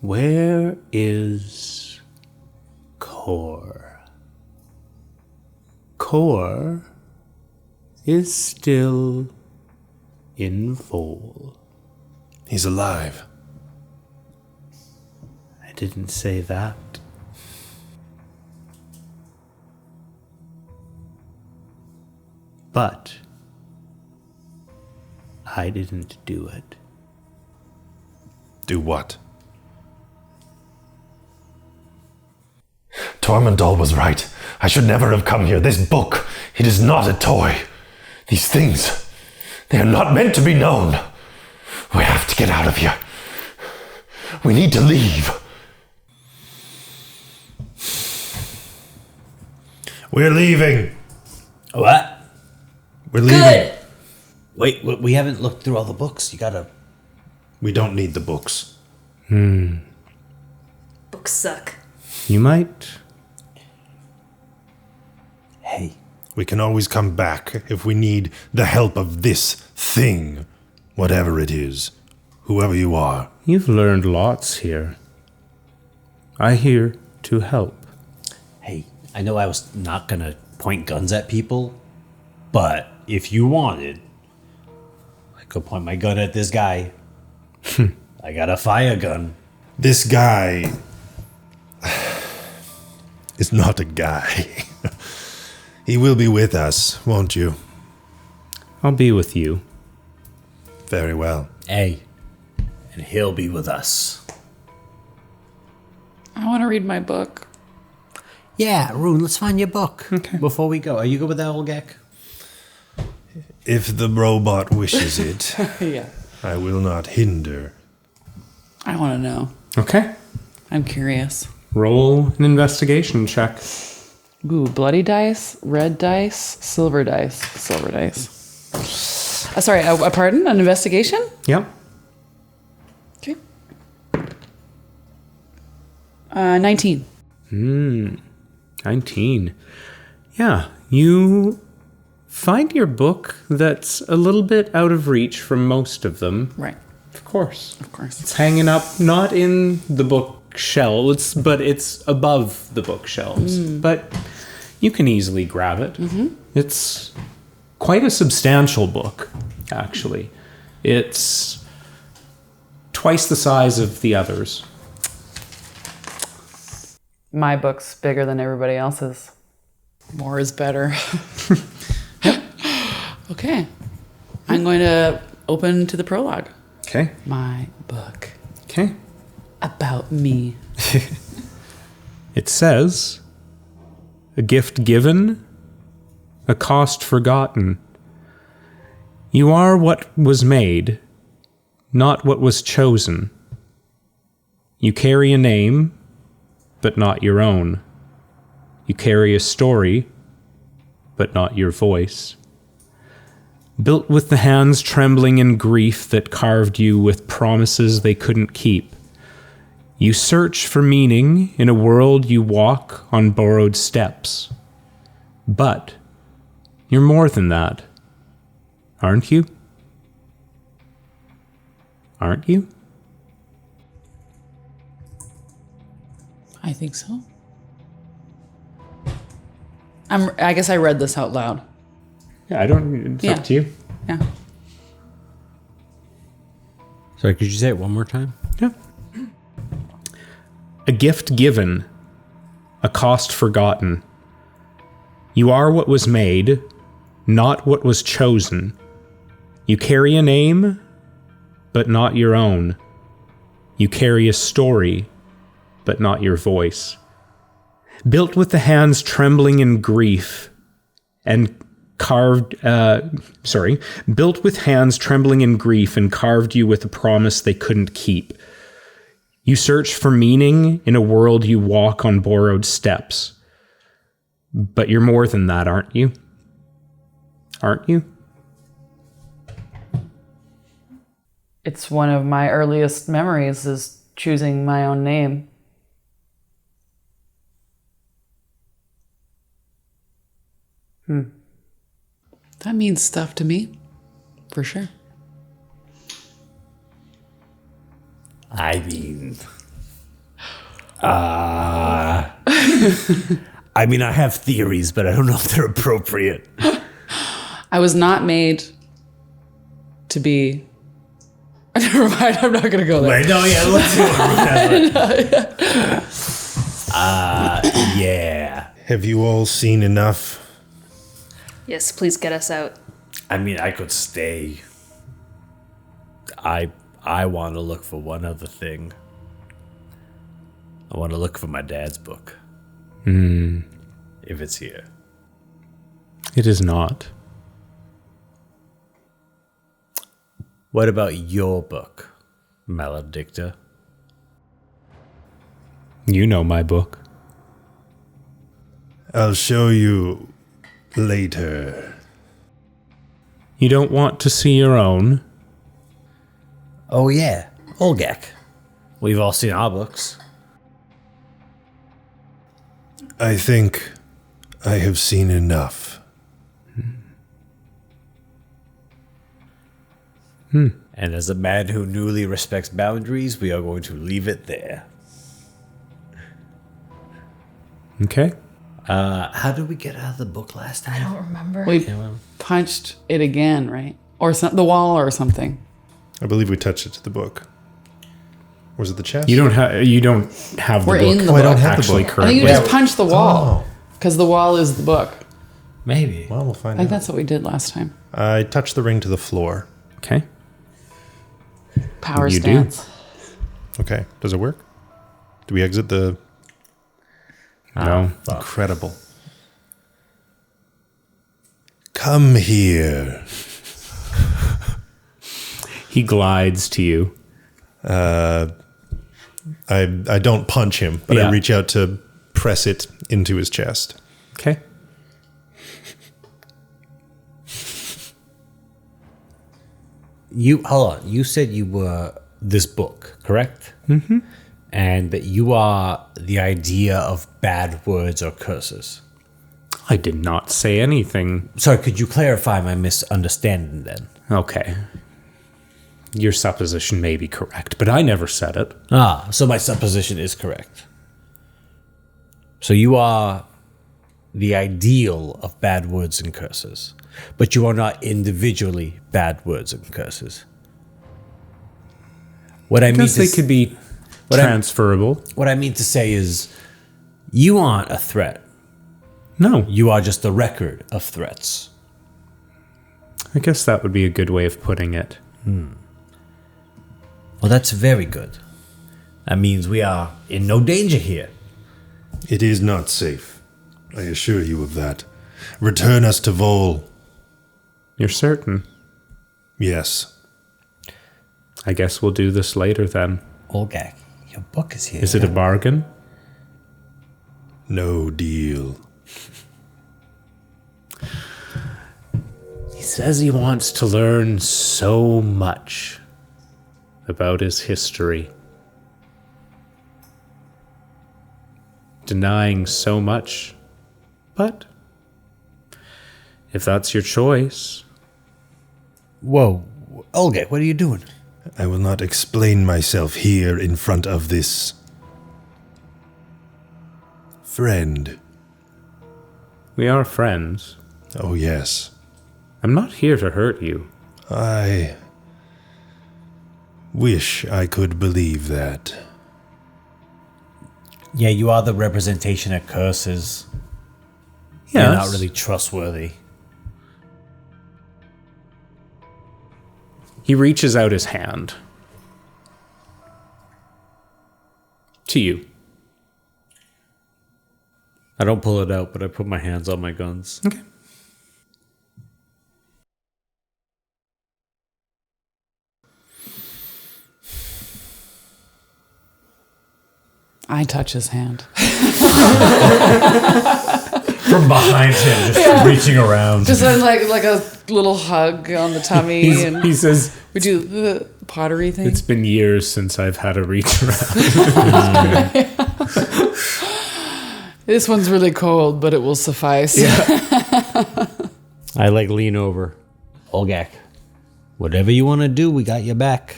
Where is Core? Core is still in Vol. He's alive. I didn't say that. But I didn't do it. Do what? Tormund was right. I should never have come here. This book, it is not a toy. These things, they are not meant to be known. We have to get out of here. We need to leave. We're leaving. What? We're leaving. Good. Wait, we haven't looked through all the books. You gotta... We don't need the books. Books suck. You might. Hey, We can always come back if we need the help of this thing, whatever it is, whoever you are. You've learned lots here. I here to help. hey, I know I was not gonna point guns at people, but if you wanted, I could point my gun at this guy. I got a fire gun. This guy is not a guy. He will be with us, won't you? I'll be with you. Very well. Hey, and he'll be with us. I want to read my book. Yeah, Rune, let's find your book. Okay. Before we go, are you good with that, Olgak? If the robot wishes it, Yeah. I will not hinder. I want to know. Okay. I'm curious. Roll an investigation check. Ooh, bloody dice, red dice, silver dice, silver dice. Sorry, a pardon? An investigation? Yep. Okay. 19. 19. Yeah, you find your book that's a little bit out of reach from most of them. Right. Of course. Of course. It's hanging up not in the bookshelves, but it's above the bookshelves. But you can easily grab it. It's quite a substantial book, actually. It's twice the size of the others. My book's bigger than everybody else's. More is better. Okay. I'm going to open to the prologue. Okay. My book Okay. about me. It says, a gift given, a cost forgotten. You are what was made, not what was chosen. You carry a name, but not your own. You carry a story, but not your voice. Built with the hands trembling in grief that carved you with promises they couldn't keep. You search for meaning in a world you walk on borrowed steps. But you're more than that, aren't you? Aren't you? I think so. I guess I read this out loud. Yeah, it's Yeah. up to you. Yeah. Sorry, could you say it one more time? Yeah. A gift given, a cost forgotten. You are what was made, not what was chosen. You carry a name, but not your own. You carry a story, but not your voice. Built with the hands trembling in grief and built with hands trembling in grief and carved you with a promise they couldn't keep. You search for meaning in a world you walk on borrowed steps. But you're more than that, aren't you? Aren't you? It's one of my earliest memories is choosing my own name. That means stuff to me. For sure. I mean, I have theories, but I don't know if they're appropriate. I was not made to be. Never mind. I'm not going to go there. Wait, no, yeah, let's see what Rune has. Yeah. Have you all seen enough? Yes, please get us out. I mean, I could stay. I want to look for one other thing. I want to look for my dad's book. if it's here. It is not. What about your book, Maladictor? You know my book. I'll show you later. You don't want to see your own? Oh yeah, Olgak. We've all seen our books. I think I have seen enough. And as a man who newly respects boundaries, we are going to leave it there. Okay. How did we get out of the book last time? I don't remember. We punched it again, right? Or the wall or something. I believe we touched it to the book. Was it the chest? You don't have the We're book. in the I don't book. have the Actually, book. I currently. think you just punched the wall. Because the wall is the book. Maybe. Well, we'll I find think out. that's what we did last time. I touched the ring to the floor. Okay. Power You do. stance. Okay. Does it work? Do we exit the... No. Incredible. Come here. He glides to you. I don't punch him, but Yeah. I reach out to press it into his chest. Okay. Hold on. You said you were this book, correct? Mm-hmm. And that you are the idea of bad words or curses. I did not say anything. Sorry, could you clarify my misunderstanding then? Okay. Your supposition may be correct, but I never said it. So my supposition is correct. So you are the ideal of bad words and curses, but you are not individually bad words and curses. What I mean Guess to they could be transferable. what I mean to say is, you aren't a threat. No, You are just a record of threats. I guess that would be a good way of putting it. Well, that's very good. That means we are in no danger here. It is not safe. I assure you of that. Return us to Vol. You're certain? Yes. I guess we'll do this later then. Olgak, your book is here. Is it a bargain? No deal. He says he wants to learn so much about his history. Denying so much, but if that's your choice. Whoa, Olgak, what are you doing? I will not explain myself here in front of this friend. We are friends. Oh, yes. I'm not here to hurt you. I wish I could believe that. Yeah, you are the representation of curses. You're not really trustworthy. He reaches out his hand to you. I don't pull it out, but I put my hands on my guns. Okay. I touch his hand. From behind him, just reaching around. Just like a little hug on the tummy. And He says, we do the pottery thing. it's been years since I've had a reach around. This one's really cold, but it will suffice. I lean over. Olgak, whatever you want to do, we got your back.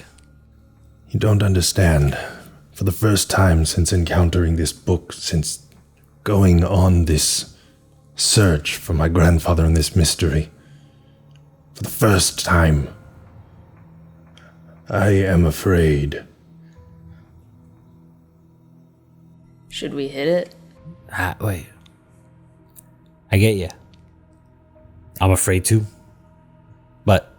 You don't understand. For the first time since encountering this book, since going on this search for my grandfather and this mystery, for the first time, I am afraid. Should we hit it? Wait. I get you. I'm afraid to. But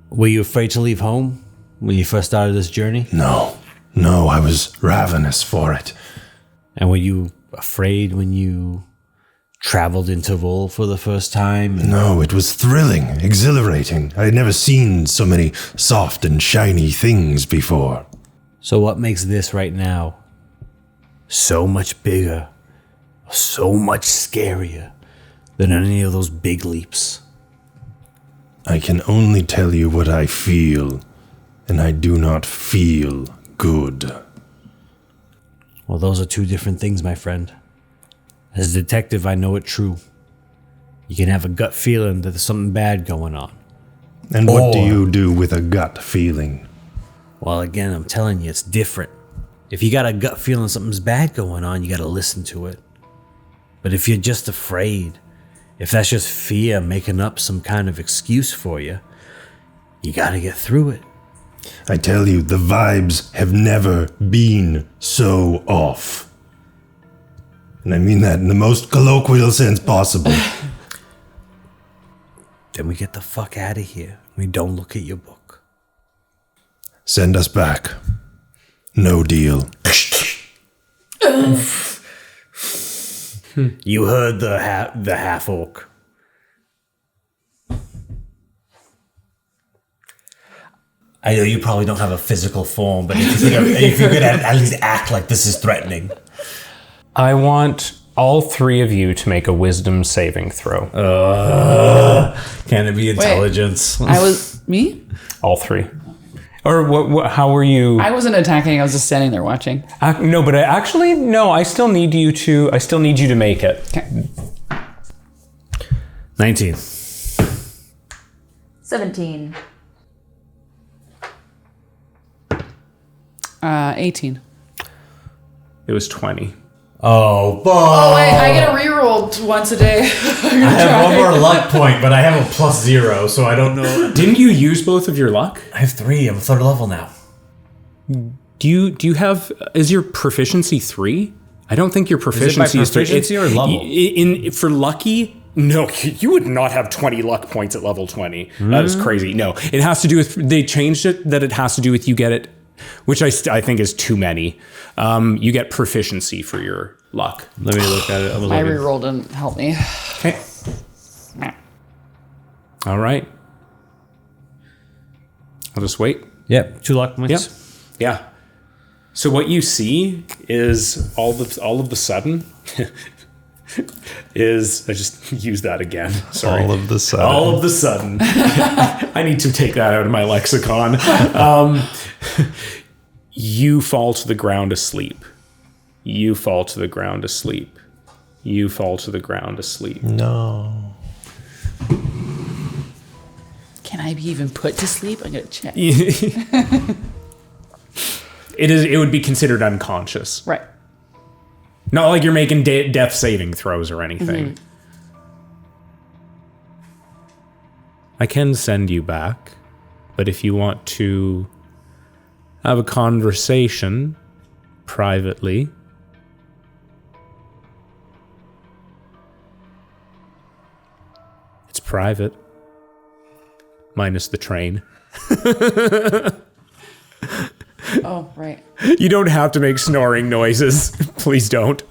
were you afraid to leave home when you first started this journey? No, I was ravenous for it. And were you afraid when you traveled into Vol for the first time? No, it was thrilling, exhilarating. I had never seen so many soft and shiny things before. So what makes this right now so much bigger, so much scarier than any of those big leaps? I can only tell you what I feel, and I do not feel good. Well, those are two different things, my friend. As a detective, I know it true. You can have a gut feeling that there's something bad going on. And what do you do with a gut feeling? Well, again, I'm telling you, it's different. If you got a gut feeling something's bad going on, you got to listen to it. But if you're just afraid, if that's just fear making up some kind of excuse for you, you got to get through it. I tell you, the vibes have never been so off. And I mean that in the most colloquial sense possible. Then we get the fuck out of here. We don't look at your book. Send us back. No deal. You heard the half orc. I know you probably don't have a physical form, but if you could at least act like this is threatening. I want all three of you to make a wisdom saving throw. Can it be intelligence? I was me. All three. Or what? How were you? I wasn't attacking. I was just standing there watching. No, but I still need you to. I still need you to make it. Okay. 19. 17. 18. It was 20. Oh, boy. Oh wait, I get a reroll once a day. I have one more luck point, but I have a +0, so I don't know. Didn't you use both of your luck? I have 3. I'm 3rd level now. Do you have? Is your proficiency 3? I don't think your proficiency is 3. proficiency or level? For lucky. No, you would not have 20 luck points at level 20. That is crazy. No, it has to do with, they changed it that it has to do with you get it, which I think is too many. You get proficiency for your luck. Let me look at it. My reroll didn't help me. Okay. All right. I'll just wait. Yep, 2 luck points. Yep. Yeah. So what you see is all of the sudden is, I just used that again. Sorry. All of the sudden. All of the sudden. I need to take that out of my lexicon. You fall to the ground asleep. You fall to the ground asleep. You fall to the ground asleep. No. Can I be even put to sleep? I'm gonna check. It would be considered unconscious. Right. Not like you're making death saving throws or anything. Mm-hmm. I can send you back, but if you want to have a conversation privately, it's private. Minus the train. Oh, right. You don't have to make snoring noises. Please don't.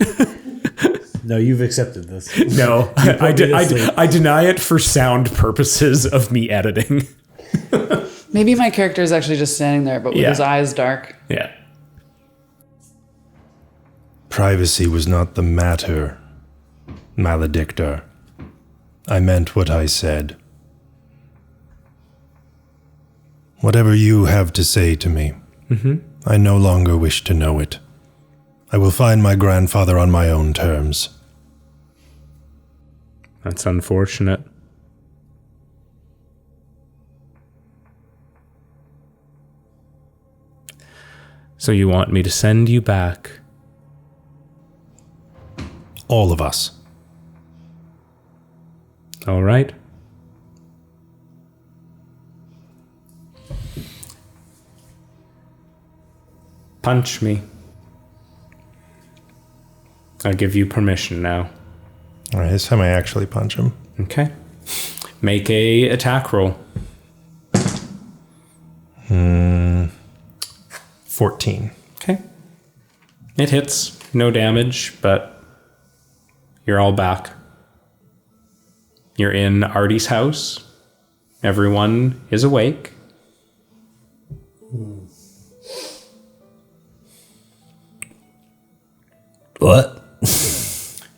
No, you've accepted this. No, I deny it for sound purposes of me editing. Maybe my character is actually just standing there, but with Yeah. his eyes dark. Yeah. Privacy was not the matter, Maladictor. I meant what I said. Whatever you have to say to me, I no longer wish to know it. I will find my grandfather on my own terms. That's unfortunate. So you want me to send you back? All of us. All right. Punch me. I'll give you permission now. All right, this time I actually punch him. Okay. Make a attack roll. 14. Okay. It hits. no damage, but you're all back. You're in Ardy's house. Everyone is awake. What?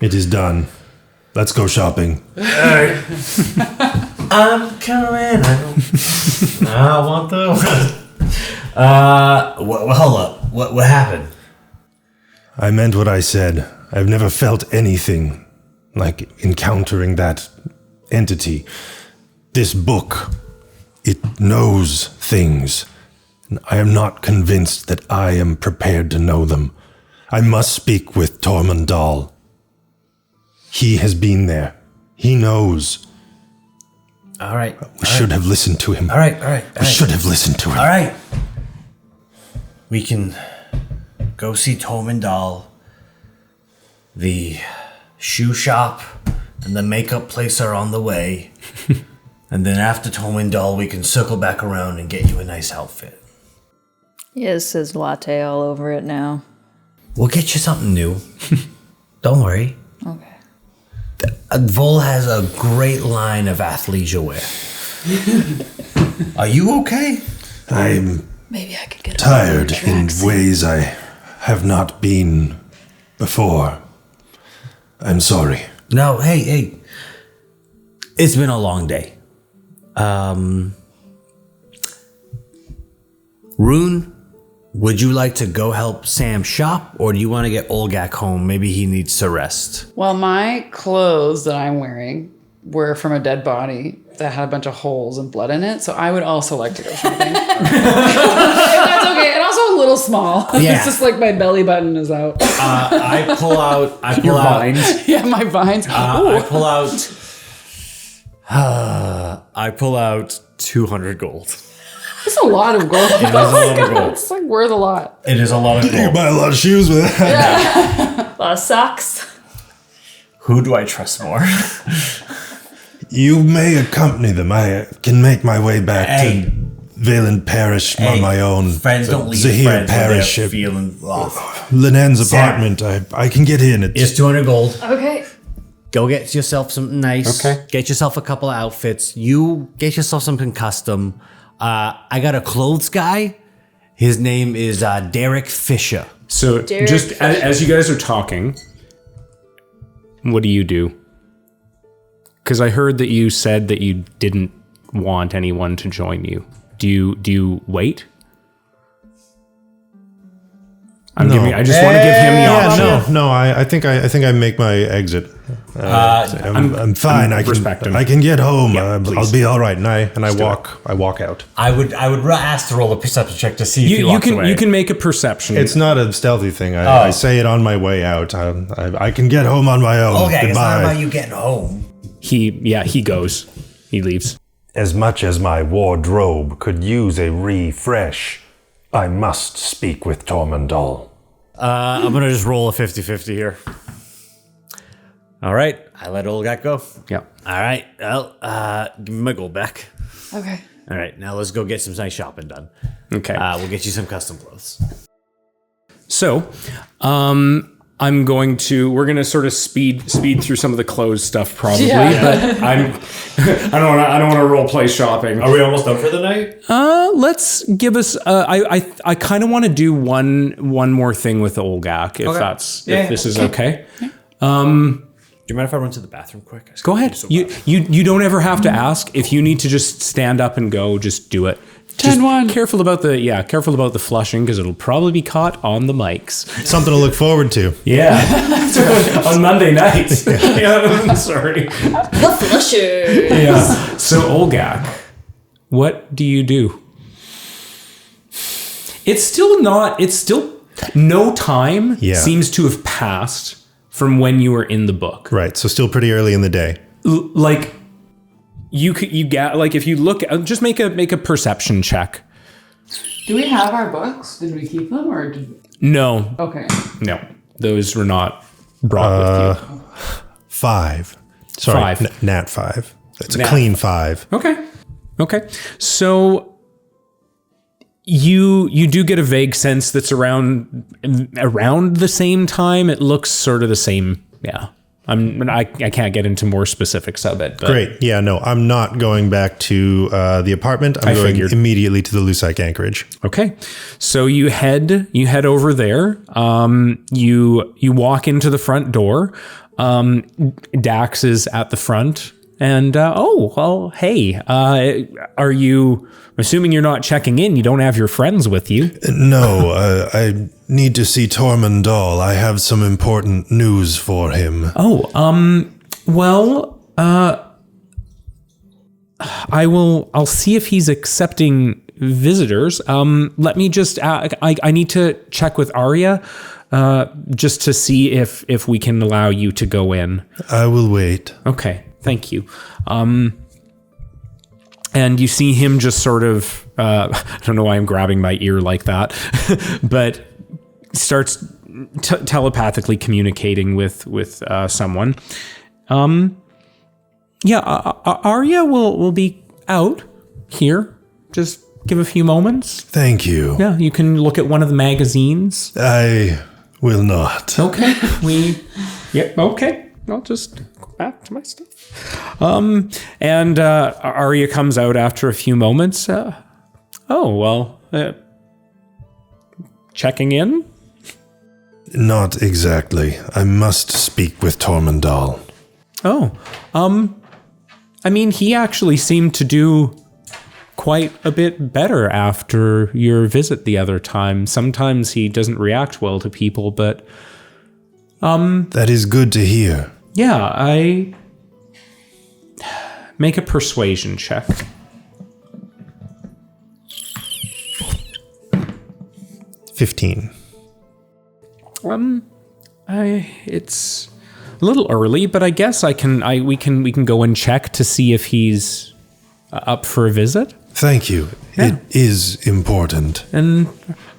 It is done. Let's go shopping. I'm coming. I want the. Hold up. What happened? I meant what I said. I've never felt anything like encountering that entity. This book, it knows things. And I am not convinced that I am prepared to know them. I must speak with Tormund. He has been there. He knows. All right. We should have listened to him. All right. We should have listened to him. All right. We can go see Tormund. The shoe shop and the makeup place are on the way. And then after Tormund, we can circle back around and get you a nice outfit. It says latte all over it now. We'll get you something new. Don't worry. Okay. Vol has a great line of athleisure wear. Are you okay? I'm Maybe I could get tired in ways I have not been before. I'm sorry. No, hey. It's been a long day. Rune, would you like to go help Sam shop, or do you want to get Olgak home? Maybe he needs to rest. Well, my clothes that I'm wearing were from a dead body that had a bunch of holes and blood in it. So I would also like to go shopping. If that's okay. And also a little small. Yeah. It's just like my belly button is out. I pull out. Yeah, my vines. I pull out 200 gold. It's a lot of gold. It is a lot of gold. It's like worth a lot. It is a lot of You can gold. buy a lot of shoes with that. A lot of socks. Who do I trust more? You may accompany them. I can make my way back Hey. to Valen Parish on my own. Friends don't leave Zahir friends when Parish. they're feeling off. Linen's Sam. apartment. I can get in. It's 200 gold. Okay. Go get yourself something nice. Okay. Get yourself a couple of outfits. You get yourself something custom. I got a clothes guy. His name is Derek Fisher. So Derek just Fisher. as you guys are talking, what do you do? Because I heard that you said that you didn't want anyone to join you. Do you wait? I just want to give him the option. No. I think I make my exit. I'm fine. respect him. I can get home. please. I'll be all right. And I walk out. I would ask to roll a perception check to see if he You walks can away. you can make a perception. It's not a stealthy thing. I say it on my way out. I can get home on my own. Okay, it's not Goodbye. about you getting home. He goes. He leaves. As much as my wardrobe could use a refresh, I must speak with Tormund. I'm going to just roll a 50-50 here. All right. I let Olgak go. Yeah. All right. Well, give me my gold back. Okay. All right. Now let's go get some nice shopping done. Okay. We'll get you some custom clothes. So, we're going to sort of speed through some of the clothes stuff probably, but I don't want to role play shopping. Are we almost done for the night? Let's give us. I kind of want to do one more thing with Olgak, if this is okay. Do you mind if I run to the bathroom quick? Go ahead. You don't ever have to ask. If you need to just stand up and go, just do it. Just 10-1. Careful about the flushing because it'll probably be caught on the mics. Something to look forward to. Yeah, on Monday nights. Yeah, sorry. The flusher. Yeah. So Olgak, what do you do? It's still no time seems to have passed from when you were in the book. Right. So still pretty early in the day. Like you get like if you look, just make a perception check. Do we have our books? Did we keep them or did... No, Okay. no, those were not brought with you. 5. Sorry. 5. Nat 5. It's a Nat clean 5. Okay. So You do get a vague sense that's around the same time. It looks sort of the same. Yeah. I can't get into more specifics of it. But Great. Yeah, no, I'm not going back to the apartment. I'm going immediately to the Lusite anchorage. Okay. So you head over there. You walk into the front door. Dax is at the front. And, hey, are you, assuming you're not checking in, you don't have your friends with you? No, I need to see Tormund Dahl. I have some important news for him. I'll see if he's accepting visitors. Let me just, I need to check with Arya, just to see if we can allow you to go in. I will wait. Okay. Thank you. And you see him just sort of, I don't know why I'm grabbing my ear like that, but starts telepathically communicating with someone. Arya will be out here. Just give a few moments. Thank you. Yeah, you can look at one of the magazines. I will not. Okay. Okay. I'll just go back to my stuff. And Arya comes out after a few moments. Checking in? Not exactly. I must speak with Tormund Dahl. He actually seemed to do quite a bit better after your visit the other time. Sometimes he doesn't react well to people, but... That is good to hear. Yeah, I... Make a persuasion check. $15. It's a little early, but I guess we can go and check to see if he's up for a visit. Thank you. Yeah. It is important. And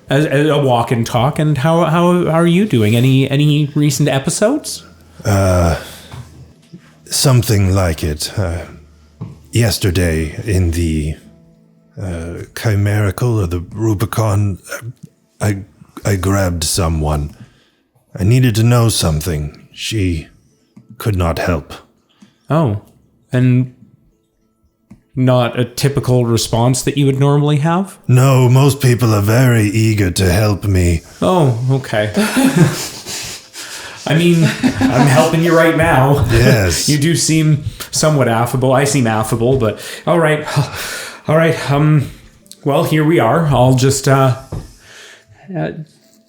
as a walk and talk. And how are you doing? Any recent episodes? Something like it. Yesterday in the Chimerical or the Rubicon, I grabbed someone. I needed to know something. She could not help. Oh, and not a typical response that you would normally have? No, most people are very eager to help me. Oh, okay. I'm helping you right now. Yes. You do seem somewhat affable. I seem affable, but all right. Well, here we are. I'll just,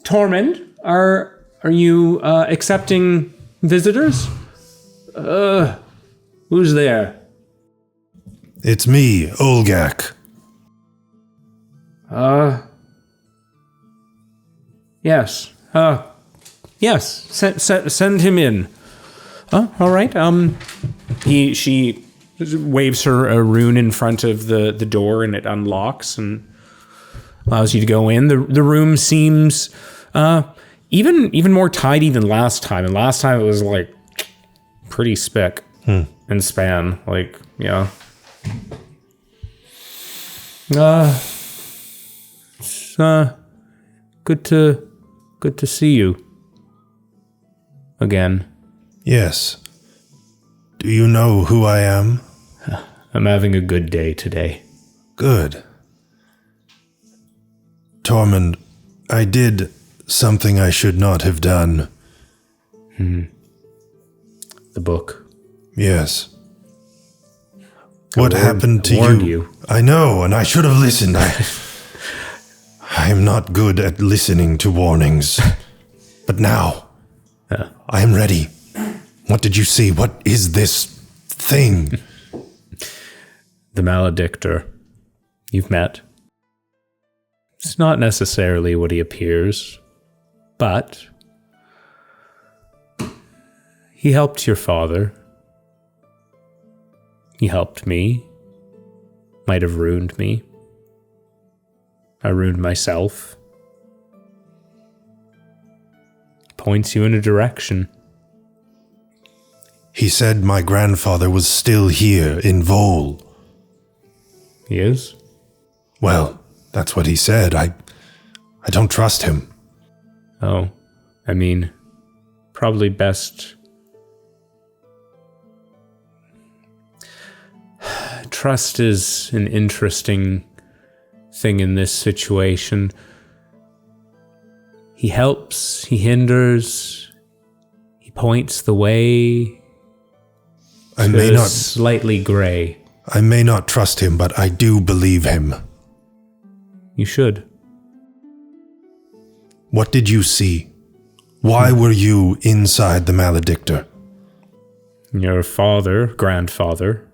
Tormund, are you, accepting visitors? Who's there? It's me, Olgak. Yes. Yes, send him in. Oh, all right. She waves her a rune in front of the door, and it unlocks and allows you to go in. The room seems even more tidy than last time. And last time it was like pretty spick and span. Like, yeah. It's good to see you again. Yes. Do you know who I am? I'm having a good day today. Good. Tormund, I did something I should not have done. The book. Yes. What happened to you? I know, and I should have listened. I'm not good at listening to warnings. But now, I am ready. What did you see? What is this thing? The Maladictor. You've met. It's not necessarily what he appears, but he helped your father. He helped me. Might have ruined me. I ruined myself. Points you in a direction. He said my grandfather was still here in Vol. He is? Well, That's what he said. I don't trust him. Oh, I mean, probably best. Trust is an interesting thing in this situation. He helps, he hinders, he points the way. I may not slightly gray. I may not trust him, but I do believe him. You should. What did you see? Why were you inside the Maladictor? Your grandfather,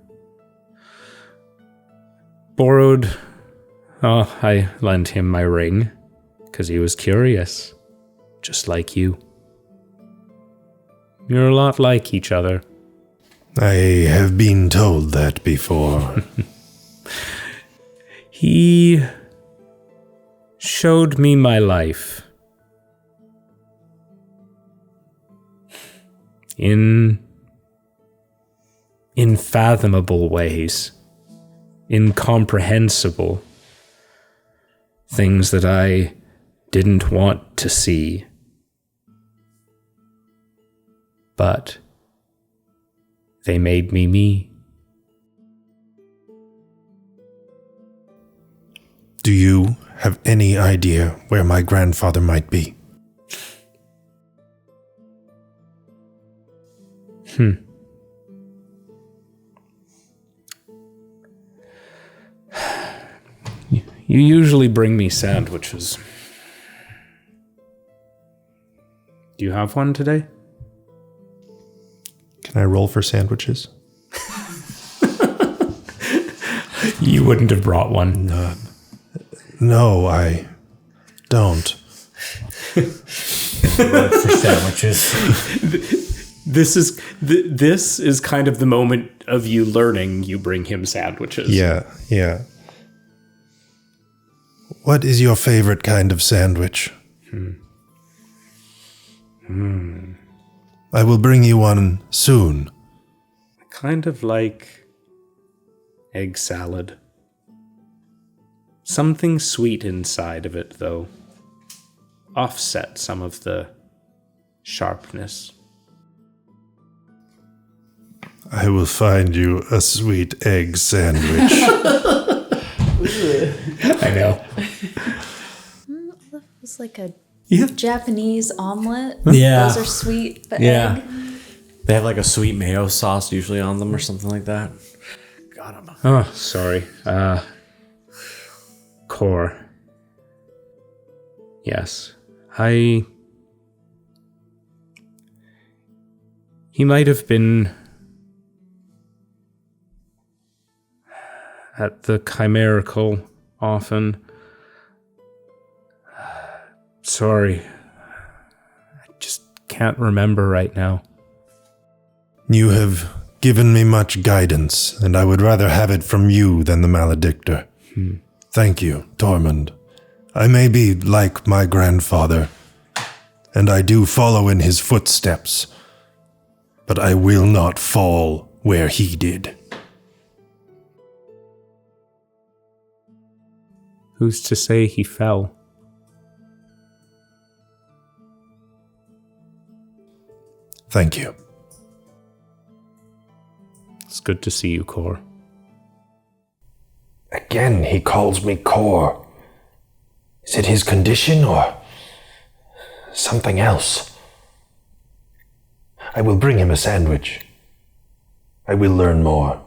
I lent him my ring, because he was curious, just like you. You're a lot like each other. I have been told that before. He showed me my life in unfathomable ways, incomprehensible things that I didn't want to see. But they made me me. Do you have any idea where my grandfather might be? You usually bring me sandwiches. Do you have one today? Can I roll for sandwiches? You wouldn't have brought one. No, I don't. For sandwiches. This is kind of the moment of you learning you bring him sandwiches. Yeah. What is your favorite kind of sandwich? I will bring you one soon. Kind of like egg salad. Something sweet inside of it, though. Offset some of the sharpness. I will find you a sweet egg sandwich. I know. It was like a Yeah. Japanese omelet. Yeah. Those are sweet, but Yeah. egg. They have like a sweet mayo sauce usually on them or something like that. Got 'em. Oh, sorry. Core. Yes. He might have been at the Chimerical often. Sorry. I just can't remember right now. You have given me much guidance, and I would rather have it from you than the Maladictor. Thank you, Tormund. I may be like my grandfather, and I do follow in his footsteps, but I will not fall where he did. Who's to say he fell? Thank you. It's good to see you, Core. Again, he calls me Core. Is it his condition or something else? I will bring him a sandwich. I will learn more.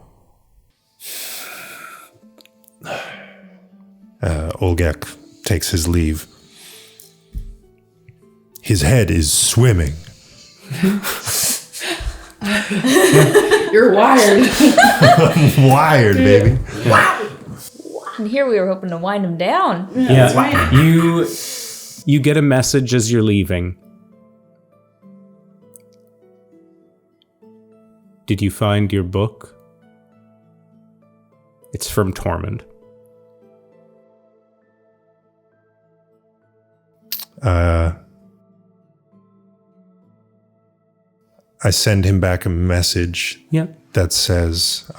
Olgak takes his leave. His head is swimming. You're wired. Wired, baby. And here we were hoping to wind him down. Yeah, you get a message as you're leaving. Did you find your book? It's from Tormund. I send him back a message Yeah. that says,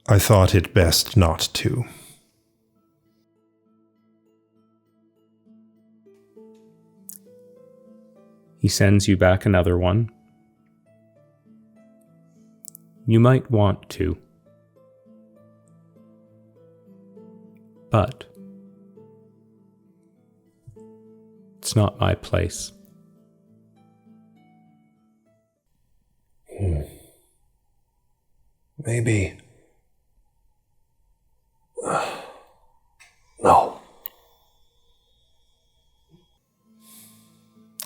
I thought it best not to. He sends you back another one. You might want to. But it's not my place. Maybe. No.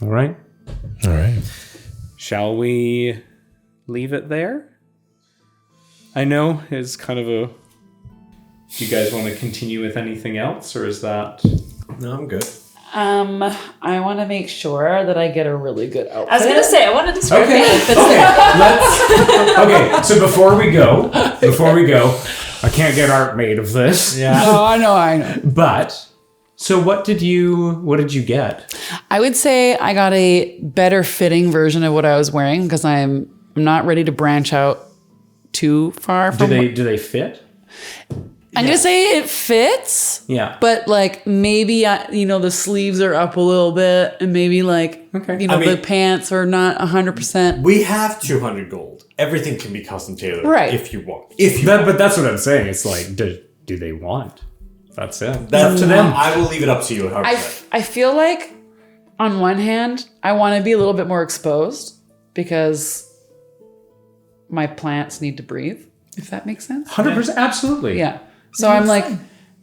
All right. All right. Shall we leave it there? I know it's kind of a... Do you guys want to continue with anything else, or is that... No, I'm good. I want to make sure that I get a really good outfit. I was gonna say I want to describe Okay. the outfits. Okay, so before we go, I can't get art made of this. Yeah. Oh, I know. But so what did you get? I would say I got a better fitting version of what I was wearing because I'm not ready to branch out too far from. Do they fit? I'm gonna say it fits. Yeah. But like maybe the sleeves are up a little bit, and maybe like Okay. the pants are not 100%. We have 200 gold. Everything can be custom tailored, Right. if you want. But that's what I'm saying. It's like, do they want? That's it. That's up to them. I will leave it up to you. 100%. I feel like on one hand I want to be a little bit more exposed because my plants need to breathe. If that makes sense. 100%, absolutely. Yeah. So I'm like,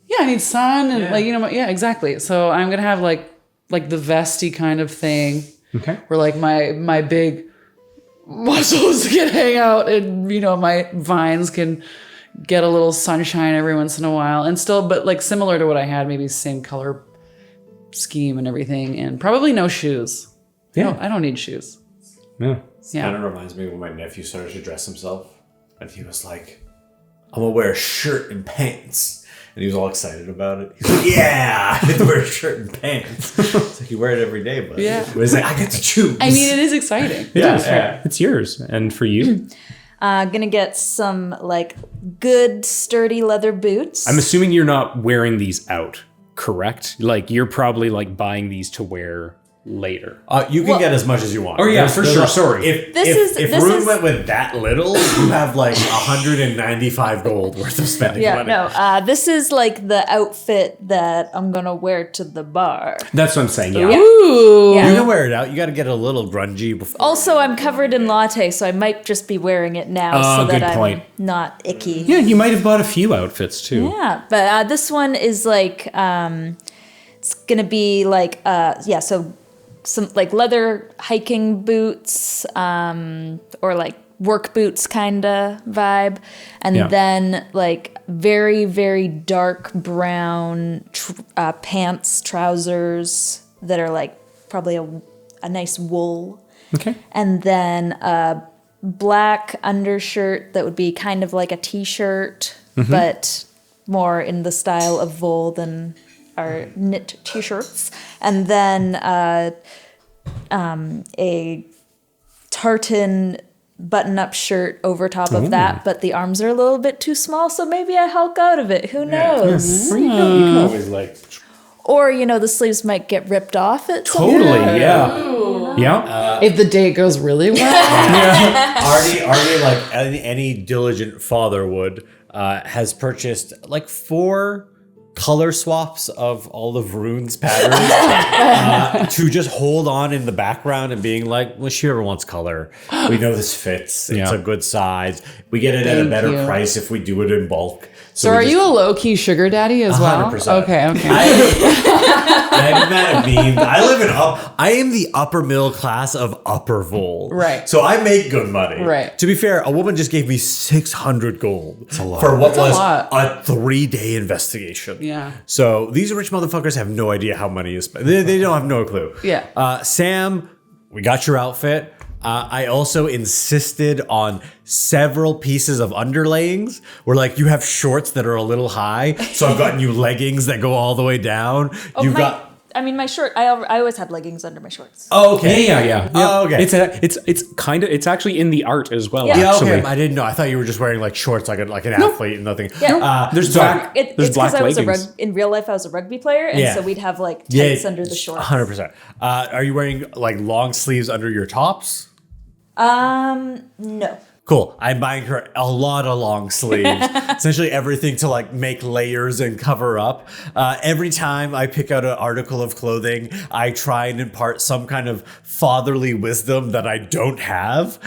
yeah, I need sun and exactly. So I'm gonna have like the vesty kind of thing Okay. where like my big muscles can hang out and my vines can get a little sunshine every once in a while and still, but like similar to what I had, maybe same color scheme and everything, and probably no shoes. Yeah. I don't need shoes. Yeah. Yeah. Kind of reminds me when my nephew started to dress himself, and he was like, "I'm gonna wear a shirt and pants," and he was all excited about it. He's like, "Yeah, I get to wear a shirt and pants." It's like you wear it every day, but Yeah. he's like, "I get to choose." I mean, it is exciting. It is. It's yours. And for you? Gonna get some like good sturdy leather boots. I'm assuming you're not wearing these out, correct? Like you're probably like buying these to wear later. You can get as much as you want. Oh, yeah, for sure. Sorry. If This Rune is- went with that little, you have like 195 gold worth of spending Yeah, money. no. This is like the outfit that I'm gonna wear to the bar. That's what I'm saying. Yeah. Ooh. Yeah. You can wear it out. You got to get a little grungy before. Also, I'm covered in latte, so I might just be wearing it now Oh, so that good I'm point. not icky. Yeah, you might have bought a few outfits too. Yeah, but this one is like it's gonna be like so some like leather hiking boots or like work boots kinda vibe, and Yeah. then like very very dark brown pants, trousers that are like probably a nice wool, Okay. and then a black undershirt that would be kind of like a t-shirt, but more in the style of wool than our knit t-shirts, and then a tartan button-up shirt over top of that, but the arms are a little bit too small, so maybe I hulk out of it. Who knows? You can always like Or the sleeves might get ripped off at some totally. point. Yeah. Yeah. If the date goes really well. Ardy, like any diligent father would, has purchased like 4 color swaps of all of Rune's patterns to just hold on in the background and being like, well, she ever wants color. We know this fits. It's Yeah. a good size. We get it at a Thank better you. price if we do it in bulk. So we are just- you a low-key sugar daddy as well? 100%. Okay. I'm mad at means. I am the upper middle class of upper Vol. Right. So I make good money. Right. To be fair, a woman just gave me 600 gold for what That's a was lot. a 3-day investigation. Yeah. So these rich motherfuckers have no idea how money is spent. They don't have no clue. Yeah. Sam, we got your outfit. I also insisted on several pieces of underlayings where like you have shorts that are a little high. So I've gotten you leggings that go all the way down. Oh, You've my, got I mean, my short. I always have leggings under my shorts. Oh, okay. Yeah. Oh, okay. It's actually in the art as well. Yeah. Yeah, Actually. okay. I didn't know. I thought you were just wearing like shorts, like an athlete and nothing. Yeah. There's so- black. It's There's because black I was leggings. in real life. I was a rugby player, and Yeah. so we'd have like tights under the shorts. 100%. Are you wearing like long sleeves under your tops? No. Cool. I'm buying her a lot of long sleeves. Essentially everything to like make layers and cover up. Every time I pick out an article of clothing, I try and impart some kind of fatherly wisdom that I don't have.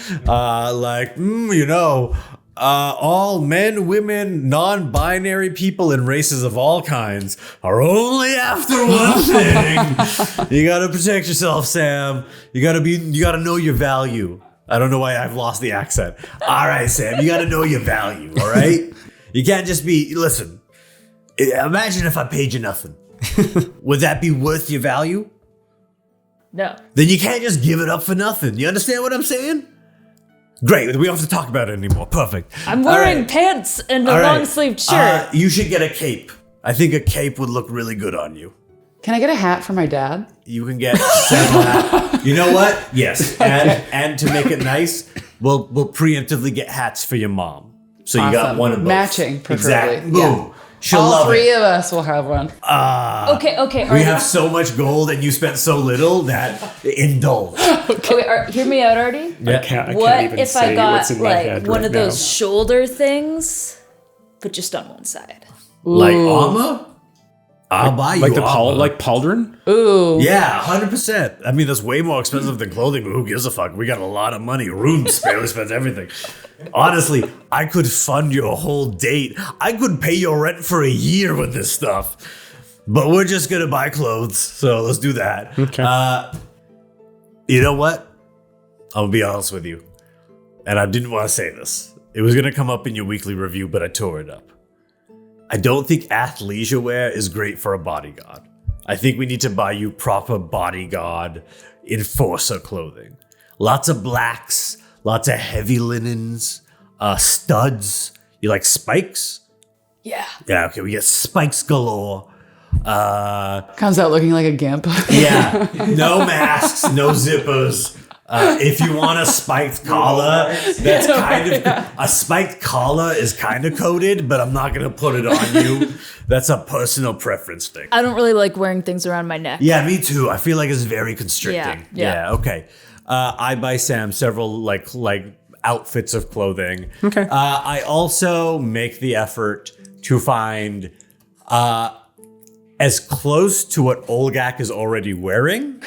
All men, women, non-binary people, and races of all kinds are only after one thing. You gotta protect yourself, Sam. You gotta know your value. I don't know why I've lost the accent. All right, Sam, you got to know your value, all right? You can't just listen, imagine if I paid you nothing. Would that be worth your value? No. Then you can't just give it up for nothing. You understand what I'm saying? Great, we don't have to talk about it anymore. Perfect. I'm wearing pants and a All right. long-sleeved shirt. You should get a cape. I think a cape would look really good on you. Can I get a hat for my dad? You can get hat. You know what? Yes. And to make it nice, we'll preemptively get hats for your mom. So you got Awesome. one of both. Matching, preferably. Exactly. Boom. Yeah. She'll All love three it. of us will have one. Okay. We have so much gold and you spent so little that indulge. Okay, hear me out, Ardy. I can't What even if say I got what's in my head one right of those shoulder things, but just on one side? Like armor? I'll buy you like the armor. pauldron. Ooh. Yeah, 100%. I mean, that's way more expensive than clothing, but who gives a fuck? We got a lot of money. Rune barely spends everything. Honestly, I could fund your whole date. I could pay your rent for a year with this stuff. But we're just going to buy clothes, so let's do that. Okay. You know what? I'll be honest with you. And I didn't want to say this. It was going to come up in your weekly review, but I tore it up. I don't think athleisure wear is great for a bodyguard. I think we need to buy you proper bodyguard enforcer clothing. Lots of blacks, lots of heavy linens, studs. You like spikes? Yeah. Yeah, okay, we get spikes galore. Comes out looking like a gimp. Yeah, no masks, no zippers. If you want a spiked collar, that's a spiked collar is kind of coded, but I'm not gonna put it on you. That's a personal preference thing. I don't really like wearing things around my neck. Yeah, me too. I feel like it's very constricting. Yeah. Okay. I buy Sam several like outfits of clothing. Okay. I also make the effort to find as close to what Olgak is already wearing,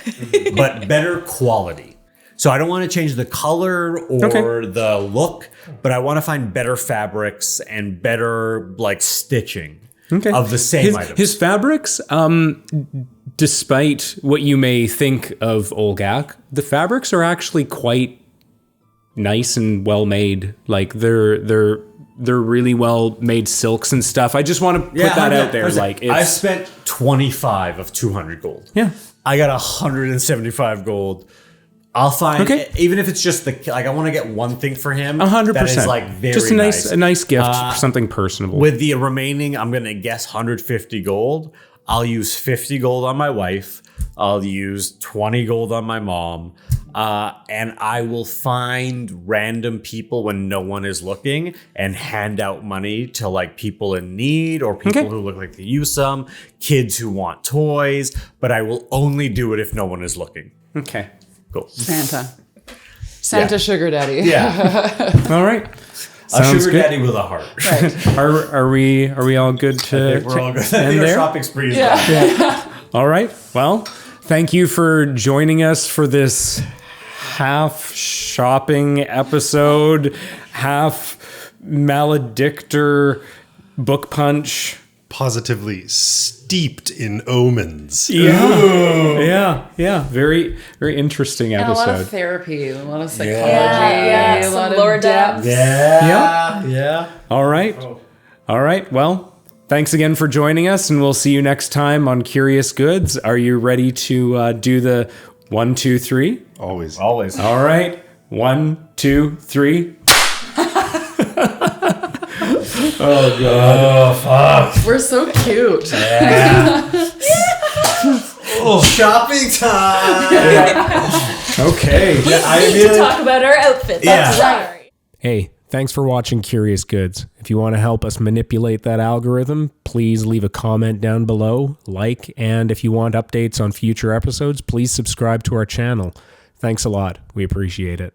but better quality. So I don't want to change the color or the look, but I want to find better fabrics and better like stitching of the same items. His fabrics, despite what you may think of Olgak, the fabrics are actually quite nice and well made. Like they're really well made silks and stuff. I just want to put that out there. Like I spent 25 of 200 gold. Yeah. I got 175 gold. I'll find even if it's just I want to get one thing for him. 100%. That is like very just a nice gift, something personable. With the remaining, I'm gonna guess 150 gold. I'll use 50 gold on my wife. I'll use 20 gold on my mom. And I will find random people when no one is looking and hand out money to like people in need or people who look like they use some, kids who want toys, but I will only do it if no one is looking. Okay. Cool. Santa sugar daddy. Yeah. All right. A Sounds sugar good. daddy with a heart. Right. Are we all good to I think we're all good. I end think our there? shopping spree is done. All right. Well, thank you for joining us for this half shopping episode, half Maladictor book punch. Positively steeped in omens. Yeah. Very, very interesting And a lot of episode. therapy, a lot of psychology, Yeah, a some lot lore of depth. Yeah. All right. All right. Well, thanks again for joining us, and we'll see you next time on Curious Goods. Are you ready to do the 1, 2, 3? Always. Always. All right. 1, 2, 3. Oh, God. Oh, fuck. We're so cute. Yeah. Shopping time. Okay. We need to talk about our outfits. That's right. Hey, thanks for watching Curious Goods. If you want to help us manipulate that algorithm, please leave a comment down below, and if you want updates on future episodes, please subscribe to our channel. Thanks a lot. We appreciate it.